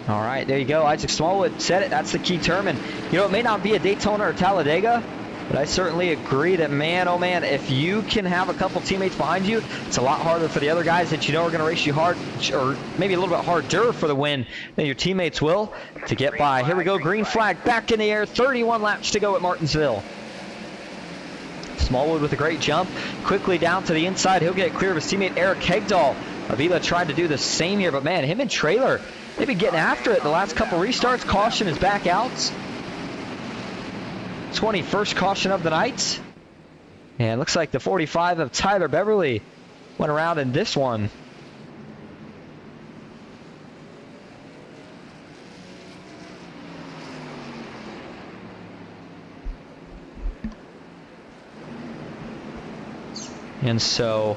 All right, there you go. Isaac Smallwood said it. That's the key term. And, you know, it may not be a Daytona or Talladega, but I certainly agree that, man, oh, man, if you can have a couple teammates behind you, it's a lot harder for the other guys that you know are going to race you hard, or maybe a little bit harder for the win than your teammates will to get by. Here we go. Green flag back in the air. 31 laps to go at Martinsville. Smallwood with a great jump. Quickly down to the inside. He'll get clear of his teammate Eric Hegdahl. Avila tried to do the same here, but man, him and Trailer, they've been getting after it the last couple restarts. Caution is back out. 21st caution of the night. And looks like the 45 of Tyler Beverly went around in this one. And so,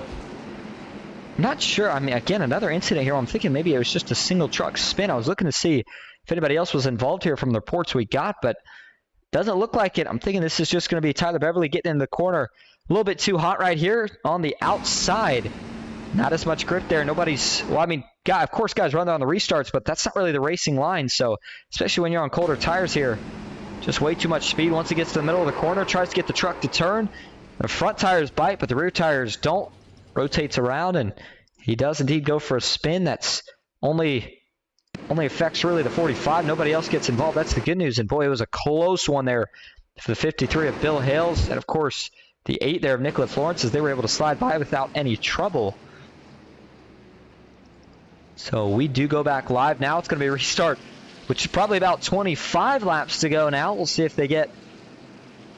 I'm not sure. I mean, again, another incident here. I'm thinking maybe it was just a single truck spin. I was looking to see if anybody else was involved here from the reports we got, but doesn't look like it. I'm thinking this is just going to be Tyler Beverly getting in the corner. A little bit too hot right here on the outside. Not as much grip there. Nobody's, well, I mean, of course guys run there on the restarts, but that's not really the racing line. So, especially when you're on colder tires here, just way too much speed. Once it gets to the middle of the corner, tries to get the truck to turn. The front tires bite, but the rear tires don't. Rotates around, and he does indeed go for a spin. That's only affects really the 45. Nobody else gets involved. That's the good news. And boy, it was a close one there for the 53 of Bill Hales. And of course, the 8 there of Nicolette Florence, as they were able to slide by without any trouble. So we do go back live. Now it's going to be a restart, which is probably about 25 laps to go now. We'll see if they get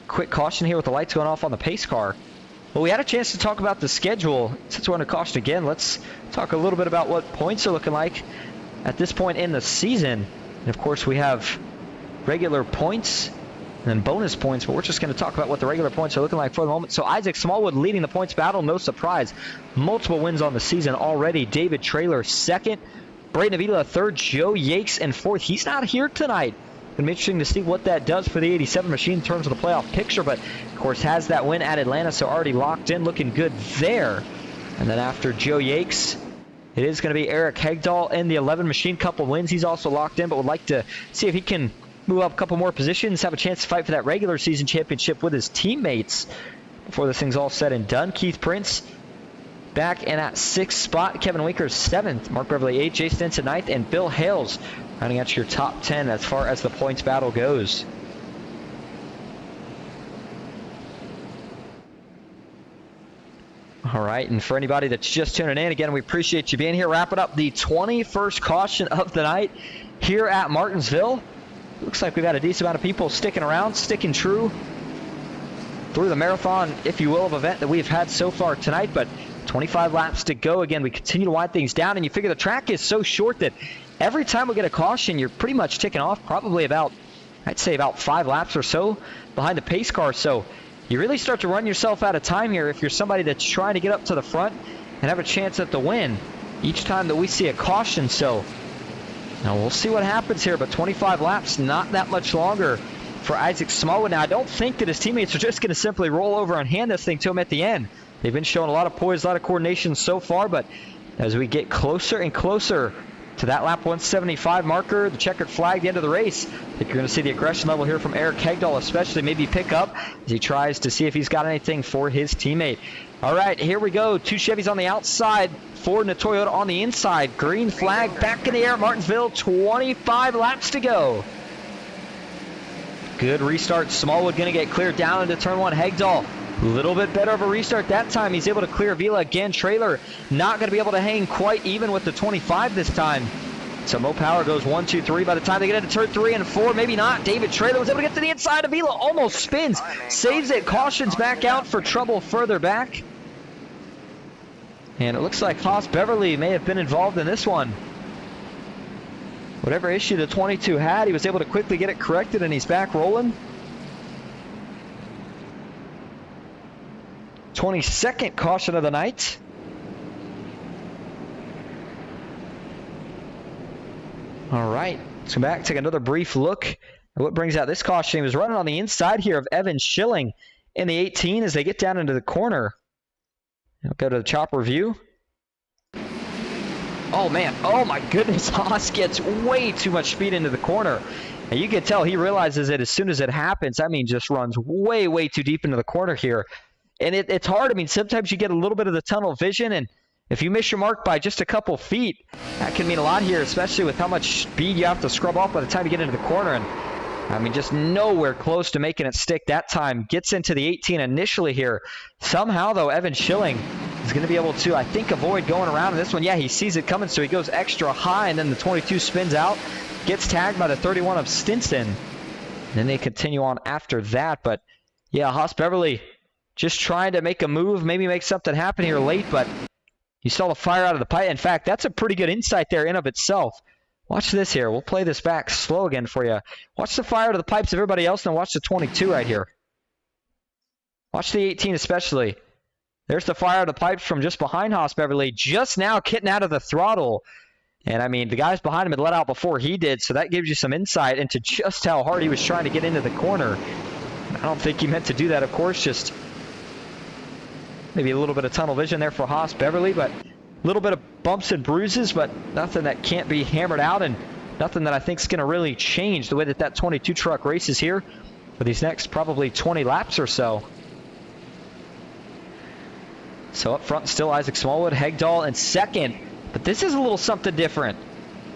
quick caution here with the lights going off on the pace car. Well, we had a chance to talk about the schedule. Since we're under caution again, let's talk a little bit about what points are looking like at this point in the season. And of course, we have regular points and then bonus points, but we're just going to talk about what the regular points are looking like for the moment. So Isaac Smallwood leading the points battle, no surprise. Multiple wins on the season already. David Trailer second, Braden Avila third, Joe Yakes in fourth. He's not here tonight. It'll be interesting to see what that does for the 87 machine in terms of the playoff picture, but of course has that win at Atlanta, so already locked in, looking good there. And then after Joe Yakes, it is going to be Eric Hegdahl in the 11 machine. Couple wins, he's also locked in, but would like to see if he can move up a couple more positions, have a chance to fight for that regular season championship with his teammates before this thing's all said and done. Keith Prince back in at 6th spot, Kevin Winker 7th, Mark Beverly 8th, Jay Stinson 9th, and Bill Hales rounding out your top 10 as far as the points battle goes. All right, and for anybody that's just tuning in, again, we appreciate you being here. Wrapping up the 21st caution of the night here at Martinsville. Looks like we've got a decent amount of people sticking around, sticking true through the marathon, if you will, of event that we've had so far tonight. But 25 laps to go. Again, we continue to wind things down, and you figure the track is so short that every time we get a caution, you're pretty much ticking off probably about, I'd say about 5 laps or so behind the pace car. So you really start to run yourself out of time here if you're somebody that's trying to get up to the front and have a chance at the win each time that we see a caution. So now we'll see what happens here, but 25 laps, not that much longer for Isaac Smallwood. Now, I don't think that his teammates are just going to simply roll over and hand this thing to him at the end. They've been showing a lot of poise, a lot of coordination so far, but as we get closer and closer to that lap 175 marker, the checkered flag, the end of the race, I think you're going to see the aggression level here from Eric Hegdahl, especially maybe pick up as he tries to see if he's got anything for his teammate. All right, here we go. 2 Chevys on the outside, Ford and a Toyota on the inside. Green flag back in the air, Martinsville, 25 laps to go. Good restart. Smallwood going to get cleared down into turn 1. Hegdahl, a little bit better of a restart that time. He's able to clear Avila again. Trailer not going to be able to hang quite even with the 25 this time. So Mo Power goes 1, 2, 3. By the time they get into turn 3 and 4, maybe not. David Trailer was able to get to the inside. Avila almost spins, saves it, cautions back out for trouble further back. And it looks like Haas Beverly may have been involved in this one. Whatever issue the 22 had, he was able to quickly get it corrected, and he's back rolling. 22nd caution of the night. All right, let's come back, take another brief look at what brings out this caution. He was running on the inside here of Evan Schilling in the 18 as they get down into the corner. I'll go to the chopper view. Oh, man. Oh, my goodness. Haas gets way too much speed into the corner. And you can tell he realizes it as soon as it happens. I mean, just runs way, way too deep into the corner here. And it's hard. I mean, sometimes you get a little bit of the tunnel vision, and if you miss your mark by just a couple feet, that can mean a lot here, especially with how much speed you have to scrub off by the time you get into the corner. And I mean, just nowhere close to making it stick that time. Gets into the 18 initially here. Somehow, though, Evan Schilling is going to be able to, I think, avoid going around in this one. Yeah, he sees it coming, so he goes extra high, and then the 22 spins out. Gets tagged by the 31 of Stinson. And then they continue on after that. But, yeah, Haas Beverly just trying to make a move, maybe make something happen here late, but you saw the fire out of the pipe. In fact, that's a pretty good insight there in of itself. Watch this here. We'll play this back slow again for you. Watch the fire to the pipes of everybody else, and watch the 22 right here. Watch the 18 especially. There's the fire to the pipes from just behind Haas Beverly, just now getting out of the throttle. And, I mean, the guys behind him had let out before he did, so that gives you some insight into just how hard he was trying to get into the corner. I don't think he meant to do that, of course, just maybe a little bit of tunnel vision there for Haas Beverly, but a little bit of bumps and bruises, but nothing that can't be hammered out, and nothing that I think is going to really change the way that 22 truck races here for these next probably 20 laps or so. So up front still Isaac Smallwood, Hegdahl in second, but this is a little something different.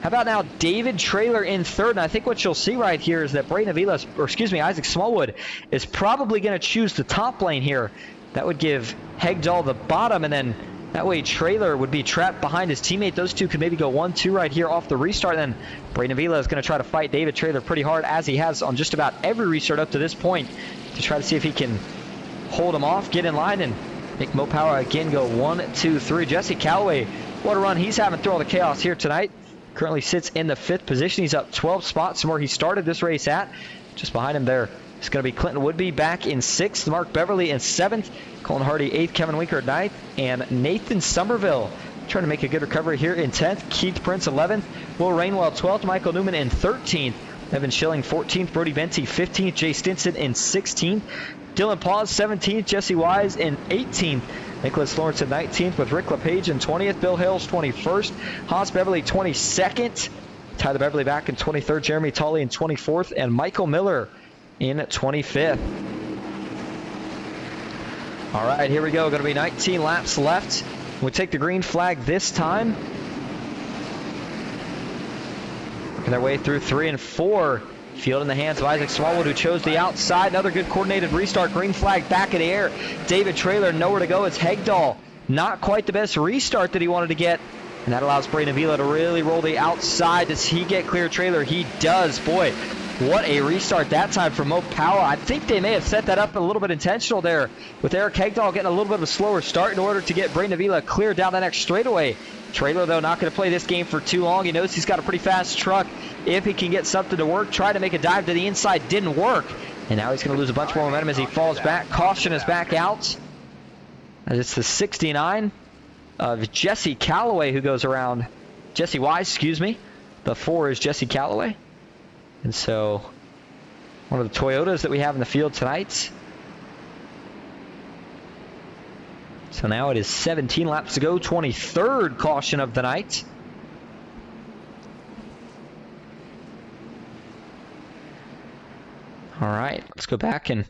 How about now David Traylor in third? And I think what you'll see right here is that Isaac Smallwood is probably going to choose the top lane here. That would give Hegdahl the bottom, and then that way Traylor would be trapped behind his teammate. Those two could maybe go 1-2 right here off the restart. And then Braden Avila is going to try to fight David Traylor pretty hard, as he has on just about every restart up to this point, to try to see if he can hold him off, get in line, and make Mo Power again go 1-2-3. Jesse Calloway, what a run he's having through all the chaos here tonight. Currently sits in the 5th position. He's up 12 spots from where he started this race at. Just behind him there is going to be Clinton Woodby back in 6th, Mark Beverly in 7th, Colin Hardy 8th, Kevin Winker 9th, and Nathan Somerville trying to make a good recovery here in 10th, Keith Prince 11th, Will Rainwell 12th, Michael Newman in 13th, Evan Schilling 14th, Brody Venti 15th, Jay Stinson in 16th, Dylan Paws 17th, Jesse Wise in 18th, Nicholas Lawrence in 19th with Rick LePage in 20th, Bill Hales 21st, Haas Beverly 22nd, Tyler Beverly back in 23rd, Jeremy Tolley in 24th, and Michael Miller in 25th. All right, here we go. Going to be 19 laps left. We take the green flag this time. Working their way through 3 and 4. Field in the hands of Isaac Smallwood, who chose the outside. Another good coordinated restart. Green flag back in the air. David Traylor nowhere to go. It's Hegdahl. Not quite the best restart that he wanted to get. And that allows Braden Avila to really roll the outside. Does he get clear Traylor? He does. Boy, what a restart that time for Mo Powell. I think they may have set that up a little bit intentional there, with Eric Hegdahl getting a little bit of a slower start in order to get Braden Avila clear down the next straightaway. Traylor, though, not going to play this game for too long. He knows he's got a pretty fast truck. If he can get something to work, try to make a dive to the inside. Didn't work. And now he's going to lose a bunch more momentum as he falls back. Caution is back out. As it's the 69 of Jesse Calloway who goes around. Jesse Wise, excuse me. The 4 is Jesse Calloway. And so, one of the Toyotas that we have in the field tonight. So now it is 17 laps to go, 23rd caution of the night. All right, let's go back and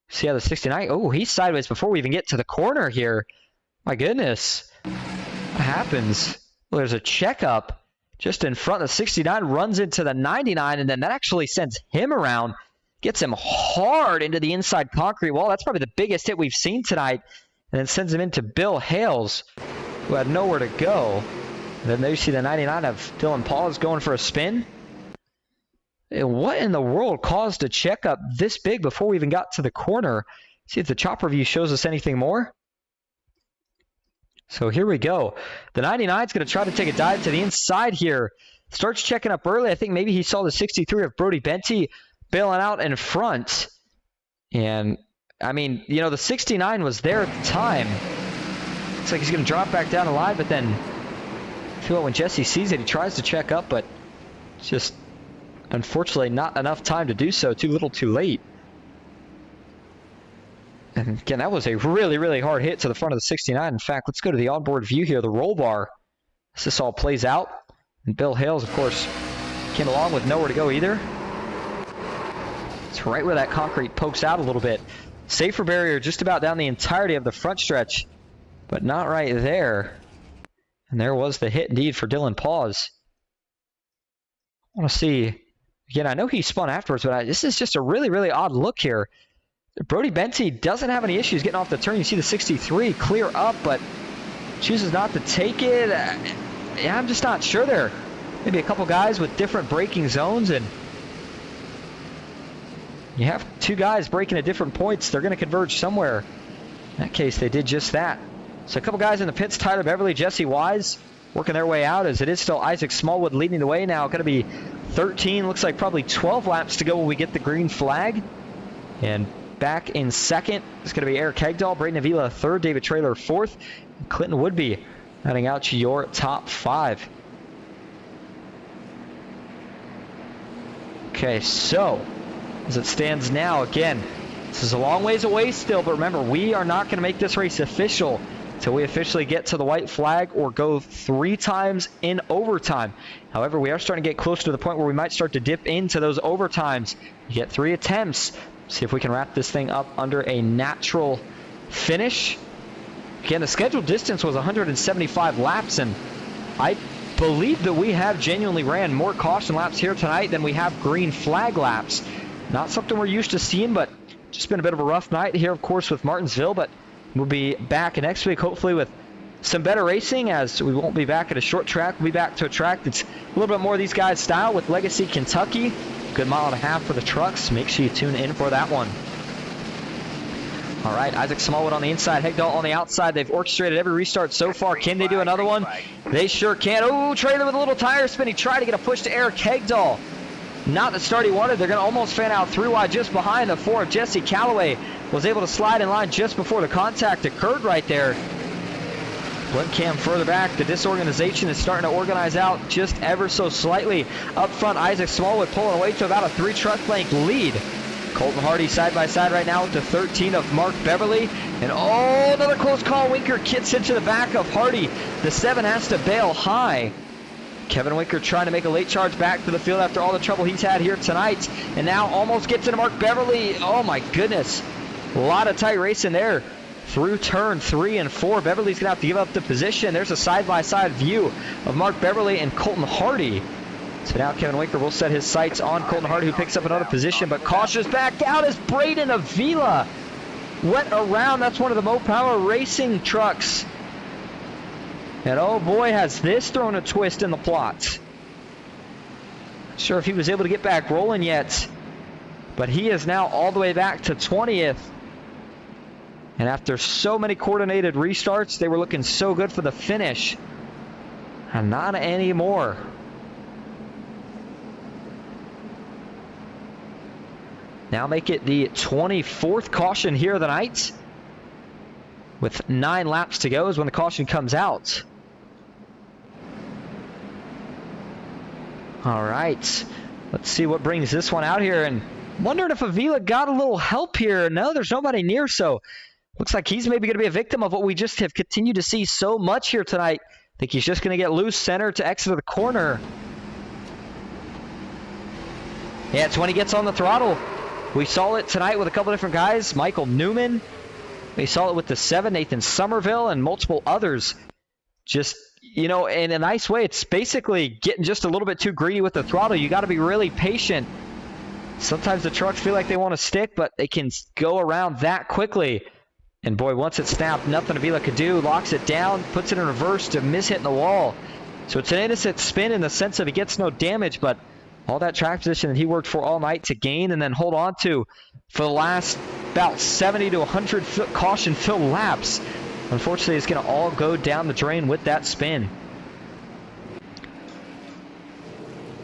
see how the 69, oh, he's sideways before we even get to the corner here. My goodness, what happens? Well, there's a checkup just in front. The 69 runs into the 99, and then that actually sends him around, gets him hard into the inside concrete wall. That's probably the biggest hit we've seen tonight. And then sends him into Bill Hales, who had nowhere to go. And then there you see the 99 of Dylan Paws going for a spin. And what in the world caused a checkup this big before we even got to the corner? See if the chopper view shows us anything more. So here we go. The 99 is going to try to take a dive to the inside here. Starts checking up early. I think maybe he saw the 63 of Brody Benty bailing out in front. And I mean, you know, the 69 was there at the time. Looks like he's going to drop back down the line, but then I feel when Jesse sees it, he tries to check up, but it's just unfortunately not enough time to do so. Too little, too late. And again, that was a really, really hard hit to the front of the 69. In fact, let's go to the onboard view here, the roll bar. As this all plays out. And Bill Hales, of course, came along with nowhere to go either. It's right where that concrete pokes out a little bit. Safer barrier just about down the entirety of the front stretch, but not right there. And there was the hit indeed for Dylan Paws. I want to see Again, I know he spun afterwards, but this is just a really, really odd look here. Brody Benty doesn't have any issues getting off the turn. You see the 63 clear up, but chooses not to take it. Yeah, I'm just not sure there. Maybe a couple guys with different braking zones, and you have two guys braking at different points. They're going to converge somewhere. In that case, they did just that. So a couple guys in the pits, Tyler Beverly, Jesse Wise, working their way out, as it is still Isaac Smallwood leading the way now. Going to be 13, looks like probably 12 laps to go when we get the green flag. And back in second is going to be Eric Hegdahl, Braden Avila third, David Traylor fourth, and Clinton Woodby heading out to your top 5. Okay, so as it stands now, again, this is a long ways away still, but remember, we are not going to make this race official until we officially get to the white flag or go 3 times in overtime. However, we are starting to get close to the point where we might start to dip into those overtimes. You get 3 attempts. See if we can wrap this thing up under a natural finish. Again, the scheduled distance was 175 laps, and I believe that we have genuinely ran more caution laps here tonight than we have green flag laps. Not something we're used to seeing, but just been a bit of a rough night here, of course, with Martinsville, but we'll be back next week, hopefully with some better racing, as we won't be back at a short track. We'll be back to a track that's a little bit more these guys' style with Legacy, Kentucky. Good 1.5 miles for the trucks. Make sure you tune in for that one. All right, Isaac Smallwood on the inside, Hegdahl on the outside. They've orchestrated every restart so far. Can they do another one? They sure can. Oh, Traylor with a little tire spin. He tried to get a push to Eric Hegdahl. Not the start he wanted. They're going to almost fan out 3 wide just behind. The 4 of Jesse Calloway was able to slide in line just before the contact occurred right there. Blink cam further back. The disorganization is starting to organize out just ever so slightly. Up front, Isaac Smallwood pulling away to about a 3-truck length lead. Colton Hardy side by side right now with the 13 of Mark Beverly. And oh, another close call. Winker gets into the back of Hardy. The 7 has to bail high. Kevin Winker trying to make a late charge back to the field after all the trouble he's had here tonight. And now almost gets into Mark Beverly. Oh my goodness. A lot of tight racing there. Through turn 3 and 4, Beverly's going to have to give up the position. There's a side-by-side view of Mark Beverly and Colton Hardy. So now Kevin Winker will set his sights on Colton Hardy, who picks up another position, but cautious back down as Braden Avila went around. That's one of the Mopower Racing trucks. And oh boy, has this thrown a twist in the plot. Not sure if he was able to get back rolling yet, but he is now all the way back to 20th. And after so many coordinated restarts, they were looking so good for the finish. And not anymore. Now make it the 24th caution here of the night. With 9 laps to go is when the caution comes out. All right. Let's see what brings this one out here. And wondering if Avila got a little help here. No, there's nobody near, so looks like he's maybe going to be a victim of what we just have continued to see so much here tonight. I think he's just going to get loose center to exit of the corner. Yeah, it's when he gets on the throttle. We saw it tonight with a couple different guys. Michael Newman. We saw it with the 7, Nathan Somerville, and multiple others. Just, you know, in a nice way, it's basically getting just a little bit too greedy with the throttle. You got to be really patient. Sometimes the trucks feel like they want to stick, but they can go around that quickly. And boy, once it's snapped, nothing Avila could do. Locks it down, puts it in reverse to miss hitting the wall. So it's an innocent spin in the sense that he gets no damage, but all that track position that he worked for all night to gain and then hold on to for the last about 70 to 100 caution-filled laps, unfortunately, it's going to all go down the drain with that spin.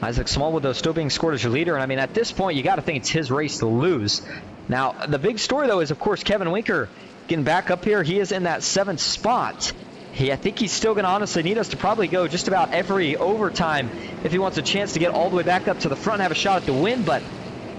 Isaac Smallwood, though, still being scored as your leader. And I mean, at this point, you got to think it's his race to lose. Now, the big story, though, is, of course, Kevin Winker getting back up here. He is in that 7th spot. I think he's still going to honestly need us to probably go just about every overtime if he wants a chance to get all the way back up to the front and have a shot at the win. But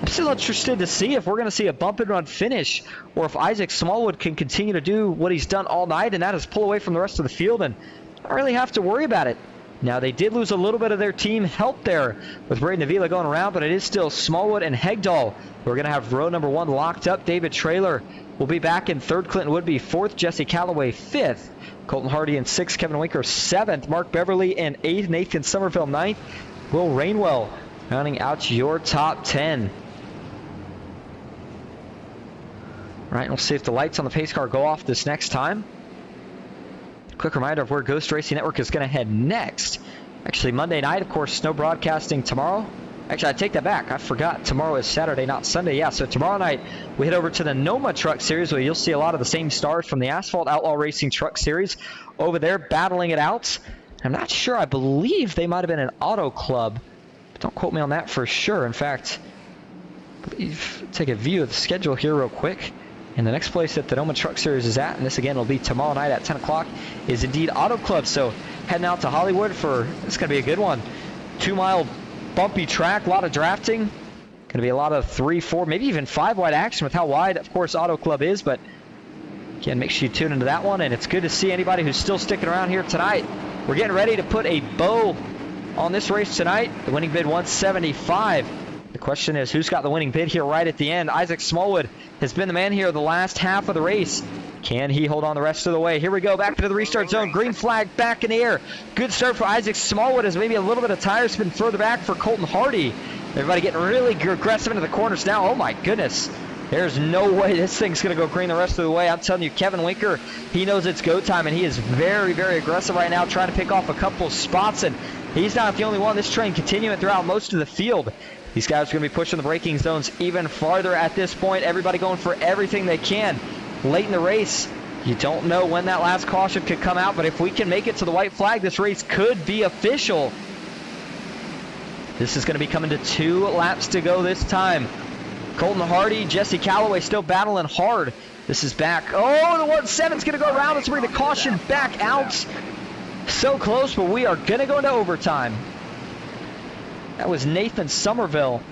I'm still interested to see if we're going to see a bump and run finish, or if Isaac Smallwood can continue to do what he's done all night, and that is pull away from the rest of the field and not really have to worry about it. Now, they did lose a little bit of their team help there with Braden Avila going around, but it is still Smallwood and Hegdahl. We're going to have row number 1 locked up. David Traylor will be back in 3rd. Clinton Woodby 4th. Jesse Calloway 5th. Colton Hardy in 6th. Kevin Winker 7th. Mark Beverly in 8th. Nathan Somerville 9th. Will Rainwell rounding out your top 10. Right, and we'll see if the lights on the pace car go off this next time. Quick reminder of where Ghost Racing Network is going to head next. Actually, Monday night, of course, snow broadcasting tomorrow. Actually, I take that back. I forgot. Tomorrow is Saturday, not Sunday. Yeah, so tomorrow night, we head over to the NOMA Truck Series, where you'll see a lot of the same stars from the Asphalt Outlaw Racing Truck Series over there battling it out. I'm not sure. I believe they might have been an auto club. But don't quote me on that for sure. In fact, take a view of the schedule here real quick. And the next place that the NOMA Truck Series is at, and this again will be tomorrow night at 10 o'clock, is indeed Auto Club. So heading out to Hollywood for, it's going to be a good one. 2-mile bumpy track, a lot of drafting. Going to be a lot of 3, 4, maybe even 5 wide action with how wide, of course, Auto Club is. But again, make sure you tune into that one. And it's good to see anybody who's still sticking around here tonight. We're getting ready to put a bow on this race tonight. The winning bid 175. The question is, who's got the winning bid here right at the end? Isaac Smallwood has been the man here the last half of the race. Can he hold on the rest of the way? Here we go, back to the restart zone. Green flag back in the air. Good start for Isaac Smallwood as maybe a little bit of tire spin further back for Colton Hardy. Everybody getting really aggressive into the corners now. Oh my goodness. There's no way this thing's going to go green the rest of the way. I'm telling you, Kevin Winker, he knows it's go time, and he is very, very aggressive right now, trying to pick off a couple spots. And he's not the only one. This train continuing throughout most of the field. These guys are going to be pushing the braking zones even farther at this point. Everybody going for everything they can. Late in the race, you don't know when that last caution could come out, but if we can make it to the white flag, this race could be official. This is going to be coming to 2 laps to go this time. Colton Hardy, Jesse Calloway still battling hard. This is back. Oh, the 1-7's going to go around. Let's bring the caution back out. So close, but we are going to go into overtime. That was Nathan Somerville,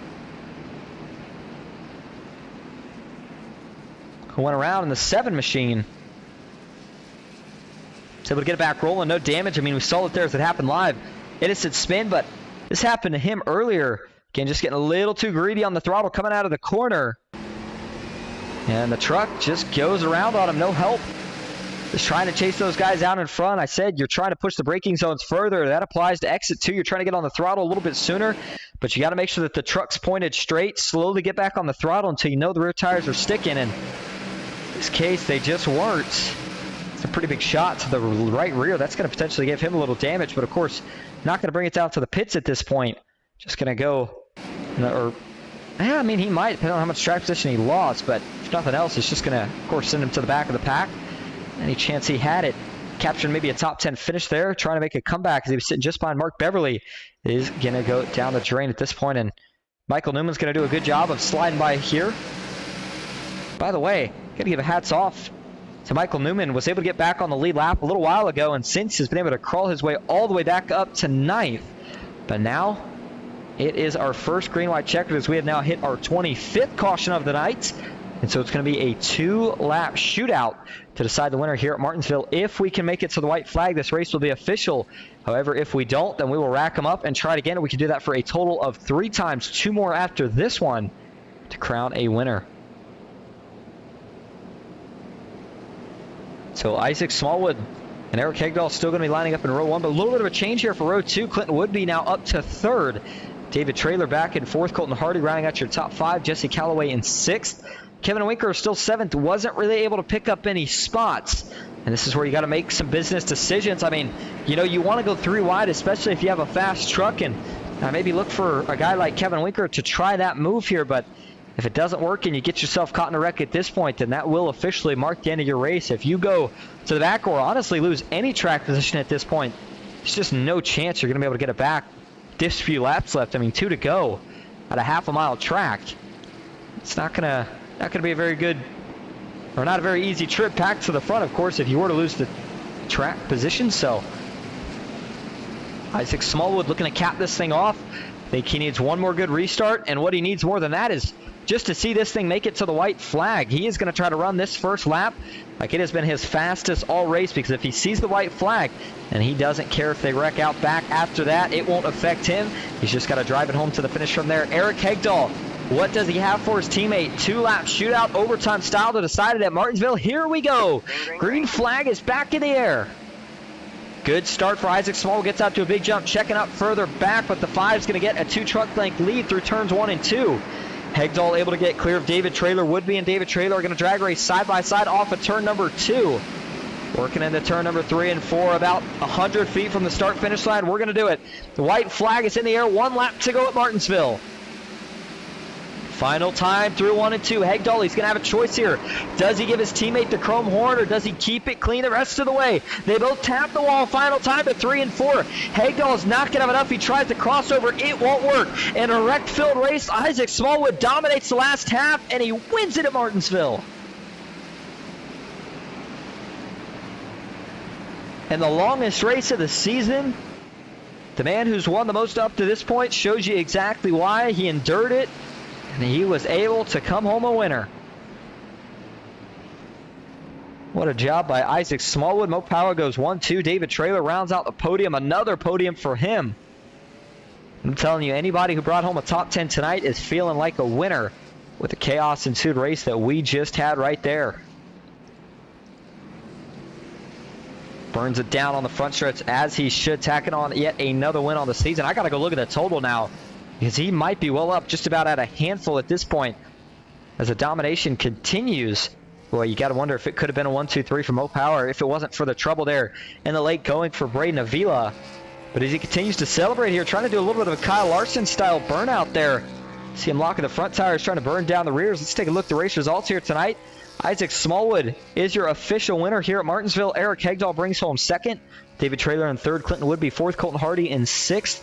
who went around in the 7 machine. Was able to get it back rolling, no damage. I mean, we saw it there as it happened live. Innocent spin, but this happened to him earlier. Again, just getting a little too greedy on the throttle coming out of the corner. And the truck just goes around on him, no help. Just trying to chase those guys out in front. I said you're trying to push the braking zones further. That applies to exit 2. You're trying to get on the throttle a little bit sooner, but you got to make sure that the truck's pointed straight. Slowly get back on the throttle until you know the rear tires are sticking. And in this case, they just weren't. It's a pretty big shot to the right rear. That's going to potentially give him a little damage, but of course, not going to bring it down to the pits at this point. Just going to go, I mean, he might, depending on how much track position he lost, but if nothing else, it's just going to, of course, send him to the back of the pack. Any chance he had it, capturing maybe a top 10 finish there, trying to make a comeback as he was sitting just behind Mark Beverly, is going to go down the drain at this point, and Michael Newman's going to do a good job of sliding by here. By the way, got to give a hats off to Michael Newman. Was able to get back on the lead lap a little while ago, and since has been able to crawl his way all the way back up to 9th. But now it is our first green-white checkered as we have now hit our 25th caution of the night. And so it's going to be a 2-lap shootout to decide the winner here at Martinsville. If we can make it to the white flag, this race will be official. However, if we don't, then we will rack them up and try it again. And we can do that for a total of 3 times, 2 more after this one, to crown a winner. So Isaac Smallwood and Eric Hegdahl still going to be lining up in row 1, but a little bit of a change here for row 2. Clinton Woodby now up to 3rd. David Traylor back in 4th. Colton Hardy rounding out your top 5. Jesse Calloway in 6th. Kevin Winker still 7th. Wasn't really able to pick up any spots. And this is where you got to make some business decisions. I mean, you want to go 3 wide, especially if you have a fast truck, and maybe look for a guy like Kevin Winker to try that move here. But if it doesn't work and you get yourself caught in a wreck at this point, then that will officially mark the end of your race. If you go to the back or honestly lose any track position at this point, there's just no chance you're going to be able to get it back. This few laps left. I mean, 2 to go at a half-a-mile track. It's not gonna be a very good, or not a very easy trip back to the front, of course, if you were to lose the track position. So Isaac Smallwood looking to cap this thing off. I think he needs one more good restart, and what he needs more than that is just to see this thing make it to the white flag. He is going to try to run this first lap like it has been his fastest all race, because if he sees the white flag, and he doesn't care if they wreck out back after that, it won't affect him. He's just got to drive it home to the finish from there. Eric Hegdahl, what does he have for his teammate? 2-lap shootout, overtime style to decide it at Martinsville. Here we go. Green flag is back in the air. Good start for Isaac Small. Gets out to a big jump, checking up further back, but the 5's going to get a 2-truck length lead through turns 1 and 2. Hegdahl able to get clear of David Traylor. Woodby and David Traylor are going to drag race side by side off of turn number 2. Working into turn number 3 and 4, about 100 feet from the start-finish line. We're going to do it. The white flag is in the air. 1 lap to go at Martinsville. Final time through 1 and 2. Hegdahl, he's going to have a choice here. Does he give his teammate the chrome horn, or does he keep it clean the rest of the way? They both tap the wall. Final time to 3 and 4. Hegdahl is not going to have enough. He tries to cross over. It won't work. In a wreck-filled race, Isaac Smallwood dominates the last half, and he wins it at Martinsville. And the longest race of the season, the man who's won the most up to this point shows you exactly why. He endured it, and he was able to come home a winner. What a job by Isaac Smallwood. Mo Power goes 1-2. David Traylor rounds out the podium. Another podium for him. I'm telling you, anybody who brought home a top 10 tonight is feeling like a winner with the chaos-ensued race that we just had right there. Burns it down on the front stretch as he should, tacking on yet another win on the season. I got to go look at the total now, because he might be well up, just about at a handful at this point as the domination continues. Boy, you got to wonder if it could have been a 1-2-3 for Mo Power if it wasn't for the trouble there in the late going for Braden Avila. But as he continues to celebrate here, trying to do a little bit of a Kyle Larson style burnout there. See him locking the front tires, trying to burn down the rears. Let's take a look at the race results here tonight. Isaac Smallwood is your official winner here at Martinsville. Eric Hegdahl brings home 2nd. David Traylor in 3rd. Clinton Woodby 4th. Colton Hardy in 6th.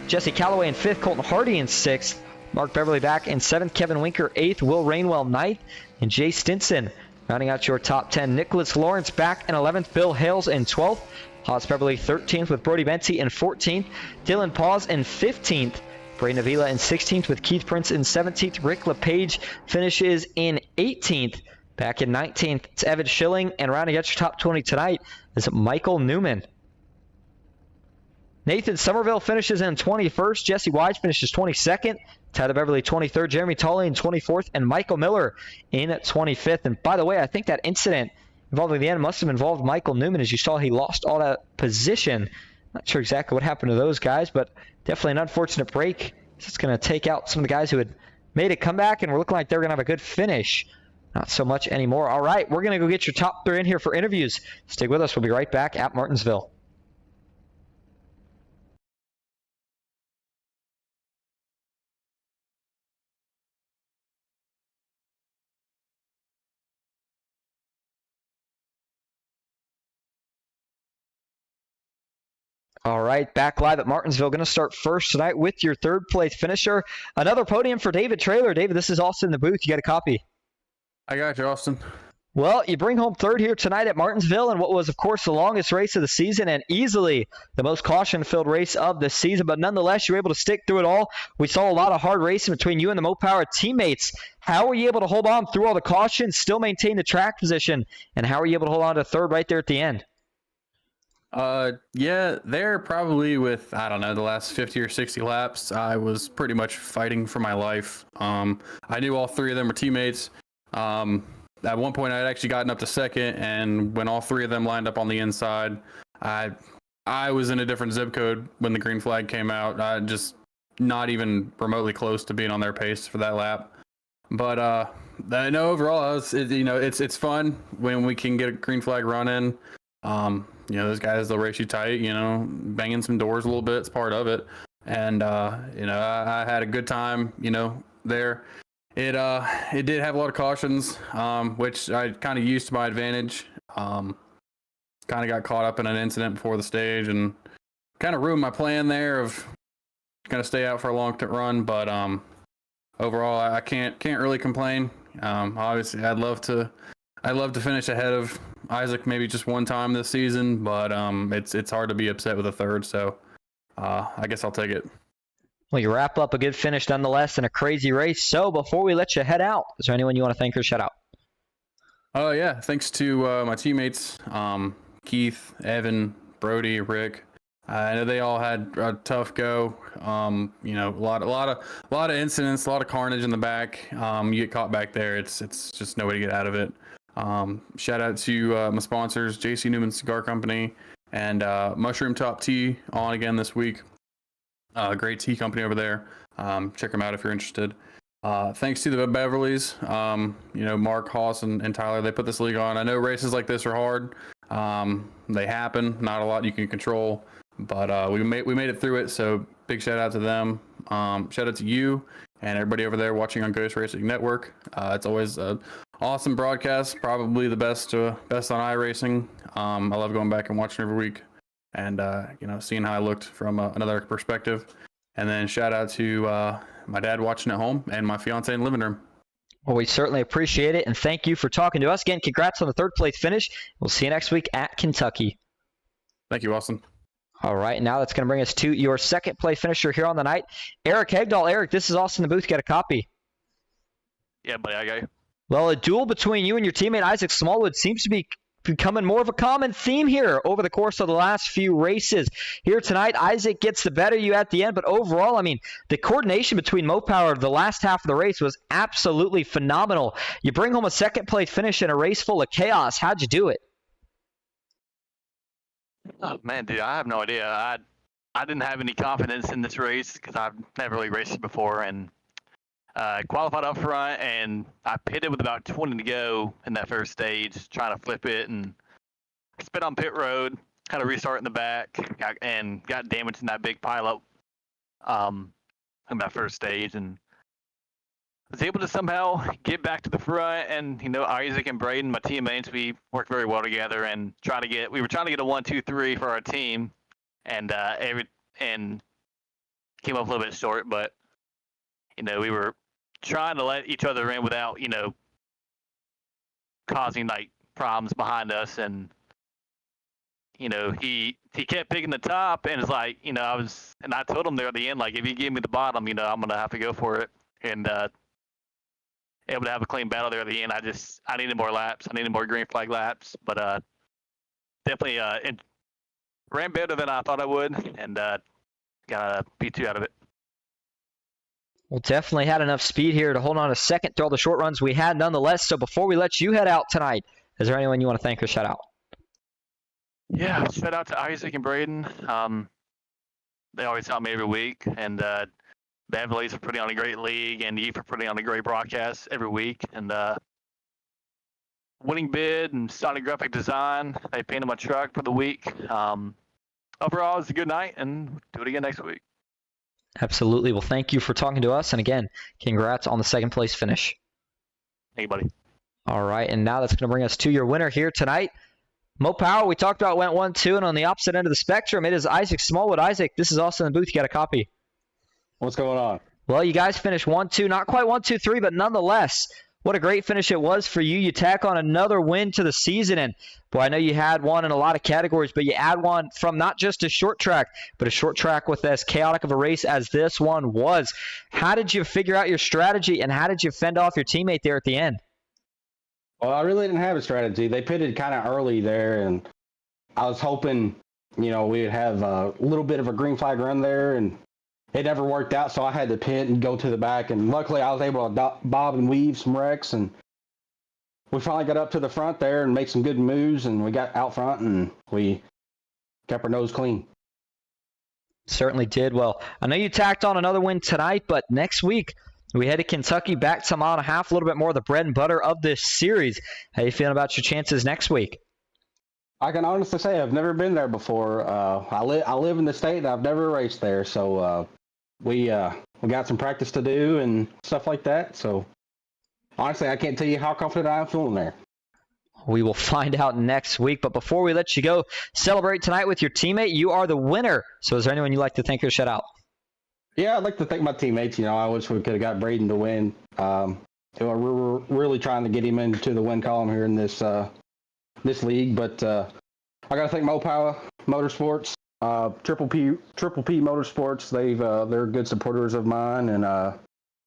Jesse Calloway in 5th. Colton Hardy in 6th. Mark Beverly back in 7th. Kevin Winker 8th. Will Rainwell 9th. And Jay Stinson rounding out your top 10. Nicholas Lawrence back in 11th. Bill Hales in 12th. Haas Beverly 13th with Brody Benty in 14th. Dylan Paws in 15th. Braden Avila in 16th with Keith Prince in 17th. Rick LePage finishes in 18th. Back in 19th, it's Evan Schilling. And rounding out your top 20 tonight is Michael Newman. Nathan Somerville finishes in 21st. Jesse Wise finishes 22nd. Tyler Beverly 23rd. Jeremy Tolley in 24th. And Michael Miller in 25th. And by the way, I think that incident involving the end must have involved Michael Newman. As you saw, he lost all that position. Not sure exactly what happened to those guys, but definitely an unfortunate break. It's going to take out some of the guys who had made a comeback and were looking like they were going to have a good finish. Not so much anymore. All right, we're going to go get your top 3 in here for interviews. Stay with us. We'll be right back at Martinsville. All right, back live at Martinsville. Going to start first tonight with your 3rd place finisher. Another podium for David Traylor. David, this is Austin in the booth. You got a copy? I got you, Austin. Well, you bring home 3rd here tonight at Martinsville in what was, of course, the longest race of the season and easily the most caution-filled race of the season. But nonetheless, you were able to stick through it all. We saw a lot of hard racing between you and the Mo Power teammates. How were you able to hold on through all the caution, still maintain the track position, and how were you able to hold on to 3rd right there at the end? Yeah, they're probably with, I don't know, the last 50 or 60 laps. I was pretty much fighting for my life. I knew all 3 of them were teammates. At one point, I had actually gotten up to 2nd, and when all 3 of them lined up on the inside, I was in a different zip code when the green flag came out. Just not even remotely close to being on their pace for that lap. But I know overall, it's fun when we can get a green flag run in. Those guys, they'll race you tight, banging some doors a little bit. It's part of it. And, I had a good time, there. It did have a lot of cautions, which I kind of used to my advantage. Kind of got caught up in an incident before the stage and kind of ruined my plan there of going to stay out for a long run. But overall, I can't really complain. Obviously, I'd love to finish ahead of Isaac maybe just one time this season, but it's hard to be upset with a 3rd. So I guess I'll take it. Well, you wrap up a good finish nonetheless in a crazy race. So before we let you head out, is there anyone you want to thank or shout out? Oh, yeah. Thanks to my teammates, Keith, Evan, Brody, Rick. I know they all had a tough go. A lot of incidents, a lot of carnage in the back. You get caught back there. It's just no way to get out of it. Shout out to my sponsors, JC Newman Cigar Company, and Mushroom Top Tea on again this week. Great tea company over there. Check them out if you're interested. Thanks to the Beverleys, Mark, Haas, and Tyler. They put this league on. I know races like this are hard. They happen. Not a lot you can control, but we made it through it. So big shout out to them. Shout out to you and everybody over there watching on Ghost Racing Network. It's always an awesome broadcast. Probably the best on iRacing. I love going back and watching every week, and seeing how I looked from another perspective. And then shout out to my dad watching at home and my fiance in the living room. Well, we certainly appreciate it, and thank you for talking to us. Again, congrats on the third place finish. We'll see you next week at Kentucky. Thank you, Austin. All right, now that's going to bring us to your second place finisher here on the night, Eric Hegdahl. Eric, this is Austin in the booth. Get a copy. Yeah, buddy, I got you. Well, a duel between you and your teammate Isaac Smallwood seems to be becoming more of a common theme here over the course of the last few races. Here tonight, Isaac gets the better of you at the end, but overall, I mean, the coordination between Mopower the last half of the race was absolutely phenomenal. You bring home a second place finish in a race full of chaos. How'd you do it? Oh, man, dude, I have no idea. I didn't have any confidence in this race because I've never really raced it before, and qualified up front, and I pitted with about 20 to go in that first stage, trying to flip it, and spit on pit road, kind of restart in the back, and got damaged in that big pileup in that first stage, and was able to somehow get back to the front. And Isaac and Braden, my teammates, we worked very well together, and we were trying to get a 1-2-3 for our team, and came up a little bit short, but we were trying to let each other in without, causing like problems behind us. And, he kept picking the top, and it's like, I told him there at the end, like, if you give me the bottom, I'm going to have to go for it. And, able to have a clean battle there at the end. I needed more laps. I needed more green flag laps, but, definitely, it ran better than I thought I would, and, got a P2 out of it. Well, definitely had enough speed here to hold on a second through all the short runs we had nonetheless. So before we let you head out tonight, is there anyone you want to thank or shout out? Yeah, shout out to Isaac and Braden. They always help me every week. And Beverly's for putting on a great league, and you for putting on a great broadcast every week. And Winning Bid and Sonic Graphic Design, they painted my truck for the week. Overall, it was a good night, and do it again next week. Absolutely. Well, thank you for talking to us. And again, congrats on the second place finish. Thank you, buddy. All right. And now that's going to bring us to your winner here tonight. Mopower, we talked about, went 1-2. And on the opposite end of the spectrum, it is Isaac Smallwood. Isaac, this is Austin in the booth. You got a copy. What's going on? Well, you guys finished 1-2. Not quite 1-2-3, but nonetheless, what a great finish it was for you. You tack on another win to the season. And, boy, I know you had one in a lot of categories, but you add one from not just a short track, but a short track with as chaotic of a race as this one was. How did you figure out your strategy, and how did you fend off your teammate there at the end? Well, I really didn't have a strategy. They pitted kind of early there, and I was hoping, we would have a little bit of a green flag run there, and it never worked out, so I had to pit and go to the back. And luckily, I was able to bob and weave some wrecks, and we finally got up to the front there and made some good moves, and we got out front, and we kept our nose clean. Certainly did. Well, I know you tacked on another win tonight, but next week we head to Kentucky, back to mile and a half, a little bit more of the bread and butter of this series. How you feeling about your chances next week? I can honestly say I've never been there before. I live in the state, and I've never raced there, so we got some practice to do and stuff like that. So honestly, I can't tell you how confident I am feeling there. We will find out next week. But before we let you go, celebrate tonight with your teammate. You are the winner. So is there anyone you'd like to thank or shout out? Yeah, I'd like to thank my teammates. I wish we could have got Braden to win. We're really trying to get him into the win column here in this league. But I got to thank Mopower Motorsports, Triple P Motorsports. They're good supporters of mine, and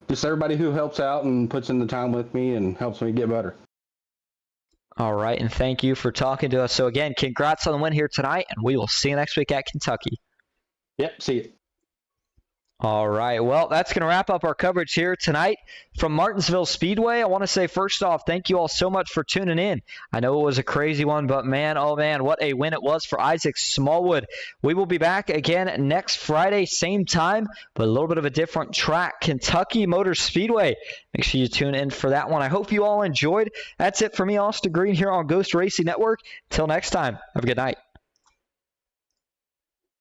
just everybody who helps out and puts in the time with me and helps me get better. All right, and thank you for talking to us. So again, congrats on the win here tonight, and we will see you next week at Kentucky. Yep, see you. All right. Well, that's going to wrap up our coverage here tonight from Martinsville Speedway. I want to say, first off, thank you all so much for tuning in. I know it was a crazy one, but man, oh man, what a win it was for Isaac Smallwood. We will be back again next Friday, same time, but a little bit of a different track, Kentucky Motor Speedway. Make sure you tune in for that one. I hope you all enjoyed. That's it for me, Austin Green, here on Ghost Racing Network. Till next time, have a good night.